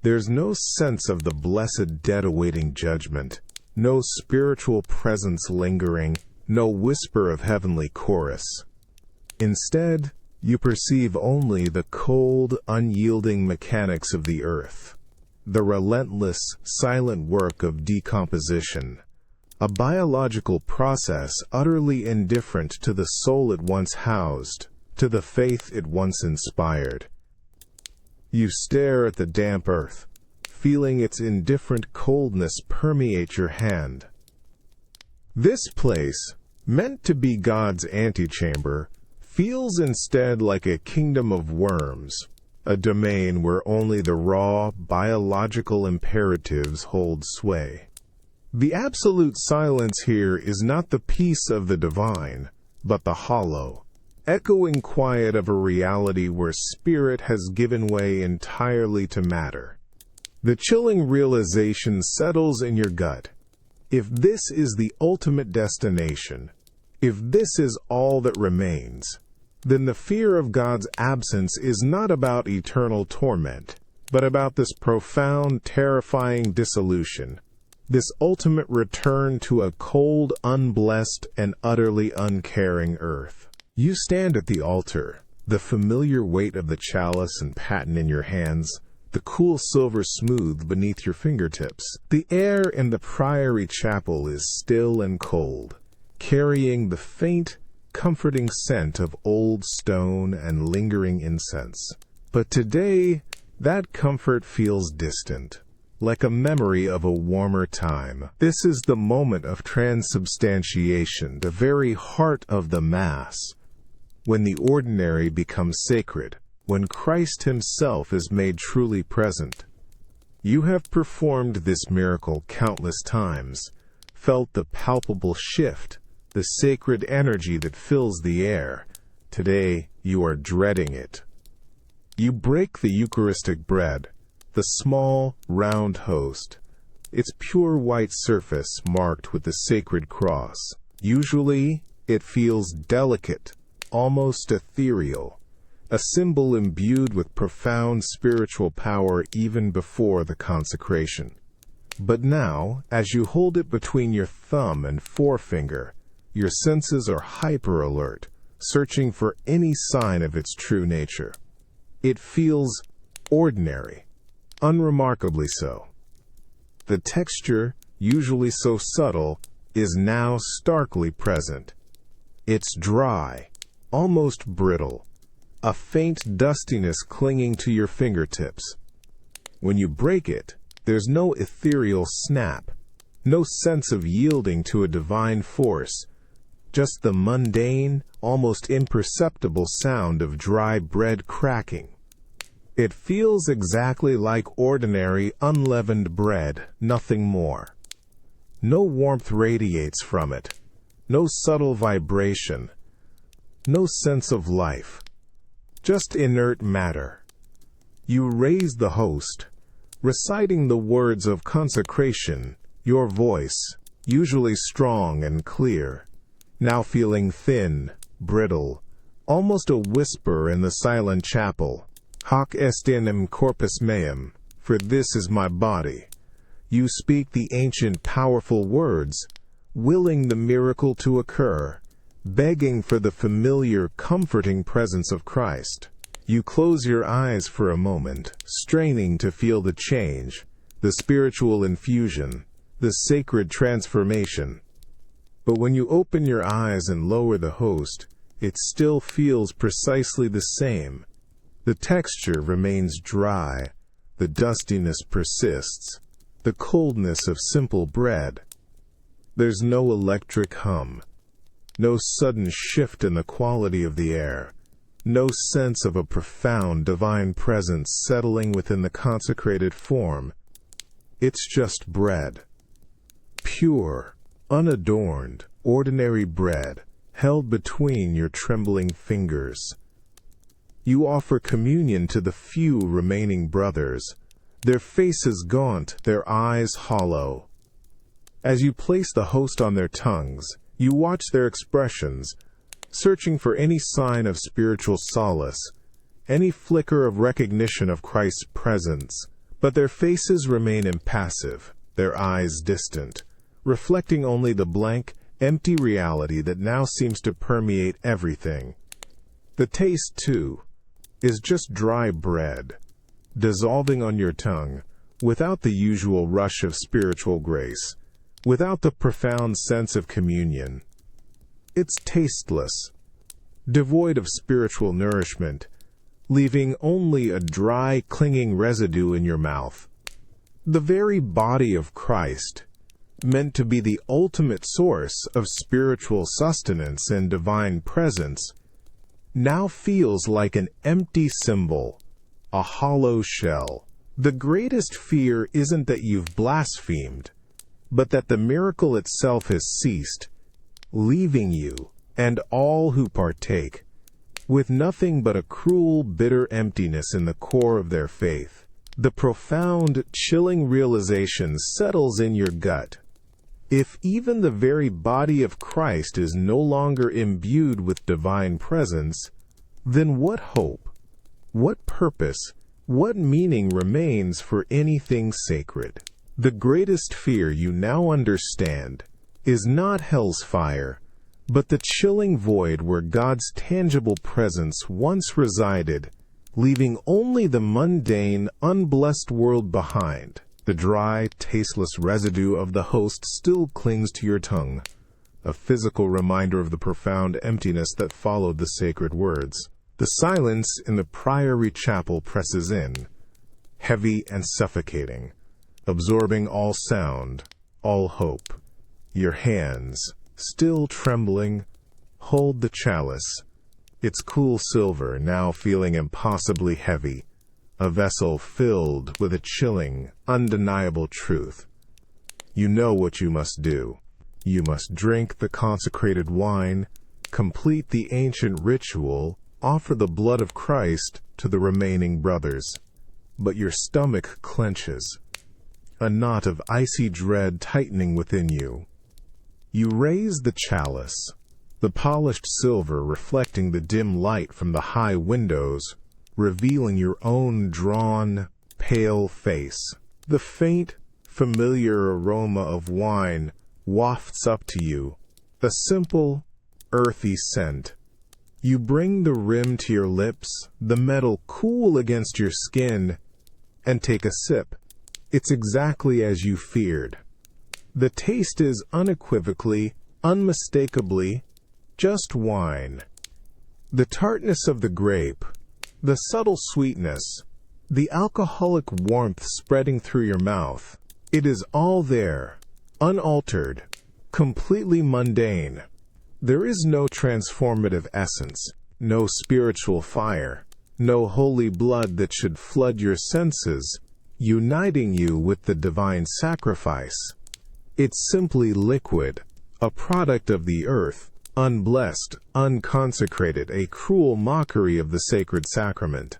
There's no sense of the blessed dead awaiting judgment, no spiritual presence lingering, no whisper of heavenly chorus. Instead, you perceive only the cold, unyielding mechanics of the earth, the relentless, silent work of decomposition, a biological process utterly indifferent to the soul it once housed, to the faith it once inspired. You stare at the damp earth, feeling its indifferent coldness permeate your hand. This place, meant to be God's antechamber, feels instead like a kingdom of worms, a domain where only the raw, biological imperatives hold sway. The absolute silence here is not the peace of the divine, but the hollow, echoing quiet of a reality where spirit has given way entirely to matter. The chilling realization settles in your gut. If this is the ultimate destination, if this is all that remains, then the fear of God's absence is not about eternal torment, but about this profound, terrifying dissolution, this ultimate return to a cold, unblessed, and utterly uncaring earth. You stand at the altar, the familiar weight of the chalice and paten in your hands, the cool silver smooth beneath your fingertips. The air in the priory chapel is still and cold, carrying the faint, comforting scent of old stone and lingering incense. But today, that comfort feels distant, like a memory of a warmer time. This is the moment of transubstantiation, the very heart of the Mass, when the ordinary becomes sacred, when Christ Himself is made truly present. You have performed this miracle countless times, felt the palpable shift, the sacred energy that fills the air. Today, you are dreading it. You break the Eucharistic bread, the small, round host, its pure white surface marked with the sacred cross. Usually, it feels delicate, almost ethereal, a symbol imbued with profound spiritual power even before the consecration. But now, as you hold it between your thumb and forefinger, your senses are hyper-alert, searching for any sign of its true nature. It feels ordinary, unremarkably so. The texture, usually so subtle, is now starkly present. It's dry, almost brittle, a faint dustiness clinging to your fingertips. When you break it, there's no ethereal snap, no sense of yielding to a divine force, just the mundane, almost imperceptible sound of dry bread cracking. It feels exactly like ordinary, unleavened bread, nothing more. No warmth radiates from it, no subtle vibration, no sense of life, just inert matter. You raise the host, reciting the words of consecration, your voice, usually strong and clear, now feeling thin, brittle, almost a whisper in the silent chapel. Hoc est enim corpus meum, for this is my body. You speak the ancient powerful words, willing the miracle to occur, begging for the familiar, comforting presence of Christ. You close your eyes for a moment, straining to feel the change, the spiritual infusion, the sacred transformation. But when you open your eyes and lower the host, it still feels precisely the same. The texture remains dry, the dustiness persists, the coldness of simple bread. There's no electric hum, no sudden shift in the quality of the air, no sense of a profound divine presence settling within the consecrated form. It's just bread. Pure, unadorned, ordinary bread, held between your trembling fingers. You offer communion to the few remaining brothers, their faces gaunt, their eyes hollow. As you place the host on their tongues, you watch their expressions, searching for any sign of spiritual solace, any flicker of recognition of Christ's presence. But their faces remain impassive, their eyes distant, reflecting only the blank, empty reality that now seems to permeate everything. The taste, too, is just dry bread, dissolving on your tongue, without the usual rush of spiritual grace, without the profound sense of communion. It's tasteless, devoid of spiritual nourishment, leaving only a dry, clinging residue in your mouth. The very body of Christ, meant to be the ultimate source of spiritual sustenance and divine presence, now feels like an empty symbol, a hollow shell. The greatest fear isn't that you've blasphemed, but that the miracle itself has ceased, leaving you, and all who partake, with nothing but a cruel, bitter emptiness in the core of their faith. The profound, chilling realization settles in your gut. If even the very body of Christ is no longer imbued with divine presence, then what hope, what purpose, what meaning remains for anything sacred? The greatest fear you now understand is not hell's fire, but the chilling void where God's tangible presence once resided, leaving only the mundane, unblessed world behind. The dry, tasteless residue of the host still clings to your tongue, a physical reminder of the profound emptiness that followed the sacred words. The silence in the priory chapel presses in, heavy and suffocating, absorbing all sound, all hope. Your hands, still trembling, hold the chalice, its cool silver now feeling impossibly heavy, a vessel filled with a chilling, undeniable truth. You know what you must do. You must drink the consecrated wine, complete the ancient ritual, offer the blood of Christ to the remaining brothers. But your stomach clenches, a knot of icy dread tightening within you. You raise the chalice, the polished silver reflecting the dim light from the high windows, revealing your own drawn, pale face. The faint, familiar aroma of wine wafts up to you, a simple, earthy scent. You bring the rim to your lips, the metal cool against your skin, and take a sip. It's exactly as you feared. The taste is unequivocally, unmistakably, just wine. The tartness of the grape, the subtle sweetness, the alcoholic warmth spreading through your mouth, it is all there, unaltered, completely mundane. There is no transformative essence, no spiritual fire, no holy blood that should flood your senses, uniting you with the divine sacrifice. It's simply liquid, a product of the earth, unblessed, unconsecrated, a cruel mockery of the sacred sacrament.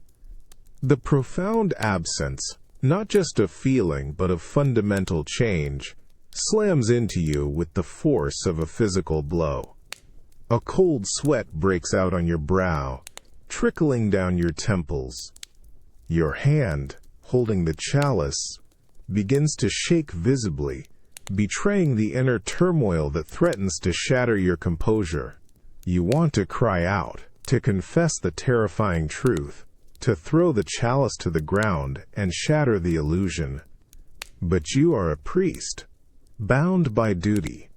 The profound absence, not just of feeling but of fundamental change, slams into you with the force of a physical blow. A cold sweat breaks out on your brow, trickling down your temples. Your hand, holding the chalice, begins to shake visibly, betraying the inner turmoil that threatens to shatter your composure. You want to cry out, to confess the terrifying truth, to throw the chalice to the ground and shatter the illusion. But you are a priest, bound by duty,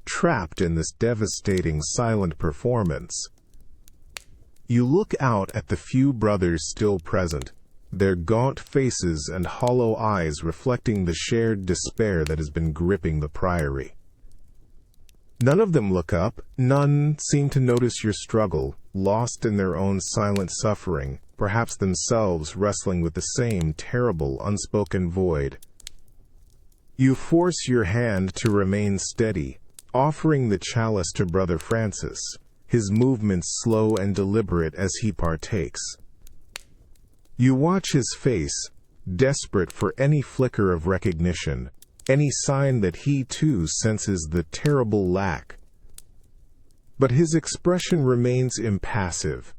trapped in this devastating silent performance. You look out at the few brothers still present, their gaunt faces and hollow eyes reflecting the shared despair that has been gripping the priory. None of them look up, none seem to notice your struggle, lost in their own silent suffering, perhaps themselves wrestling with the same terrible unspoken void. You force your hand to remain steady, offering the chalice to Brother Francis, his movements slow and deliberate as he partakes. You watch his face, desperate for any flicker of recognition, any sign that he too senses the terrible lack. But his expression remains impassive,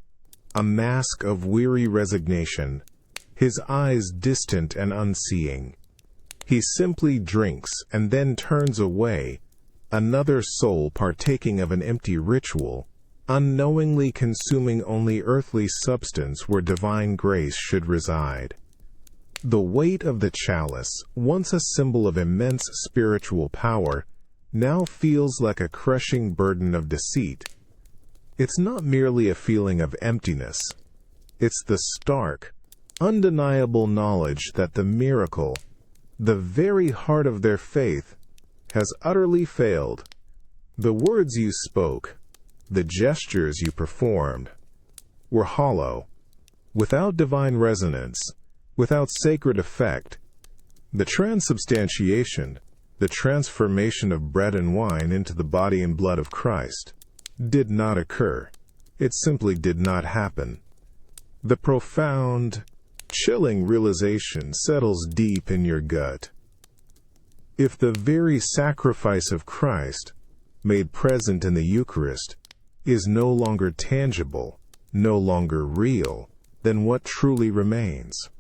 a mask of weary resignation, his eyes distant and unseeing. He simply drinks and then turns away, another soul partaking of an empty ritual, unknowingly consuming only earthly substance where divine grace should reside. The weight of the chalice, once a symbol of immense spiritual power, now feels like a crushing burden of deceit. It's not merely a feeling of emptiness. It's the stark, undeniable knowledge that the miracle, the very heart of their faith, has utterly failed. The words you spoke, the gestures you performed, were hollow, without divine resonance, without sacred effect. The transubstantiation, the transformation of bread and wine into the body and blood of Christ, did not occur. It simply did not happen. The profound, chilling realization settles deep in your gut. If the very sacrifice of Christ, made present in the Eucharist, is no longer tangible, no longer real, then what truly remains?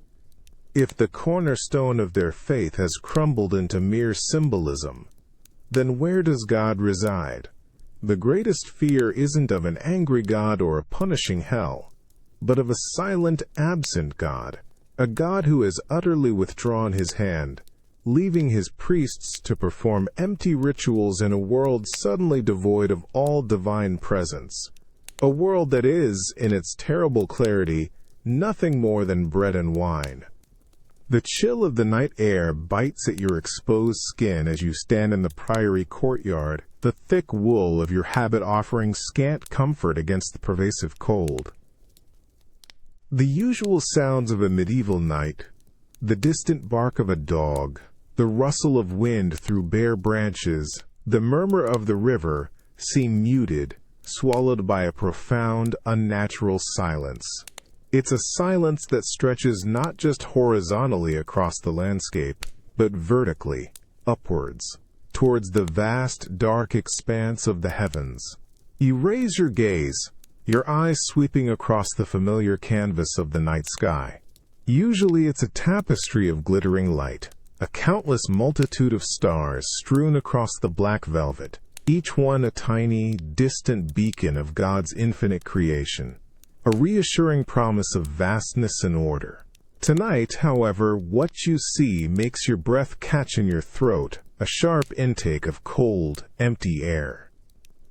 If the cornerstone of their faith has crumbled into mere symbolism, then where does God reside? The greatest fear isn't of an angry God or a punishing hell, but of a silent, absent God, a God who has utterly withdrawn his hand, leaving his priests to perform empty rituals in a world suddenly devoid of all divine presence, a world that is, in its terrible clarity, nothing more than bread and wine. The chill of the night air bites at your exposed skin as you stand in the priory courtyard, the thick wool of your habit offering scant comfort against the pervasive cold. The usual sounds of a medieval night, the distant bark of a dog, the rustle of wind through bare branches, the murmur of the river, seem muted, swallowed by a profound, unnatural silence. It's a silence that stretches not just horizontally across the landscape, but vertically, upwards, towards the vast, dark expanse of the heavens. You raise your gaze, your eyes sweeping across the familiar canvas of the night sky. Usually it's a tapestry of glittering light, a countless multitude of stars strewn across the black velvet, each one a tiny, distant beacon of God's infinite creation, a reassuring promise of vastness and order. Tonight, however, what you see makes your breath catch in your throat, a sharp intake of cold, empty air.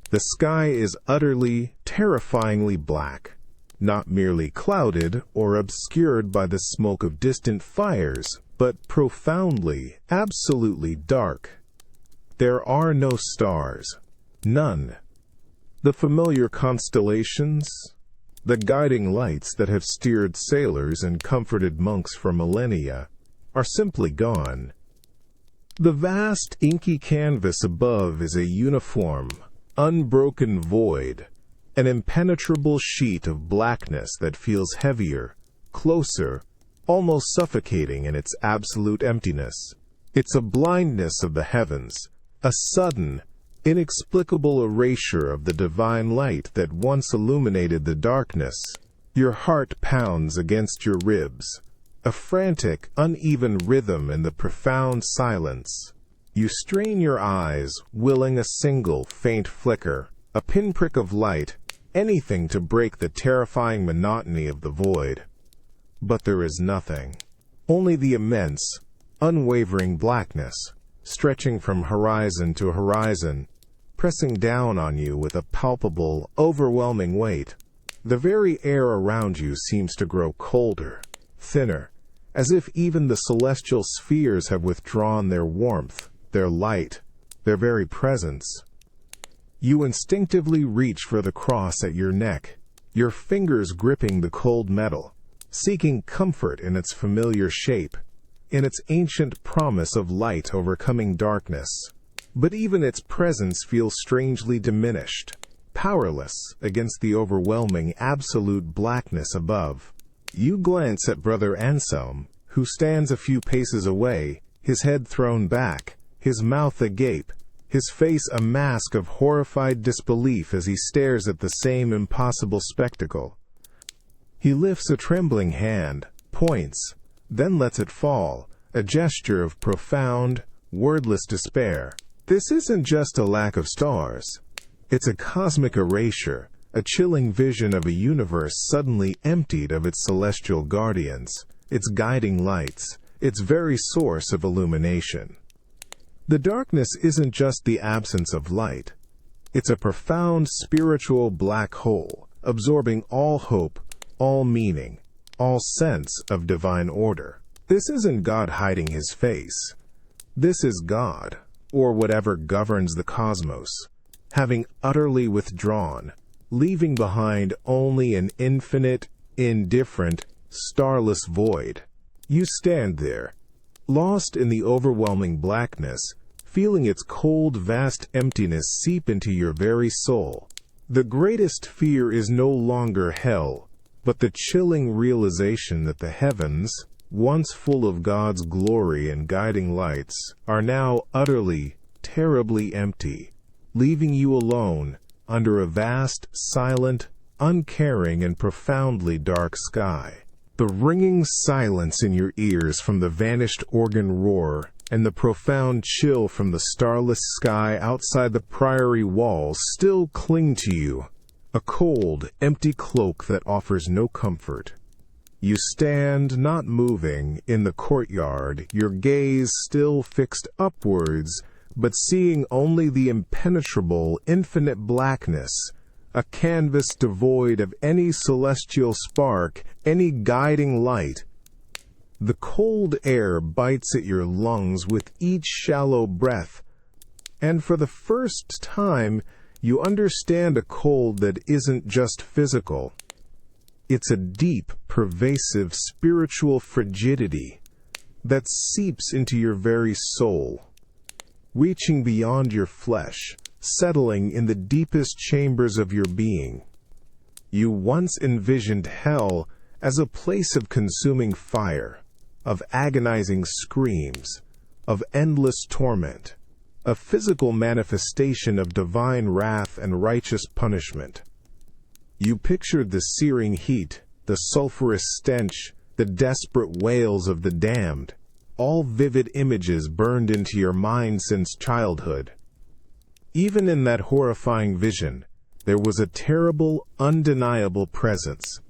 The sky is utterly, terrifyingly black, not merely clouded or obscured by the smoke of distant fires, but profoundly, absolutely dark. There are no stars. None. The familiar constellations, the guiding lights that have steered sailors and comforted monks for millennia, are simply gone. The vast inky canvas above is a uniform, unbroken void, an impenetrable sheet of blackness that feels heavier, closer, almost suffocating in its absolute emptiness. It's a blindness of the heavens, a sudden, inexplicable erasure of the divine light that once illuminated the darkness. Your heart pounds against your ribs, a frantic, uneven rhythm in the profound silence. You strain your eyes, willing a single faint flicker, a pinprick of light, anything to break the terrifying monotony of the void. But there is nothing. Only the immense, unwavering blackness, stretching from horizon to horizon, pressing down on you with a palpable, overwhelming weight. The very air around you seems to grow colder, thinner, as if even the celestial spheres have withdrawn their warmth, their light, their very presence. You instinctively reach for the cross at your neck, your fingers gripping the cold metal, seeking comfort in its familiar shape, in its ancient promise of light overcoming darkness. But even its presence feels strangely diminished, powerless against the overwhelming absolute blackness above. You glance at Brother Anselm, who stands a few paces away, his head thrown back, his mouth agape, his face a mask of horrified disbelief as he stares at the same impossible spectacle. He lifts a trembling hand, points, then lets it fall, a gesture of profound, wordless despair. This isn't just a lack of stars. It's a cosmic erasure, a chilling vision of a universe suddenly emptied of its celestial guardians, its guiding lights, its very source of illumination. The darkness isn't just the absence of light. It's a profound spiritual black hole, absorbing all hope, all meaning, all sense of divine order. This isn't God hiding his face. This is God, or whatever governs the cosmos, having utterly withdrawn, leaving behind only an infinite, indifferent, starless void. You stand there, lost in the overwhelming blackness, feeling its cold, vast emptiness seep into your very soul. The greatest fear is no longer hell, but the chilling realization that the heavens, once full of God's glory and guiding lights, are now utterly, terribly empty, leaving you alone under a vast, silent, uncaring, and profoundly dark sky. The ringing silence in your ears from the vanished organ roar and the profound chill from the starless sky outside the priory walls still cling to you, a cold, empty cloak that offers no comfort. You stand, not moving, in the courtyard, your gaze still fixed upwards, but seeing only the impenetrable, infinite blackness, a canvas devoid of any celestial spark, any guiding light. The cold air bites at your lungs with each shallow breath, and for the first time, you understand a cold that isn't just physical. It's a deep, pervasive spiritual frigidity that seeps into your very soul, reaching beyond your flesh, settling in the deepest chambers of your being. You once envisioned hell as a place of consuming fire, of agonizing screams, of endless torment, a physical manifestation of divine wrath and righteous punishment. You pictured the searing heat, the sulphurous stench, the desperate wails of the damned, all vivid images burned into your mind since childhood. Even in that horrifying vision, there was a terrible, undeniable presence,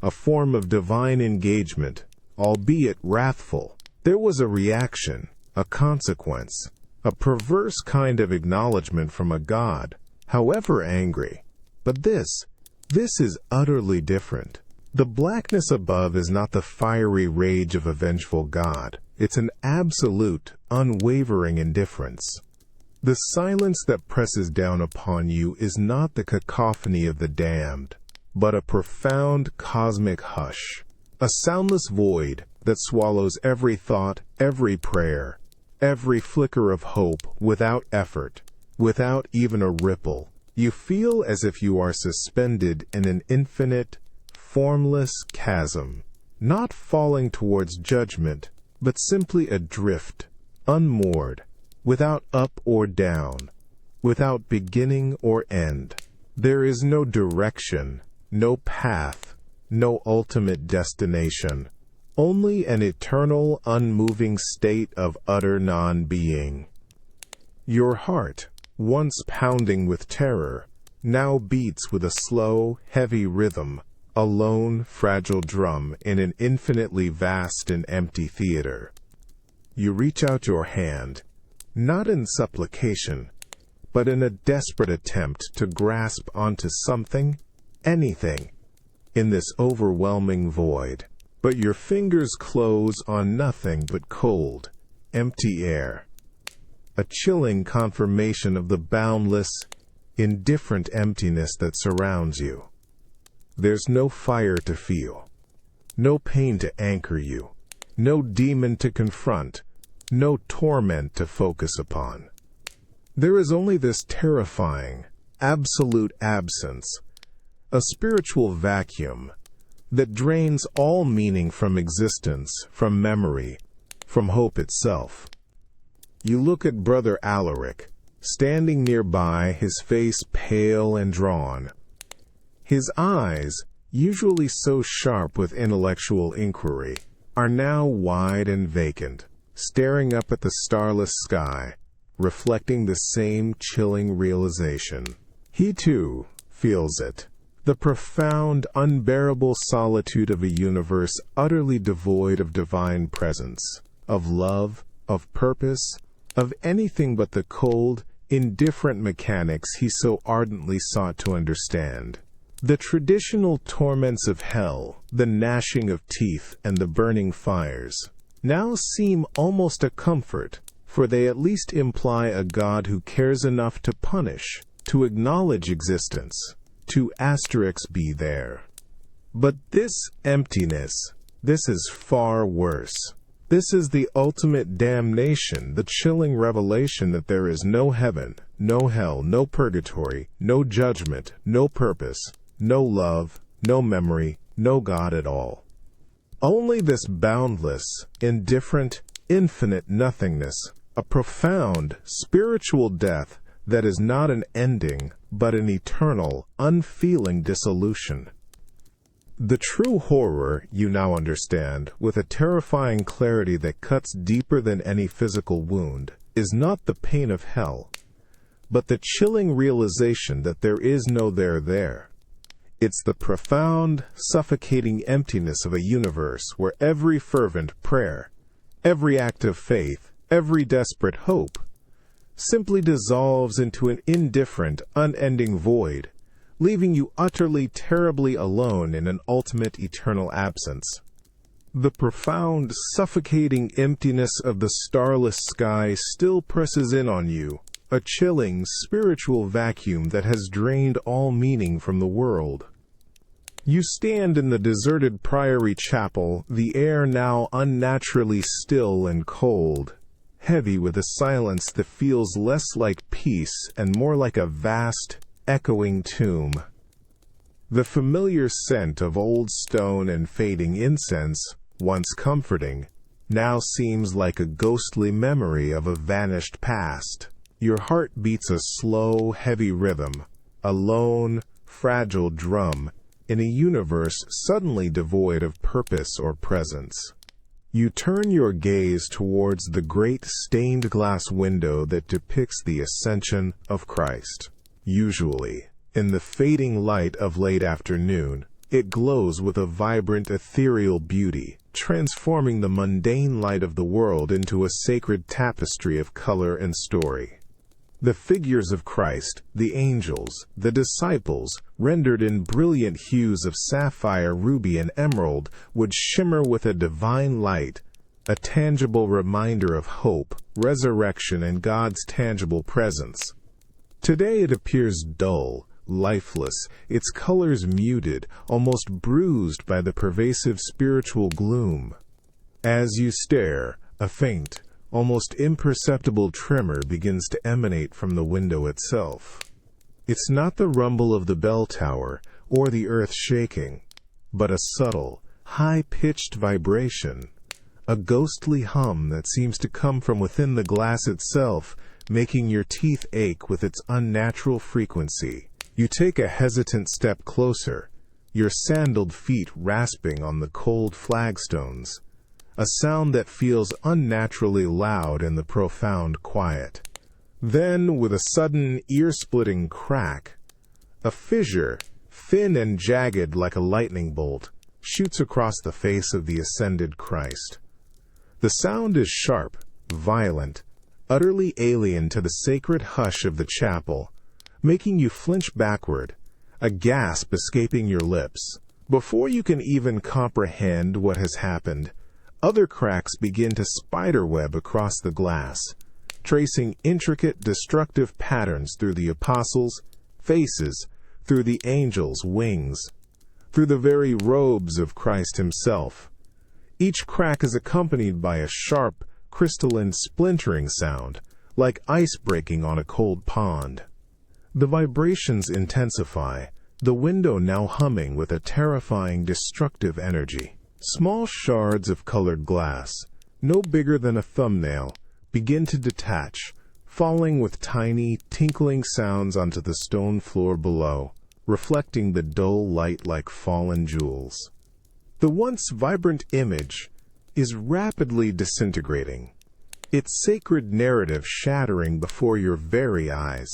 a form of divine engagement, albeit wrathful. There was a reaction, a consequence, a perverse kind of acknowledgement from a God, however angry. But this is utterly different. The blackness above is not the fiery rage of a vengeful God. It's an absolute, unwavering indifference. The silence that presses down upon you is not the cacophony of the damned, but a profound cosmic hush, a soundless void that swallows every thought, every prayer, every flicker of hope without effort, without even a ripple. You feel as if you are suspended in an infinite, formless chasm, not falling towards judgment, but simply adrift, unmoored, without up or down, without beginning or end. There is no direction, no path, no ultimate destination, only an eternal, unmoving state of utter non-being. Your heart, once pounding with terror, now beats with a slow, heavy rhythm, a lone, fragile drum in an infinitely vast and empty theater. You reach out your hand, not in supplication, but in a desperate attempt to grasp onto something, anything, in this overwhelming void. But your fingers close on nothing but cold, empty air. A chilling confirmation of the boundless, indifferent emptiness that surrounds you. There's no fire to feel, no pain to anchor you, no demon to confront, no torment to focus upon. There is only this terrifying, absolute absence, a spiritual vacuum that drains all meaning from existence, from memory, from hope itself. You look at Brother Alaric, standing nearby, his face pale and drawn. His eyes, usually so sharp with intellectual inquiry, are now wide and vacant, staring up at the starless sky, reflecting the same chilling realization. He too feels it. The profound, unbearable solitude of a universe utterly devoid of divine presence, of love, of purpose, of anything but the cold, indifferent mechanics he so ardently sought to understand. The traditional torments of hell, the gnashing of teeth and the burning fires, now seem almost a comfort, for they at least imply a God who cares enough to punish, to acknowledge existence, to be there. But this emptiness, this is far worse. This is the ultimate damnation, the chilling revelation that there is no heaven, no hell, no purgatory, no judgment, no purpose, no love, no memory, no God at all. Only this boundless, indifferent, infinite nothingness, a profound, spiritual death that is not an ending, but an eternal, unfeeling dissolution. The true horror, you now understand, with a terrifying clarity that cuts deeper than any physical wound, is not the pain of hell, but the chilling realization that there is no there. It's the profound, suffocating emptiness of a universe where every fervent prayer, every act of faith, every desperate hope, simply dissolves into an indifferent, unending void, leaving you utterly, terribly alone in an ultimate eternal absence. The profound, suffocating emptiness of the starless sky still presses in on you, a chilling, spiritual vacuum that has drained all meaning from the world. You stand in the deserted priory chapel, the air now unnaturally still and cold, heavy with a silence that feels less like peace and more like a vast, echoing tomb. The familiar scent of old stone and fading incense, once comforting, now seems like a ghostly memory of a vanished past. Your heart beats a slow, heavy rhythm, a lone, fragile drum, in a universe suddenly devoid of purpose or presence. You turn your gaze towards the great stained glass window that depicts the ascension of Christ. Usually, in the fading light of late afternoon, it glows with a vibrant ethereal beauty, transforming the mundane light of the world into a sacred tapestry of color and story. The figures of Christ, the angels, the disciples, rendered in brilliant hues of sapphire, ruby, and emerald, would shimmer with a divine light, a tangible reminder of hope, resurrection, and God's tangible presence. Today it appears dull, lifeless, its colors muted, almost bruised by the pervasive spiritual gloom. As you stare, a faint, almost imperceptible tremor begins to emanate from the window itself. It's not the rumble of the bell tower or the earth shaking, but a subtle, high-pitched vibration, a ghostly hum that seems to come from within the glass itself, making your teeth ache with its unnatural frequency. You take a hesitant step closer, your sandaled feet rasping on the cold flagstones, a sound that feels unnaturally loud in the profound quiet. Then, with a sudden, ear-splitting crack, a fissure, thin and jagged like a lightning bolt, shoots across the face of the ascended Christ. The sound is sharp, violent, utterly alien to the sacred hush of the chapel, making you flinch backward, a gasp escaping your lips. Before you can even comprehend what has happened, other cracks begin to spiderweb across the glass, tracing intricate, destructive patterns through the apostles' faces, through the angels' wings, through the very robes of Christ himself. Each crack is accompanied by a sharp, crystalline splintering sound, like ice breaking on a cold pond. The vibrations intensify, the window now humming with a terrifying, destructive energy. Small shards of colored glass, no bigger than a thumbnail, begin to detach, falling with tiny, tinkling sounds onto the stone floor below, reflecting the dull light like fallen jewels. The once vibrant image is rapidly disintegrating, its sacred narrative shattering before your very eyes.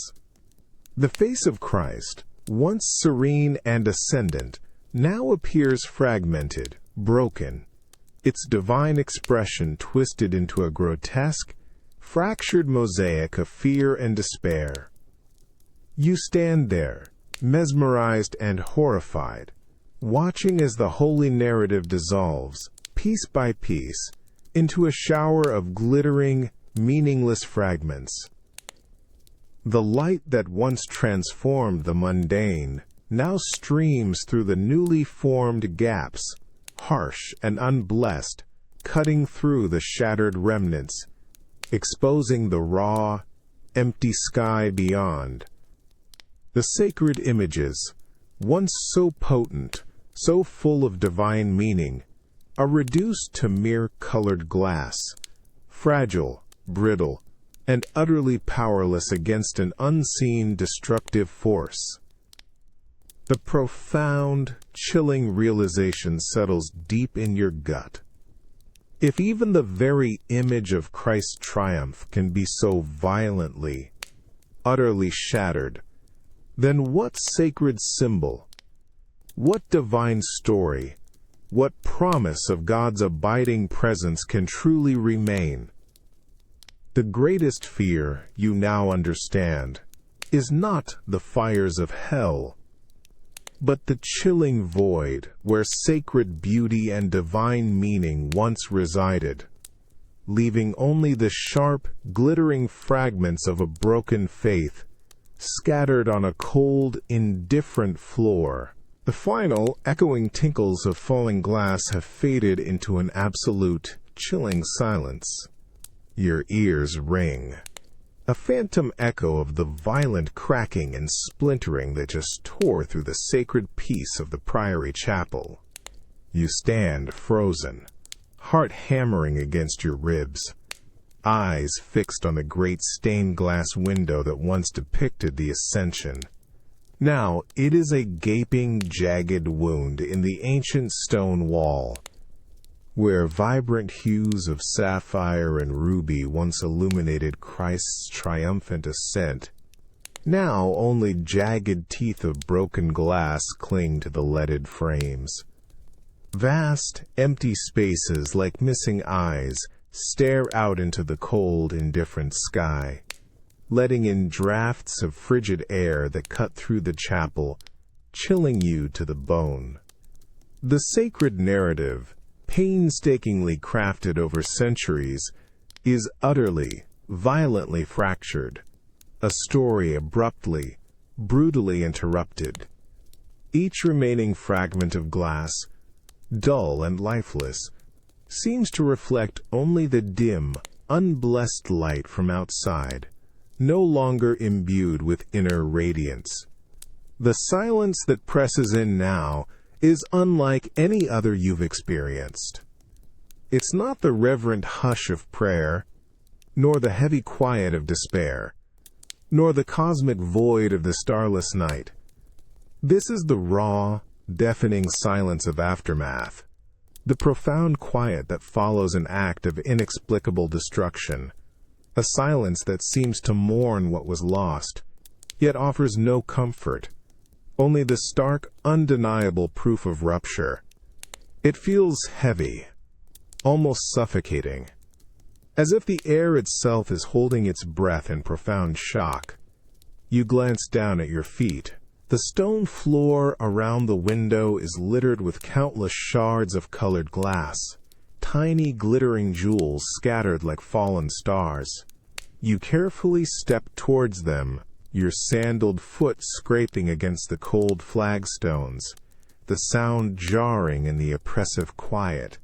The face of Christ, once serene and ascendant, now appears fragmented, broken, its divine expression twisted into a grotesque, fractured mosaic of fear and despair. You stand there, mesmerized and horrified, watching as the holy narrative dissolves, piece by piece, into a shower of glittering, meaningless fragments. The light that once transformed the mundane now streams through the newly formed gaps, harsh and unblessed, cutting through the shattered remnants, exposing the raw, empty sky beyond. The sacred images, once so potent, so full of divine meaning, are reduced to mere colored glass, fragile, brittle, and utterly powerless against an unseen destructive force. The profound, chilling realization settles deep in your gut. If even the very image of Christ's triumph can be so violently, utterly shattered, then what sacred symbol, what divine story, what promise of God's abiding presence can truly remain? The greatest fear, you now understand, is not the fires of hell, but the chilling void where sacred beauty and divine meaning once resided, leaving only the sharp, glittering fragments of a broken faith scattered on a cold, indifferent floor. The final, echoing tinkles of falling glass have faded into an absolute, chilling silence. Your ears ring, a phantom echo of the violent cracking and splintering that just tore through the sacred peace of the Priory Chapel. You stand frozen, heart hammering against your ribs, eyes fixed on the great stained glass window that once depicted the Ascension. Now it is a gaping, jagged wound in the ancient stone wall, where vibrant hues of sapphire and ruby once illuminated Christ's triumphant ascent. Now only jagged teeth of broken glass cling to the leaded frames. Vast, empty spaces like missing eyes stare out into the cold, indifferent sky, letting in drafts of frigid air that cut through the chapel, chilling you to the bone. The sacred narrative, painstakingly crafted over centuries, is utterly, violently fractured, a story abruptly, brutally interrupted. Each remaining fragment of glass, dull and lifeless, seems to reflect only the dim, unblessed light from outside, no longer imbued with inner radiance. The silence that presses in now is unlike any other you've experienced. It's not the reverent hush of prayer, nor the heavy quiet of despair, nor the cosmic void of the starless night. This is the raw, deafening silence of aftermath, the profound quiet that follows an act of inexplicable destruction, a silence that seems to mourn what was lost, yet offers no comfort, only the stark, undeniable proof of rupture. It feels heavy, almost suffocating, as if the air itself is holding its breath in profound shock. You glance down at your feet. The stone floor around the window is littered with countless shards of colored glass, tiny glittering jewels scattered like fallen stars. You carefully step towards them, your sandaled foot scraping against the cold flagstones, the sound jarring in the oppressive quiet.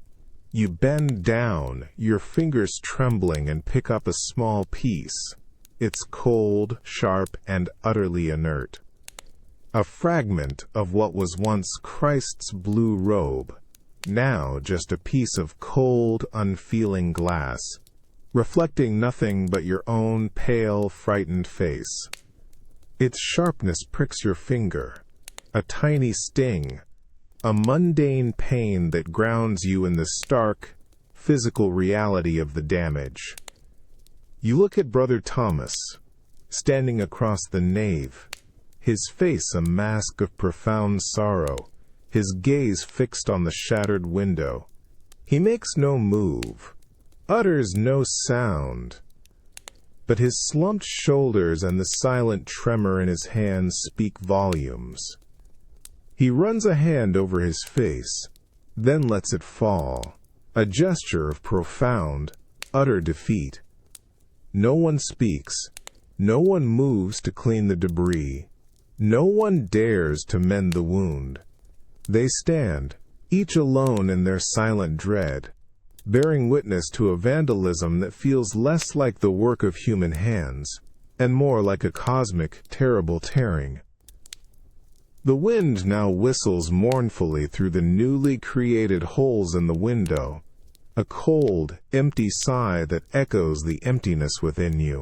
You bend down, your fingers trembling, and pick up a small piece. It's cold, sharp, and utterly inert. A fragment of what was once Christ's blue robe, now just a piece of cold, unfeeling glass, reflecting nothing but your own pale, frightened face. Its sharpness pricks your finger, a tiny sting, a mundane pain that grounds you in the stark, physical reality of the damage. You look at Brother Thomas, standing across the nave, his face a mask of profound sorrow, his gaze fixed on the shattered window. He makes no move, utters no sound, but his slumped shoulders and the silent tremor in his hands speak volumes. He runs a hand over his face, then lets it fall, a gesture of profound, utter defeat. No one speaks, no one moves to clean the debris, no one dares to mend the wound. They stand, each alone in their silent dread, bearing witness to a vandalism that feels less like the work of human hands, and more like a cosmic, terrible tearing. The wind now whistles mournfully through the newly created holes in the window, a cold, empty sigh that echoes the emptiness within you.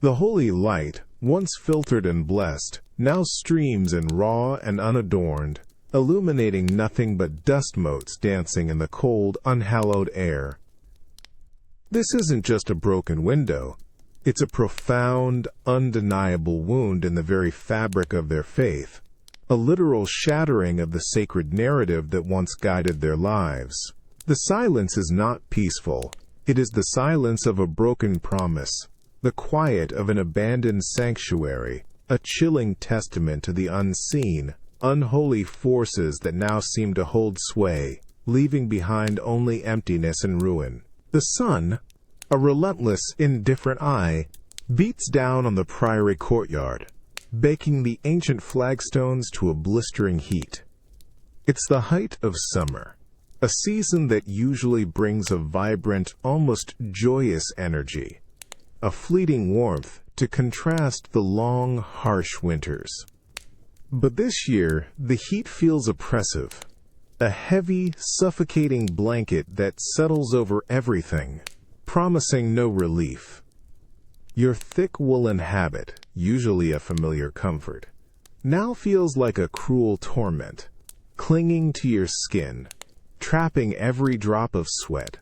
The holy light, once filtered and blessed, now streams in raw and unadorned, illuminating nothing but dust motes dancing in the cold, unhallowed air. This isn't just a broken window. It's a profound, undeniable wound in the very fabric of their faith, a literal shattering of the sacred narrative that once guided their lives. The silence is not peaceful. It is the silence of a broken promise, the quiet of an abandoned sanctuary, a chilling testament to the unseen, unholy forces that now seem to hold sway, leaving behind only emptiness and ruin. The sun, a relentless, indifferent eye, beats down on the priory courtyard, baking the ancient flagstones to a blistering heat. It's the height of summer, a season that usually brings a vibrant, almost joyous energy, a fleeting warmth to contrast the long, harsh winters. But this year, the heat feels oppressive, a heavy, suffocating blanket that settles over everything, promising no relief. Your thick woolen habit, usually a familiar comfort, now feels like a cruel torment, clinging to your skin, trapping every drop of sweat,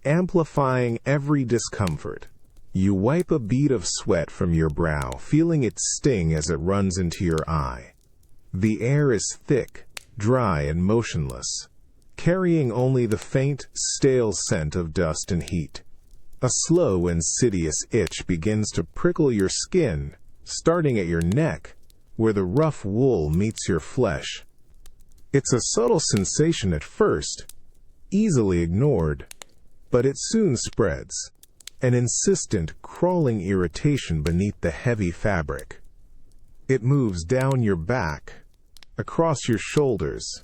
amplifying every discomfort. You wipe a bead of sweat from your brow, feeling its sting as it runs into your eye. The air is thick, dry, and motionless, carrying only the faint, stale scent of dust and heat. A slow, insidious itch begins to prickle your skin, starting at your neck, where the rough wool meets your flesh. It's a subtle sensation at first, easily ignored, but it soon spreads, an insistent, crawling irritation beneath the heavy fabric. It moves down your back, across your shoulders,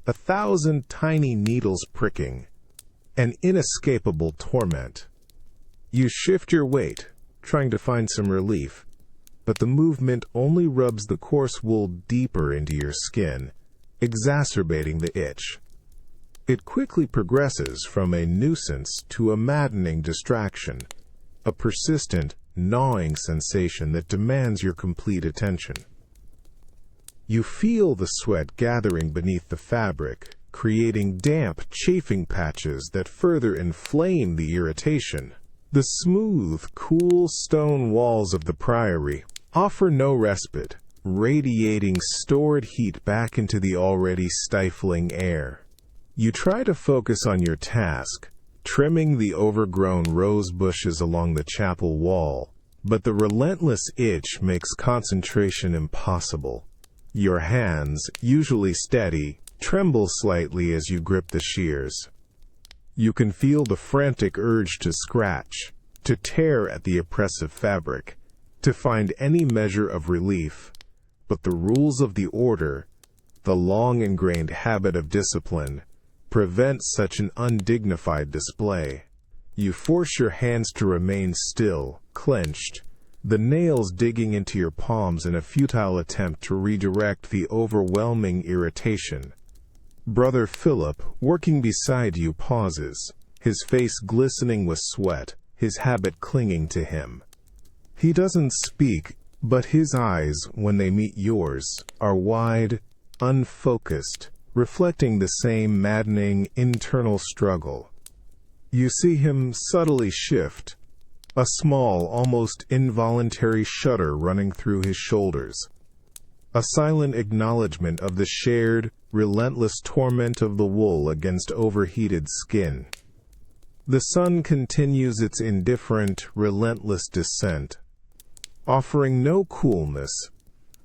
1,000 tiny needles pricking, an inescapable torment. You shift your weight, trying to find some relief, but the movement only rubs the coarse wool deeper into your skin, exacerbating the itch. It quickly progresses from a nuisance to a maddening distraction, a persistent, gnawing sensation that demands your complete attention. You feel the sweat gathering beneath the fabric, creating damp, chafing patches that further inflame the irritation. The smooth, cool stone walls of the priory offer no respite, radiating stored heat back into the already stifling air. You try to focus on your task, trimming the overgrown rose bushes along the chapel wall, but the relentless itch makes concentration impossible. Your hands, usually steady, tremble slightly as you grip the shears. You can feel the frantic urge to scratch, to tear at the oppressive fabric, to find any measure of relief, but the rules of the order, the long-ingrained habit of discipline, prevent such an undignified display. You force your hands to remain still, clenched, the nails digging into your palms in a futile attempt to redirect the overwhelming irritation. Brother Philip, working beside you, pauses, his face glistening with sweat, his habit clinging to him. He doesn't speak, but his eyes, when they meet yours, are wide, unfocused, reflecting the same maddening internal struggle. You see him subtly shift, a small, almost involuntary shudder running through his shoulders, a silent acknowledgement of the shared, relentless torment of the wool against overheated skin. The sun continues its indifferent, relentless descent, offering no coolness,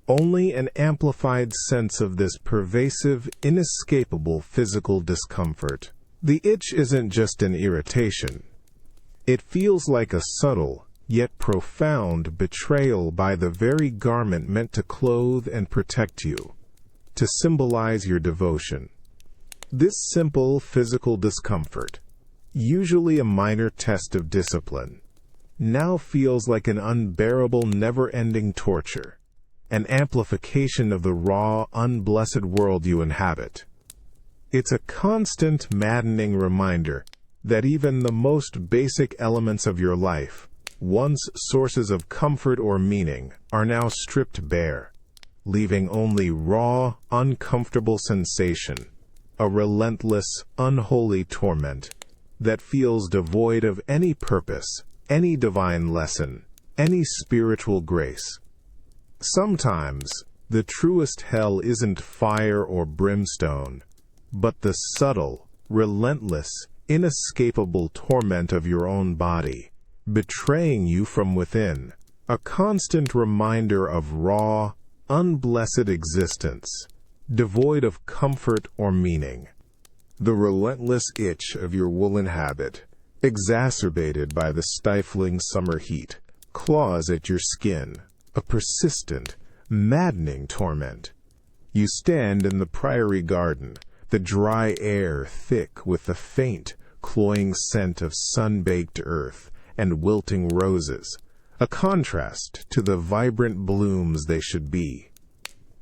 only an amplified sense of this pervasive, inescapable physical discomfort. The itch isn't just an irritation. It feels like a subtle, yet profound betrayal by the very garment meant to clothe and protect you, to symbolize your devotion. This simple physical discomfort, usually a minor test of discipline, now feels like an unbearable, never-ending torture, an amplification of the raw, unblessed world you inhabit. It's a constant, maddening reminder that even the most basic elements of your life, once sources of comfort or meaning, are now stripped bare, leaving only raw, uncomfortable sensation, a relentless, unholy torment that feels devoid of any purpose, any divine lesson, any spiritual grace. Sometimes, the truest hell isn't fire or brimstone, but the subtle, relentless, inescapable torment of your own body, betraying you from within, a constant reminder of raw, unblessed existence, devoid of comfort or meaning. The relentless itch of your woolen habit, exacerbated by the stifling summer heat, claws at your skin, a persistent, maddening torment. You stand in the priory garden, the dry air thick with the faint, cloying scent of sun-baked earth and wilting roses, a contrast to the vibrant blooms they should be.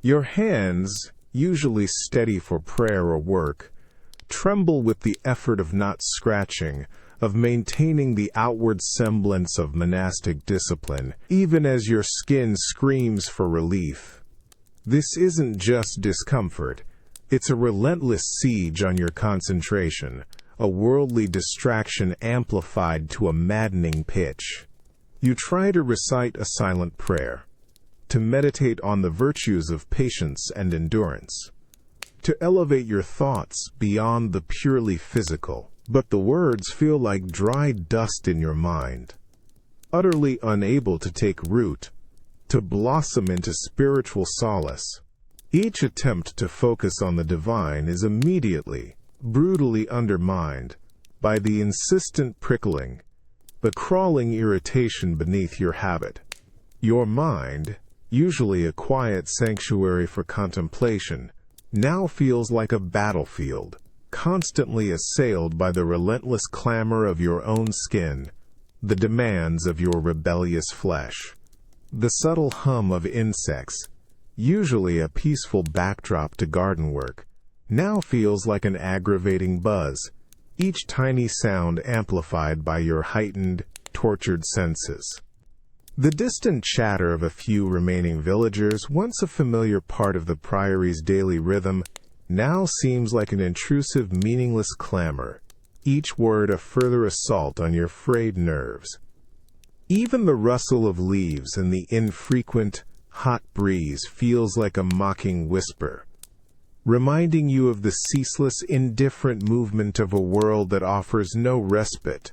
Your hands, usually steady for prayer or work, tremble with the effort of not scratching, of maintaining the outward semblance of monastic discipline, even as your skin screams for relief. This isn't just discomfort, it's a relentless siege on your concentration, a worldly distraction amplified to a maddening pitch. You try to recite a silent prayer, to meditate on the virtues of patience and endurance, to elevate your thoughts beyond the purely physical, but the words feel like dry dust in your mind, utterly unable to take root, to blossom into spiritual solace. Each attempt to focus on the divine is immediately, brutally undermined by the insistent prickling, the crawling irritation beneath your habit. Your mind, usually a quiet sanctuary for contemplation, now feels like a battlefield, constantly assailed by the relentless clamor of your own skin, the demands of your rebellious flesh. The subtle hum of insects, usually a peaceful backdrop to garden work, now feels like an aggravating buzz, each tiny sound amplified by your heightened, tortured senses. The distant chatter of a few remaining villagers, once a familiar part of the Priory's daily rhythm, now seems like an intrusive, meaningless clamor, each word a further assault on your frayed nerves. Even the rustle of leaves and the infrequent, hot breeze feels like a mocking whisper, reminding you of the ceaseless, indifferent movement of a world that offers no respite,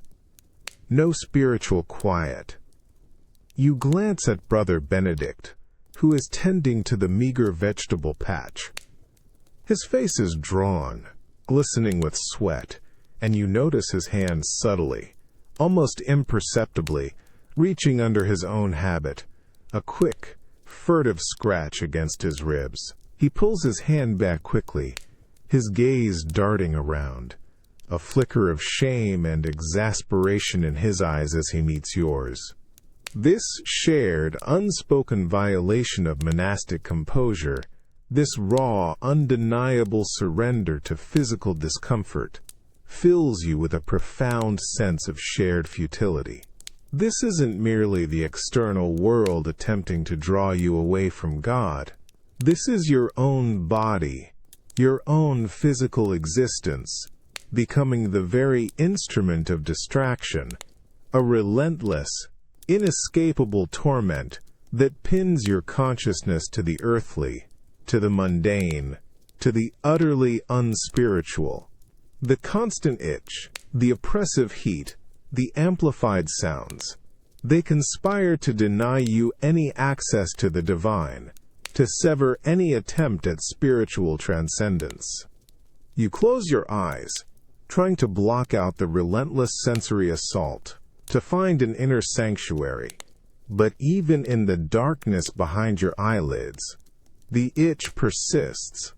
no spiritual quiet. You glance at Brother Benedict, who is tending to the meager vegetable patch. His face is drawn, glistening with sweat, and you notice his hands subtly, almost imperceptibly, reaching under his own habit, a quick, furtive scratch against his ribs. He pulls his hand back quickly, his gaze darting around, a flicker of shame and exasperation in his eyes as he meets yours. This shared, unspoken violation of monastic composure, this raw, undeniable surrender to physical discomfort, fills you with a profound sense of shared futility. This isn't merely the external world attempting to draw you away from God. This is your own body, your own physical existence, becoming the very instrument of distraction, a relentless, inescapable torment that pins your consciousness to the earthly, to the mundane, to the utterly unspiritual. The constant itch, the oppressive heat, the amplified sounds, they conspire to deny you any access to the divine, to sever any attempt at spiritual transcendence. You close your eyes, trying to block out the relentless sensory assault, to find an inner sanctuary. But even in the darkness behind your eyelids, the itch persists,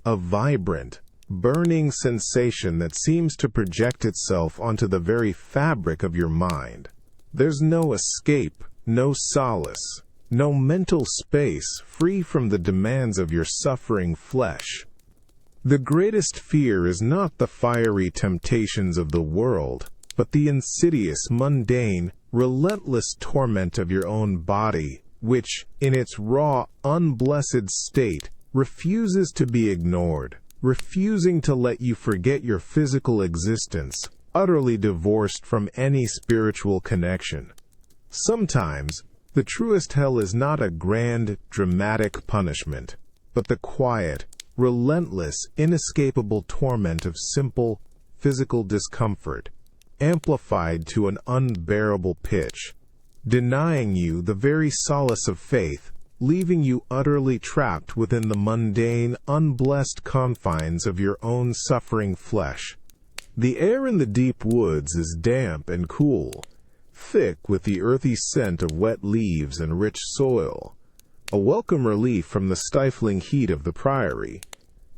a vibrant, burning sensation that seems to project itself onto the very fabric of your mind. There's no escape, no solace, no mental space free from the demands of your suffering flesh. The greatest fear is not the fiery temptations of the world, but the insidious, mundane, relentless torment of your own body, which, in its raw, unblessed state, refuses to be ignored, refusing to let you forget your physical existence, utterly divorced from any spiritual connection. Sometimes, the truest hell is not a grand, dramatic punishment, but the quiet, relentless, inescapable torment of simple, physical discomfort, amplified to an unbearable pitch, denying you the very solace of faith, leaving you utterly trapped within the mundane, unblessed confines of your own suffering flesh. The air in the deep woods is damp and cool, thick with the earthy scent of wet leaves and rich soil, a welcome relief from the stifling heat of the Priory.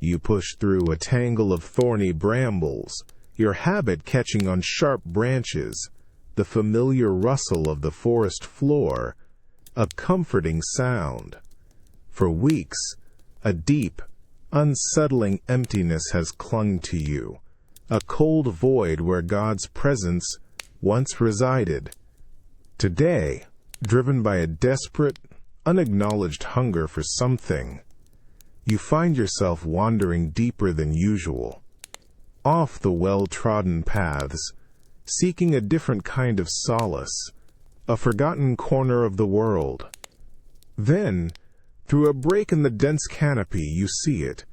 You push through a tangle of thorny brambles, your habit catching on sharp branches, the familiar rustle of the forest floor, a comforting sound. For weeks, a deep, unsettling emptiness has clung to you, a cold void where God's presence once resided. Today, driven by a desperate, unacknowledged hunger for something, you find yourself wandering deeper than usual, off the well-trodden paths, seeking a different kind of solace, a forgotten corner of the world. Then, through a break in the dense canopy, you see it,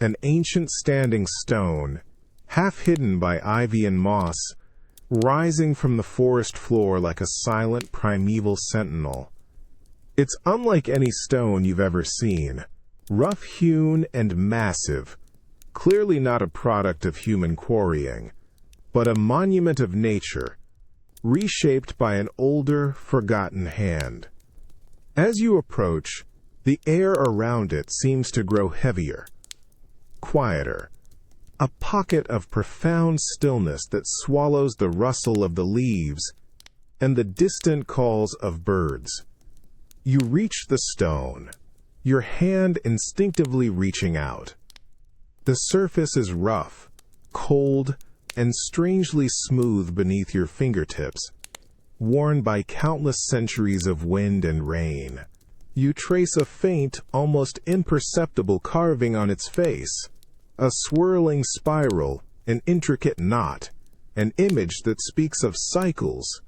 an ancient standing stone, half hidden by ivy and moss, rising from the forest floor like a silent primeval sentinel. It's unlike any stone you've ever seen, rough-hewn and massive, clearly not a product of human quarrying, but a monument of nature, reshaped by an older, forgotten hand. As you approach, the air around it seems to grow heavier, quieter, a pocket of profound stillness that swallows the rustle of the leaves and the distant calls of birds. You reach the stone, your hand instinctively reaching out. The surface is rough, cold, and strangely smooth beneath your fingertips, worn by countless centuries of wind and rain. You trace a faint, almost imperceptible carving on its face, a swirling spiral, an intricate knot, an image that speaks of cycles,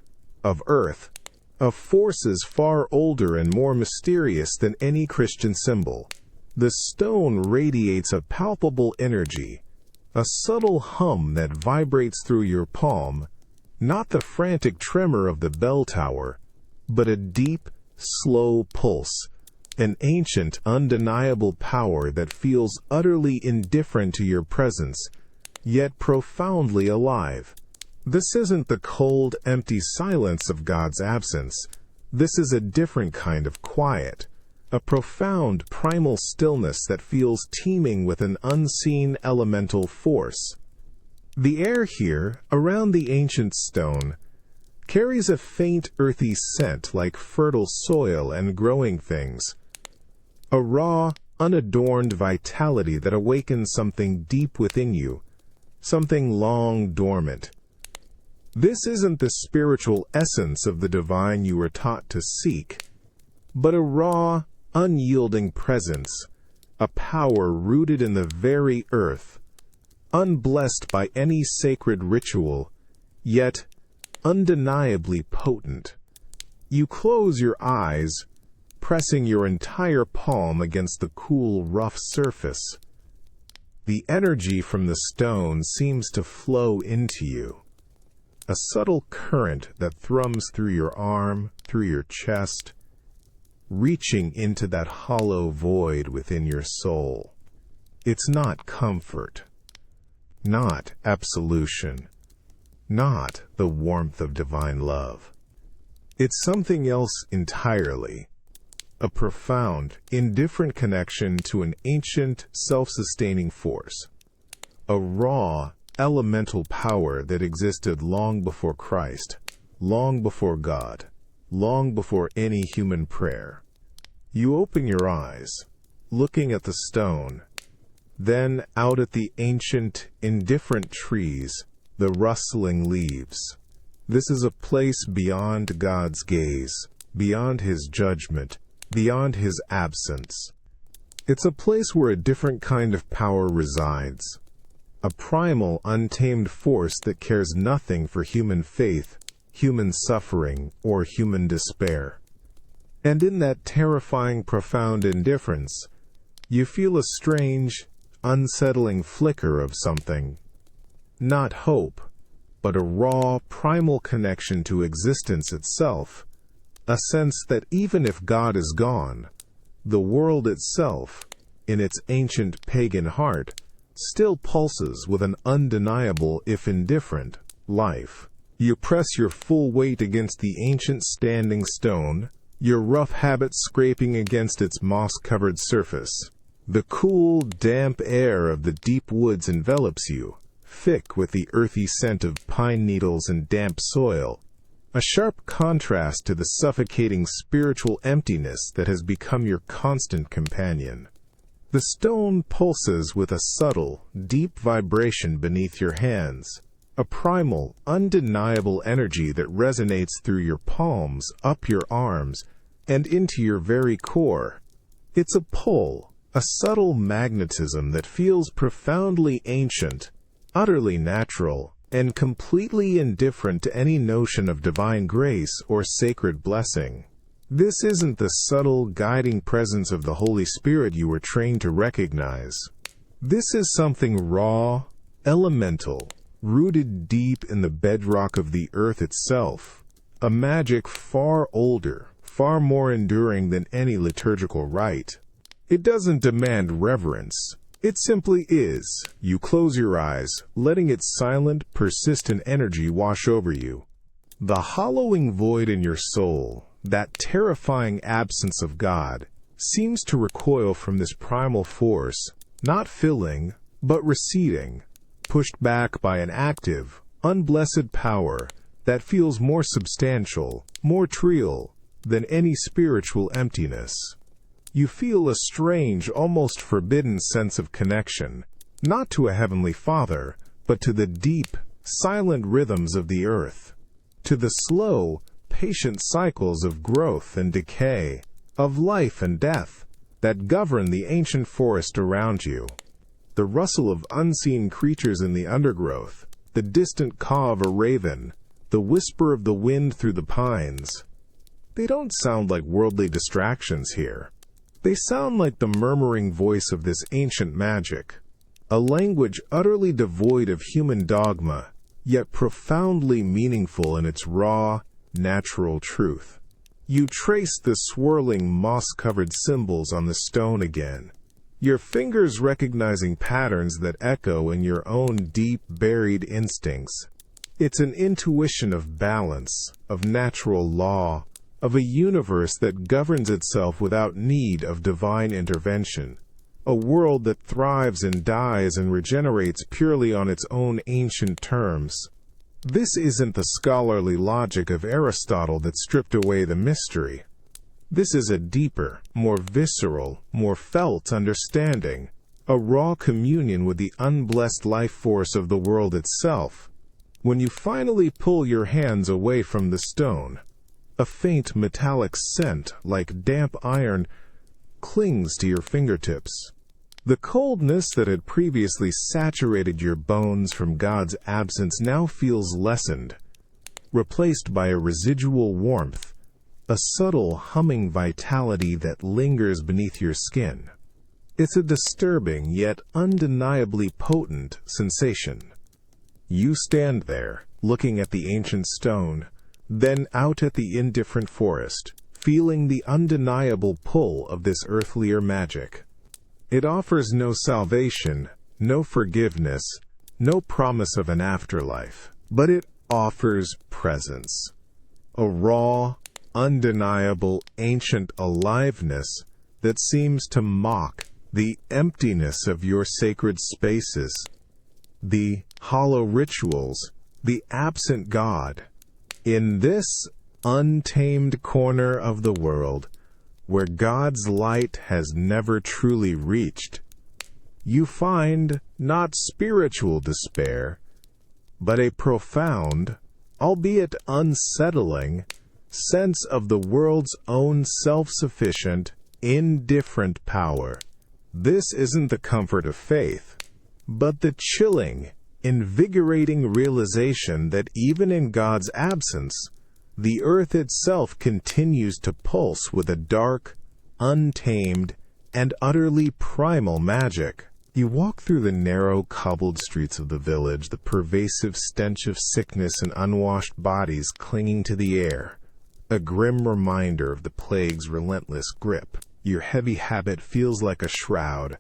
of earth, of forces far older and more mysterious than any Christian symbol. The stone radiates a palpable energy, a subtle hum that vibrates through your palm, not the frantic tremor of the bell tower, but a deep, slow pulse, an ancient, undeniable power that feels utterly indifferent to your presence, yet profoundly alive. This isn't the cold, empty silence of God's absence. This is a different kind of quiet, a profound, primal stillness that feels teeming with an unseen elemental force. The air here, around the ancient stone, carries a faint, earthy scent like fertile soil and growing things, a raw, unadorned vitality that awakens something deep within you, something long dormant. This isn't the spiritual essence of the divine you were taught to seek, but a raw, unyielding presence, a power rooted in the very earth, unblessed by any sacred ritual, yet undeniably potent. You close your eyes, pressing your entire palm against the cool, rough surface. The energy from the stone seems to flow into you, a subtle current that thrums through your arm, through your chest, reaching into that hollow void within your soul. It's not comfort, not absolution, not the warmth of divine love. It's something else entirely, a profound, indifferent connection to an ancient, self-sustaining force, a raw, elemental power that existed long before Christ, long before God, long before any human prayer. You open your eyes, looking at the stone, then out at the ancient, indifferent trees, the rustling leaves. This is a place beyond God's gaze, beyond His judgment, beyond His absence. It's a place where a different kind of power resides, a primal, untamed force that cares nothing for human faith, human suffering, or human despair. And in that terrifying, profound indifference, you feel a strange, unsettling flicker of something. Not hope, but a raw, primal connection to existence itself, a sense that even if God is gone, the world itself, in its ancient pagan heart, still pulses with an undeniable, if indifferent, life. You press your full weight against the ancient standing stone, your rough habit scraping against its moss-covered surface. The cool, damp air of the deep woods envelops you, thick with the earthy scent of pine needles and damp soil, a sharp contrast to the suffocating spiritual emptiness that has become your constant companion. The stone pulses with a subtle, deep vibration beneath your hands, a primal, undeniable energy that resonates through your palms, up your arms, and into your very core. It's a pull, a subtle magnetism that feels profoundly ancient, utterly natural, and completely indifferent to any notion of divine grace or sacred blessing. This isn't the subtle, guiding presence of the Holy Spirit you were trained to recognize. This is something raw, elemental, rooted deep in the bedrock of the earth itself, a magic far older, far more enduring than any liturgical rite. It doesn't demand reverence, It simply is. You close your eyes, letting its silent, persistent energy wash over you. The hollowing void in your soul, that terrifying absence of God, seems to recoil from this primal force, not filling, but receding, pushed back by an active, unblessed power that feels more substantial, more real, than any spiritual emptiness. You feel a strange, almost forbidden sense of connection, not to a heavenly Father, but to the deep, silent rhythms of the earth, to the slow, patient cycles of growth and decay, of life and death, that govern the ancient forest around you. The rustle of unseen creatures in the undergrowth, the distant caw of a raven, the whisper of the wind through the pines. They don't sound like worldly distractions here. They sound like the murmuring voice of this ancient magic, a language utterly devoid of human dogma, yet profoundly meaningful in its raw, natural truth. You trace the swirling, moss-covered symbols on the stone again, your fingers recognizing patterns that echo in your own deep, buried instincts. It's an intuition of balance, of natural law, of a universe that governs itself without need of divine intervention, a world that thrives and dies and regenerates purely on its own ancient terms. This isn't the scholarly logic of Aristotle that stripped away the mystery. This is a deeper, more visceral, more felt understanding, a raw communion with the unblessed life force of the world itself. When you finally pull your hands away from the stone, a faint metallic scent, like damp iron, clings to your fingertips. The coldness that had previously saturated your bones from God's absence now feels lessened, replaced by a residual warmth, a subtle humming vitality that lingers beneath your skin. It's a disturbing yet undeniably potent sensation. You stand there, looking at the ancient stone, then out at the indifferent forest, feeling the undeniable pull of this earthlier magic. It offers no salvation, no forgiveness, no promise of an afterlife, but it offers presence. A raw, undeniable, ancient aliveness that seems to mock the emptiness of your sacred spaces, the hollow rituals, the absent God. In this untamed corner of the world, where God's light has never truly reached, you find not spiritual despair, but a profound, albeit unsettling, sense of the world's own self-sufficient, indifferent power. This isn't the comfort of faith, but the chilling, invigorating realization that even in God's absence, the earth itself continues to pulse with a dark, untamed, and utterly primal magic. You walk through the narrow, cobbled streets of the village, the pervasive stench of sickness and unwashed bodies clinging to the air, a grim reminder of the plague's relentless grip. Your heavy habit feels like a shroud,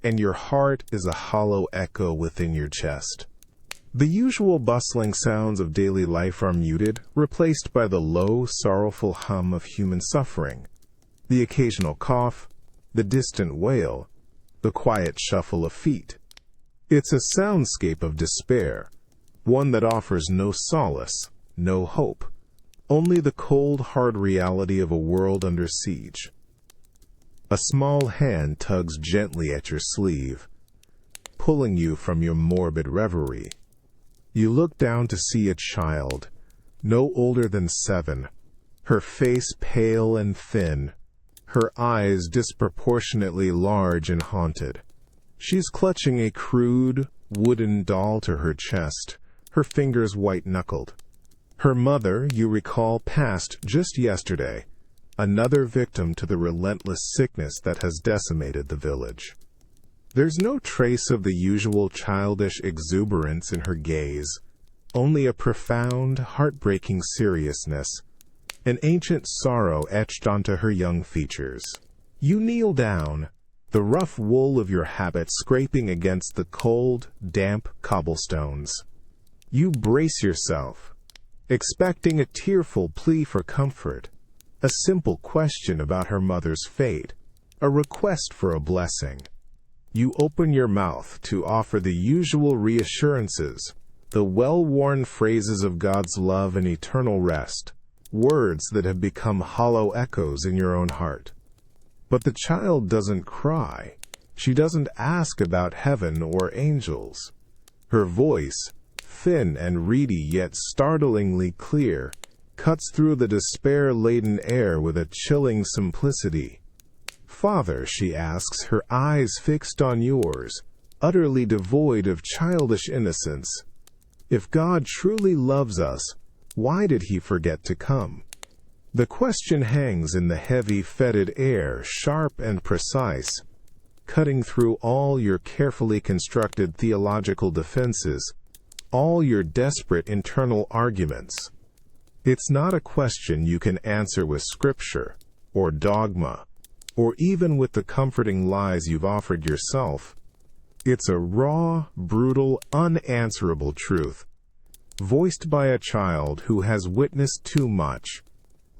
and your heart is a hollow echo within your chest. The usual bustling sounds of daily life are muted, replaced by the low, sorrowful hum of human suffering. The occasional cough, the distant wail, the quiet shuffle of feet. It's a soundscape of despair, one that offers no solace, no hope, only the cold, hard reality of a world under siege. A small hand tugs gently at your sleeve, pulling you from your morbid reverie. You look down to see a child, no older than 7, her face pale and thin, her eyes disproportionately large and haunted. She's clutching a crude, wooden doll to her chest, her fingers white-knuckled. Her mother, you recall, passed just yesterday, another victim to the relentless sickness that has decimated the village. There's no trace of the usual childish exuberance in her gaze, only a profound, heartbreaking seriousness, an ancient sorrow etched onto her young features. You kneel down, the rough wool of your habit scraping against the cold, damp cobblestones. You brace yourself, expecting a tearful plea for comfort, a simple question about her mother's fate, a request for a blessing. You open your mouth to offer the usual reassurances, the well-worn phrases of God's love and eternal rest, words that have become hollow echoes in your own heart. But the child doesn't cry. She doesn't ask about heaven or angels. Her voice, thin and reedy yet startlingly clear, cuts through the despair-laden air with a chilling simplicity. "Father," she asks, her eyes fixed on yours, utterly devoid of childish innocence, "if God truly loves us, why did he forget to come?" The question hangs in the heavy, fetid air, sharp and precise, cutting through all your carefully constructed theological defenses, all your desperate internal arguments. It's not a question you can answer with scripture, or dogma, or even with the comforting lies you've offered yourself. It's a raw, brutal, unanswerable truth, voiced by a child who has witnessed too much,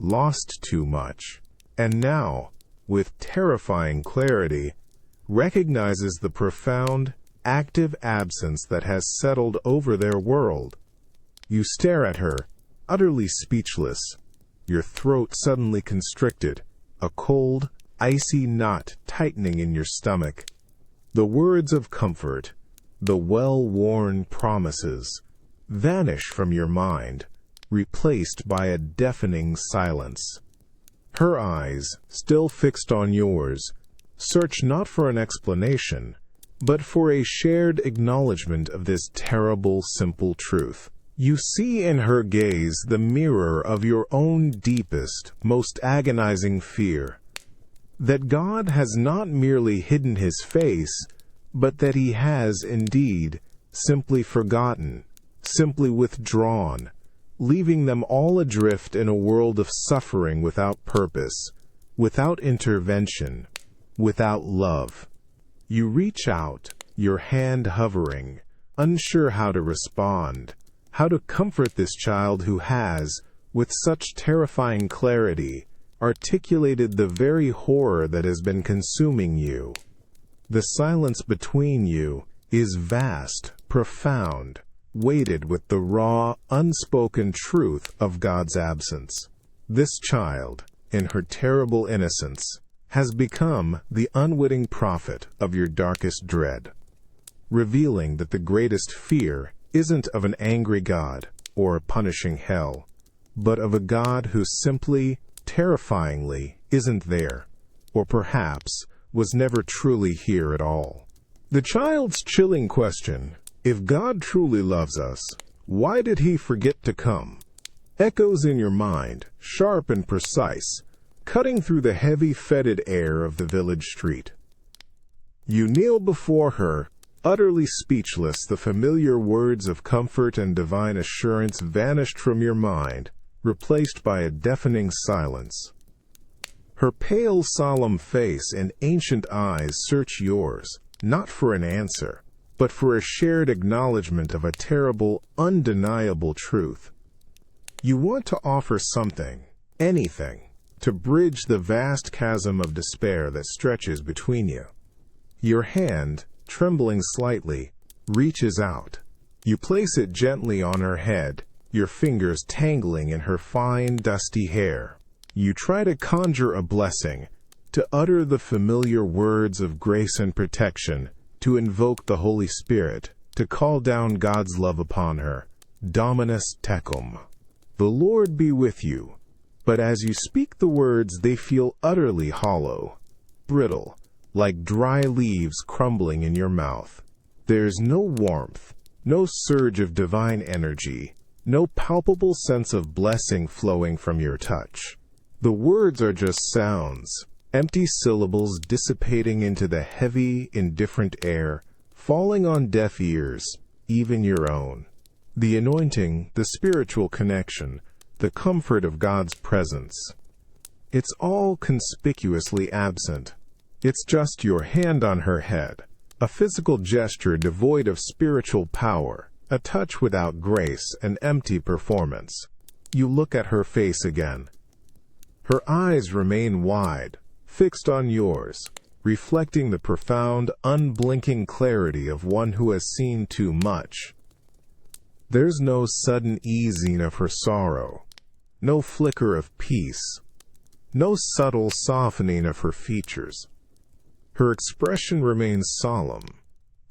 lost too much, and now, with terrifying clarity, recognizes the profound, active absence that has settled over their world. You stare at her, utterly speechless, your throat suddenly constricted, a cold, icy knot tightening in your stomach. The words of comfort, the well-worn promises, vanish from your mind, replaced by a deafening silence. Her eyes, still fixed on yours, search not for an explanation, but for a shared acknowledgement of this terrible, simple truth. You see in her gaze the mirror of your own deepest, most agonizing fear, that God has not merely hidden his face, but that he has, indeed, simply forgotten, simply withdrawn, leaving them all adrift in a world of suffering without purpose, without intervention, without love. You reach out, your hand hovering, unsure how to respond, how to comfort this child who has, with such terrifying clarity, articulated the very horror that has been consuming you. The silence between you is vast, profound, weighted with the raw, unspoken truth of God's absence. This child, in her terrible innocence, has become the unwitting prophet of your darkest dread, revealing that the greatest fear isn't of an angry God or a punishing hell, but of a God who simply, terrifyingly, isn't there, or perhaps was never truly here at all. The child's chilling question, "If God truly loves us, why did he forget to come?" echoes in your mind, sharp and precise, cutting through the heavy, fetid air of the village street. You kneel before her, utterly speechless. The familiar words of comfort and divine assurance vanished from your mind, replaced by a deafening silence. Her pale, solemn face and ancient eyes search yours, not for an answer, but for a shared acknowledgement of a terrible, undeniable truth. You want to offer something, anything, to bridge the vast chasm of despair that stretches between you. Your hand, trembling slightly, reaches out. You place it gently on her head, your fingers tangling in her fine, dusty hair. You try to conjure a blessing, to utter the familiar words of grace and protection, to invoke the Holy Spirit, to call down God's love upon her. Dominus tecum. The Lord be with you. But as you speak the words, they feel utterly hollow, brittle, like dry leaves crumbling in your mouth. There's no warmth, no surge of divine energy, no palpable sense of blessing flowing from your touch. The words are just sounds, empty syllables dissipating into the heavy, indifferent air, falling on deaf ears, even your own. The anointing, the spiritual connection, the comfort of God's presence. It's all conspicuously absent. It's just your hand on her head, a physical gesture devoid of spiritual power, a touch without grace, an empty performance. You look at her face again. Her eyes remain wide, fixed on yours, reflecting the profound, unblinking clarity of one who has seen too much. There's no sudden easing of her sorrow, no flicker of peace, no subtle softening of her features. Her expression remains solemn,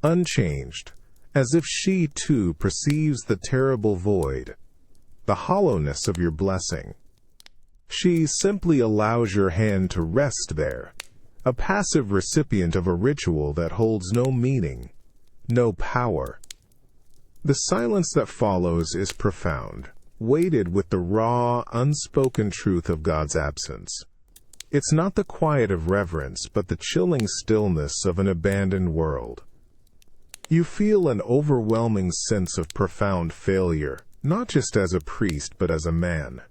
unchanged, as if she too perceives the terrible void, the hollowness of your blessing. She simply allows your hand to rest there, a passive recipient of a ritual that holds no meaning, no power. The silence that follows is profound, weighted with the raw, unspoken truth of God's absence. It's not the quiet of reverence, but the chilling stillness of an abandoned world. You feel an overwhelming sense of profound failure, not just as a priest, but as a man.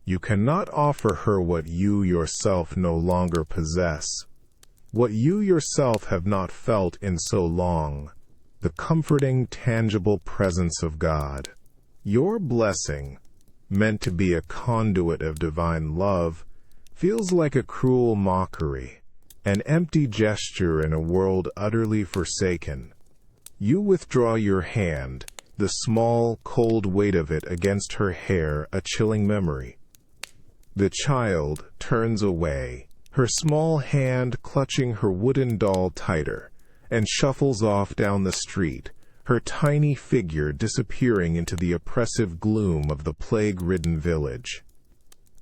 You cannot offer her what you yourself no longer possess, what you yourself have not felt in so long, the comforting, tangible presence of God. Your blessing, meant to be a conduit of divine love, feels like a cruel mockery, an empty gesture in a world utterly forsaken. You withdraw your hand, the small, cold weight of it against her hair a chilling memory. The child turns away, her small hand clutching her wooden doll tighter, and shuffles off down the street, her tiny figure disappearing into the oppressive gloom of the plague-ridden village.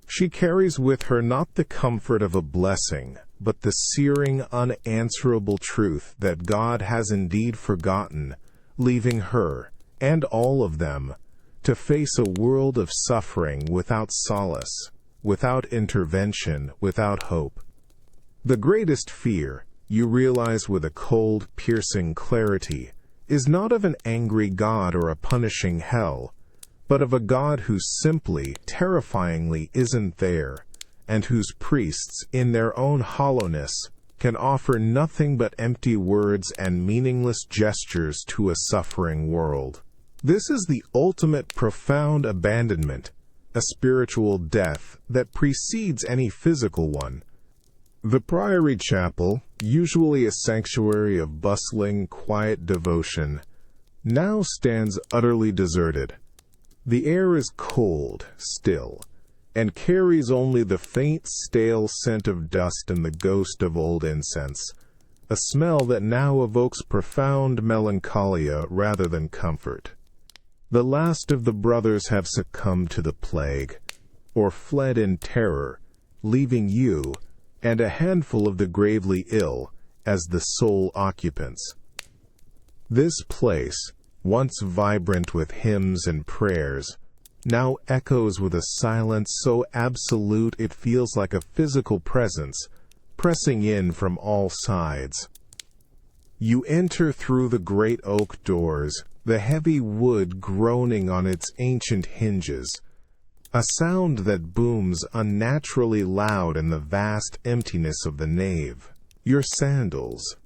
She carries with her not the comfort of a blessing, but the searing, unanswerable truth that God has indeed forgotten, leaving her, and all of them, to face a world of suffering without solace, without intervention, without hope. The greatest fear, you realize with a cold, piercing clarity, is not of an angry God or a punishing hell, but of a God who simply, terrifyingly isn't there, and whose priests, in their own hollowness, can offer nothing but empty words and meaningless gestures to a suffering world. This is the ultimate profound abandonment, a spiritual death that precedes any physical one. The Priory Chapel, usually a sanctuary of bustling, quiet devotion, now stands utterly deserted. The air is cold, still, and carries only the faint, stale scent of dust and the ghost of old incense, a smell that now evokes profound melancholia rather than comfort. The last of the brothers have succumbed to the plague, or fled in terror, leaving you, and a handful of the gravely ill, as the sole occupants. This place, once vibrant with hymns and prayers, now echoes with a silence so absolute it feels like a physical presence, pressing in from all sides. You enter through the great oak doors, the heavy wood groaning on its ancient hinges, a sound that booms unnaturally loud in the vast emptiness of the nave. Your sandals,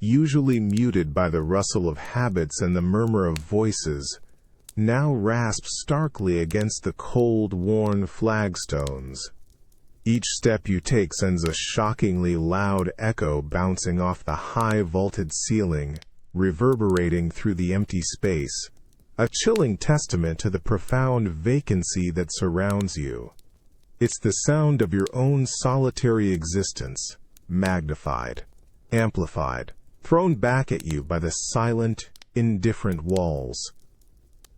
usually muted by the rustle of habits and the murmur of voices, now rasp starkly against the cold, worn flagstones. Each step you take sends a shockingly loud echo bouncing off the high vaulted ceiling, reverberating through the empty space, a chilling testament to the profound vacancy that surrounds you. It's the sound of your own solitary existence, magnified, amplified, thrown back at you by the silent, indifferent walls.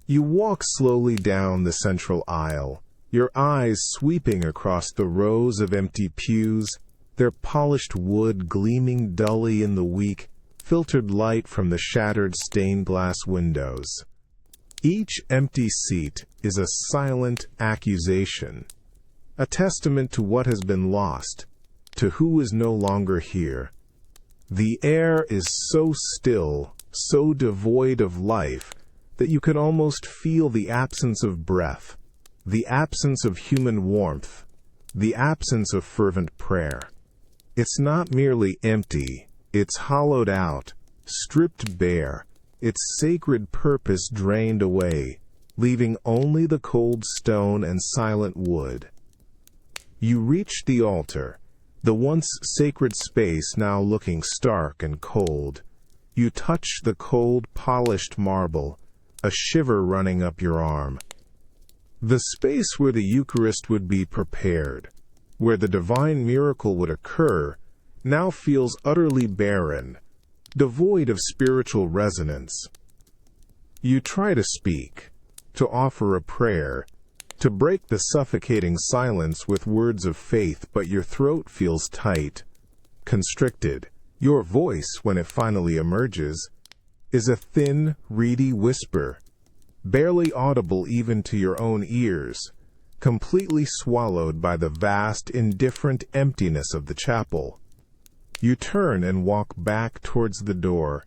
You walk slowly down the central aisle, your eyes sweeping across the rows of empty pews, their polished wood gleaming dully in the weak, filtered light from the shattered stained glass windows. Each empty seat is a silent accusation, a testament to what has been lost, to who is no longer here. The air is so still, so devoid of life, that you can almost feel the absence of breath, the absence of human warmth, the absence of fervent prayer. It's not merely empty, it's hollowed out, stripped bare, its sacred purpose drained away, leaving only the cold stone and silent wood. You reach the altar, the once sacred space now looking stark and cold. You touch the cold, polished marble, a shiver running up your arm. The space where the Eucharist would be prepared, where the divine miracle would occur, now feels utterly barren, devoid of spiritual resonance. You try to speak, to offer a prayer, to break the suffocating silence with words of faith, but your throat feels tight, constricted. Your voice, when it finally emerges, is a thin, reedy whisper, barely audible even to your own ears, completely swallowed by the vast, indifferent emptiness of the chapel. You turn and walk back towards the door,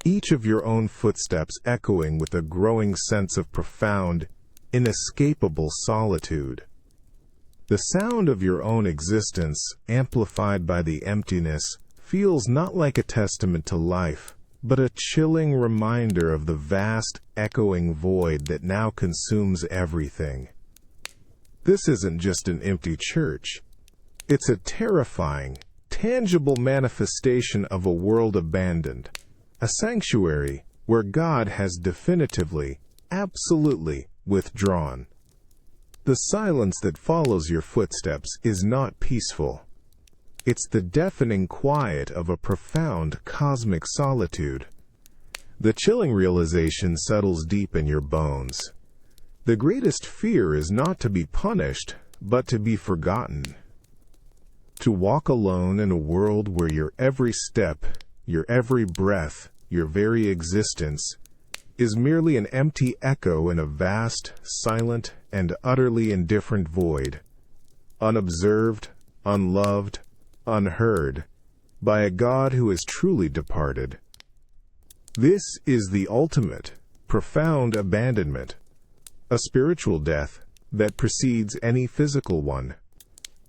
each of your own footsteps echoing with a growing sense of profound, inescapable solitude. The sound of your own existence, amplified by the emptiness, feels not like a testament to life, but a chilling reminder of the vast, echoing void that now consumes everything. This isn't just an empty church. It's a terrifying, tangible manifestation of a world abandoned, a sanctuary where God has definitively, absolutely withdrawn. The silence that follows your footsteps is not peaceful. It's the deafening quiet of a profound cosmic solitude. The chilling realization settles deep in your bones. The greatest fear is not to be punished, but to be forgotten. To walk alone in a world where your every step, your every breath, your very existence is merely an empty echo in a vast, silent, and utterly indifferent void, unobserved, unloved, unheard, by a God who has truly departed. This is the ultimate, profound abandonment, a spiritual death that precedes any physical one.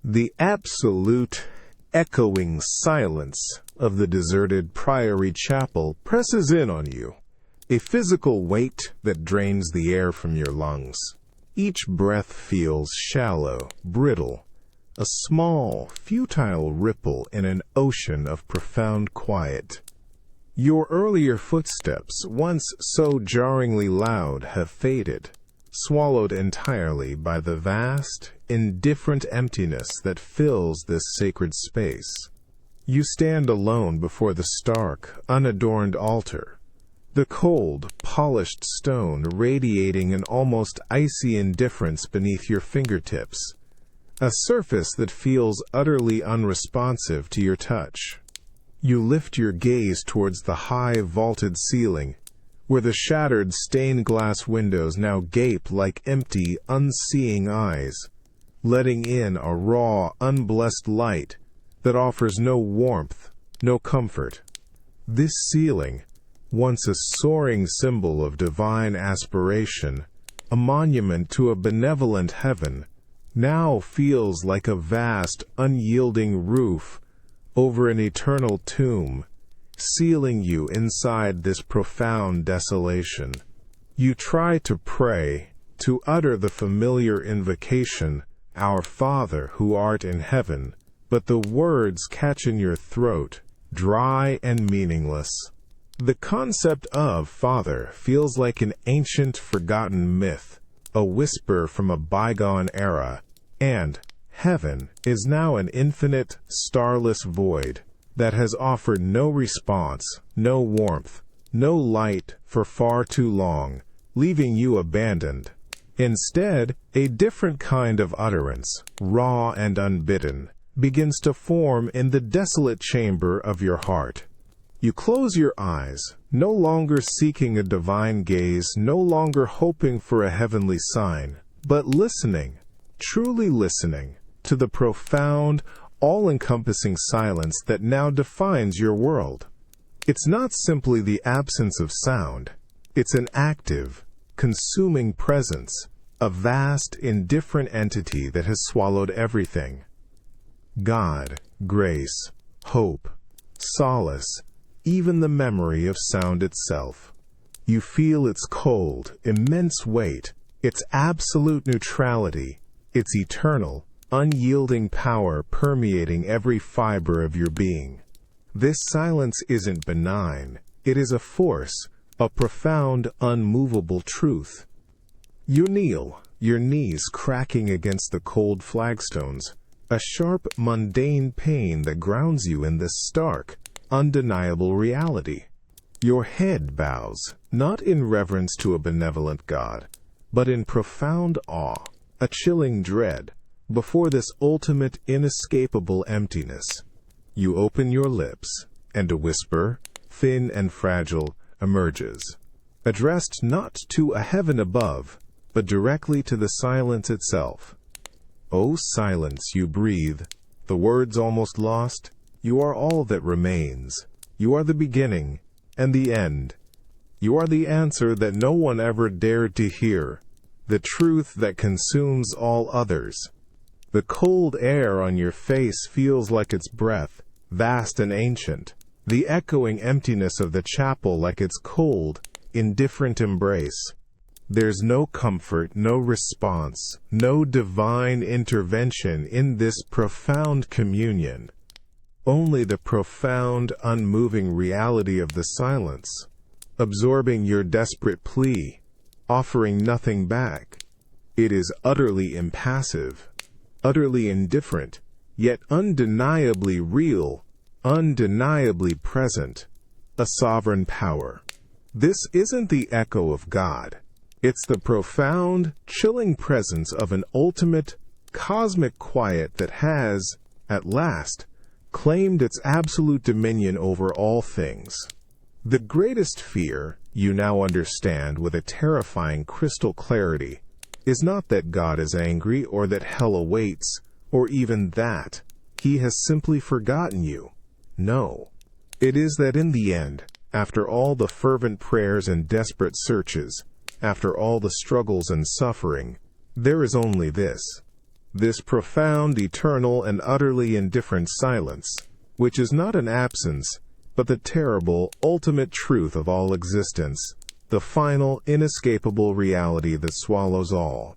The absolute, echoing silence of the deserted Priory Chapel presses in on you, a physical weight that drains the air from your lungs. Each breath feels shallow, brittle, a small, futile ripple in an ocean of profound quiet. Your earlier footsteps, once so jarringly loud, have faded, swallowed entirely by the vast, indifferent emptiness that fills this sacred space. You stand alone before the stark, unadorned altar, the cold, polished stone radiating an almost icy indifference beneath your fingertips, a surface that feels utterly unresponsive to your touch. You lift your gaze towards the high, vaulted ceiling, where the shattered stained glass windows now gape like empty, unseeing eyes, letting in a raw, unblessed light that offers no warmth, no comfort. This ceiling, once a soaring symbol of divine aspiration, a monument to a benevolent heaven, now feels like a vast, unyielding roof over an eternal tomb, sealing you inside this profound desolation. You try to pray, to utter the familiar invocation, "Our Father who art in heaven," but the words catch in your throat, dry and meaningless. The concept of Father feels like an ancient, forgotten myth, a whisper from a bygone era, and heaven is now an infinite, starless void that has offered no response, no warmth, no light for far too long, leaving you abandoned. Instead, a different kind of utterance, raw and unbidden, begins to form in the desolate chamber of your heart. You close your eyes, no longer seeking a divine gaze, no longer hoping for a heavenly sign, but listening, truly listening, to the profound, all-encompassing silence that now defines your world. It's not simply the absence of sound. It's an active, consuming presence, a vast, indifferent entity that has swallowed everything. God, grace, hope, solace, even the memory of sound itself. You feel its cold, immense weight, its absolute neutrality, its eternal, unyielding power permeating every fiber of your being. This silence isn't benign. It is a force, a profound, unmovable truth. You kneel, your knees cracking against the cold flagstones, a sharp, mundane pain that grounds you in this stark, undeniable reality. Your head bows, not in reverence to a benevolent God, but in profound awe, a chilling dread, before this ultimate, inescapable emptiness. You open your lips, and a whisper, thin and fragile, emerges, addressed not to a heaven above, but directly to the silence itself. O silence, you breathe, the words almost lost, you are all that remains. You are the beginning and the end. You are the answer that no one ever dared to hear, the truth that consumes all others. The cold air on your face feels like its breath, vast and ancient, the echoing emptiness of the chapel like its cold, indifferent embrace. There's no comfort, no response, no divine intervention in this profound communion. Only the profound, unmoving reality of the silence, absorbing your desperate plea, offering nothing back. It is utterly impassive, utterly indifferent, yet undeniably real, undeniably present, a sovereign power. This isn't the echo of God. It's the profound, chilling presence of an ultimate, cosmic quiet that has, at last, claimed its absolute dominion over all things. The greatest fear, you now understand with a terrifying crystal clarity, is not that God is angry or that hell awaits, or even that He has simply forgotten you. No. It is that in the end, after all the fervent prayers and desperate searches, after all the struggles and suffering, there is only this profound, eternal, and utterly indifferent silence, which is not an absence, but the terrible, ultimate truth of all existence, the final, inescapable reality that swallows all.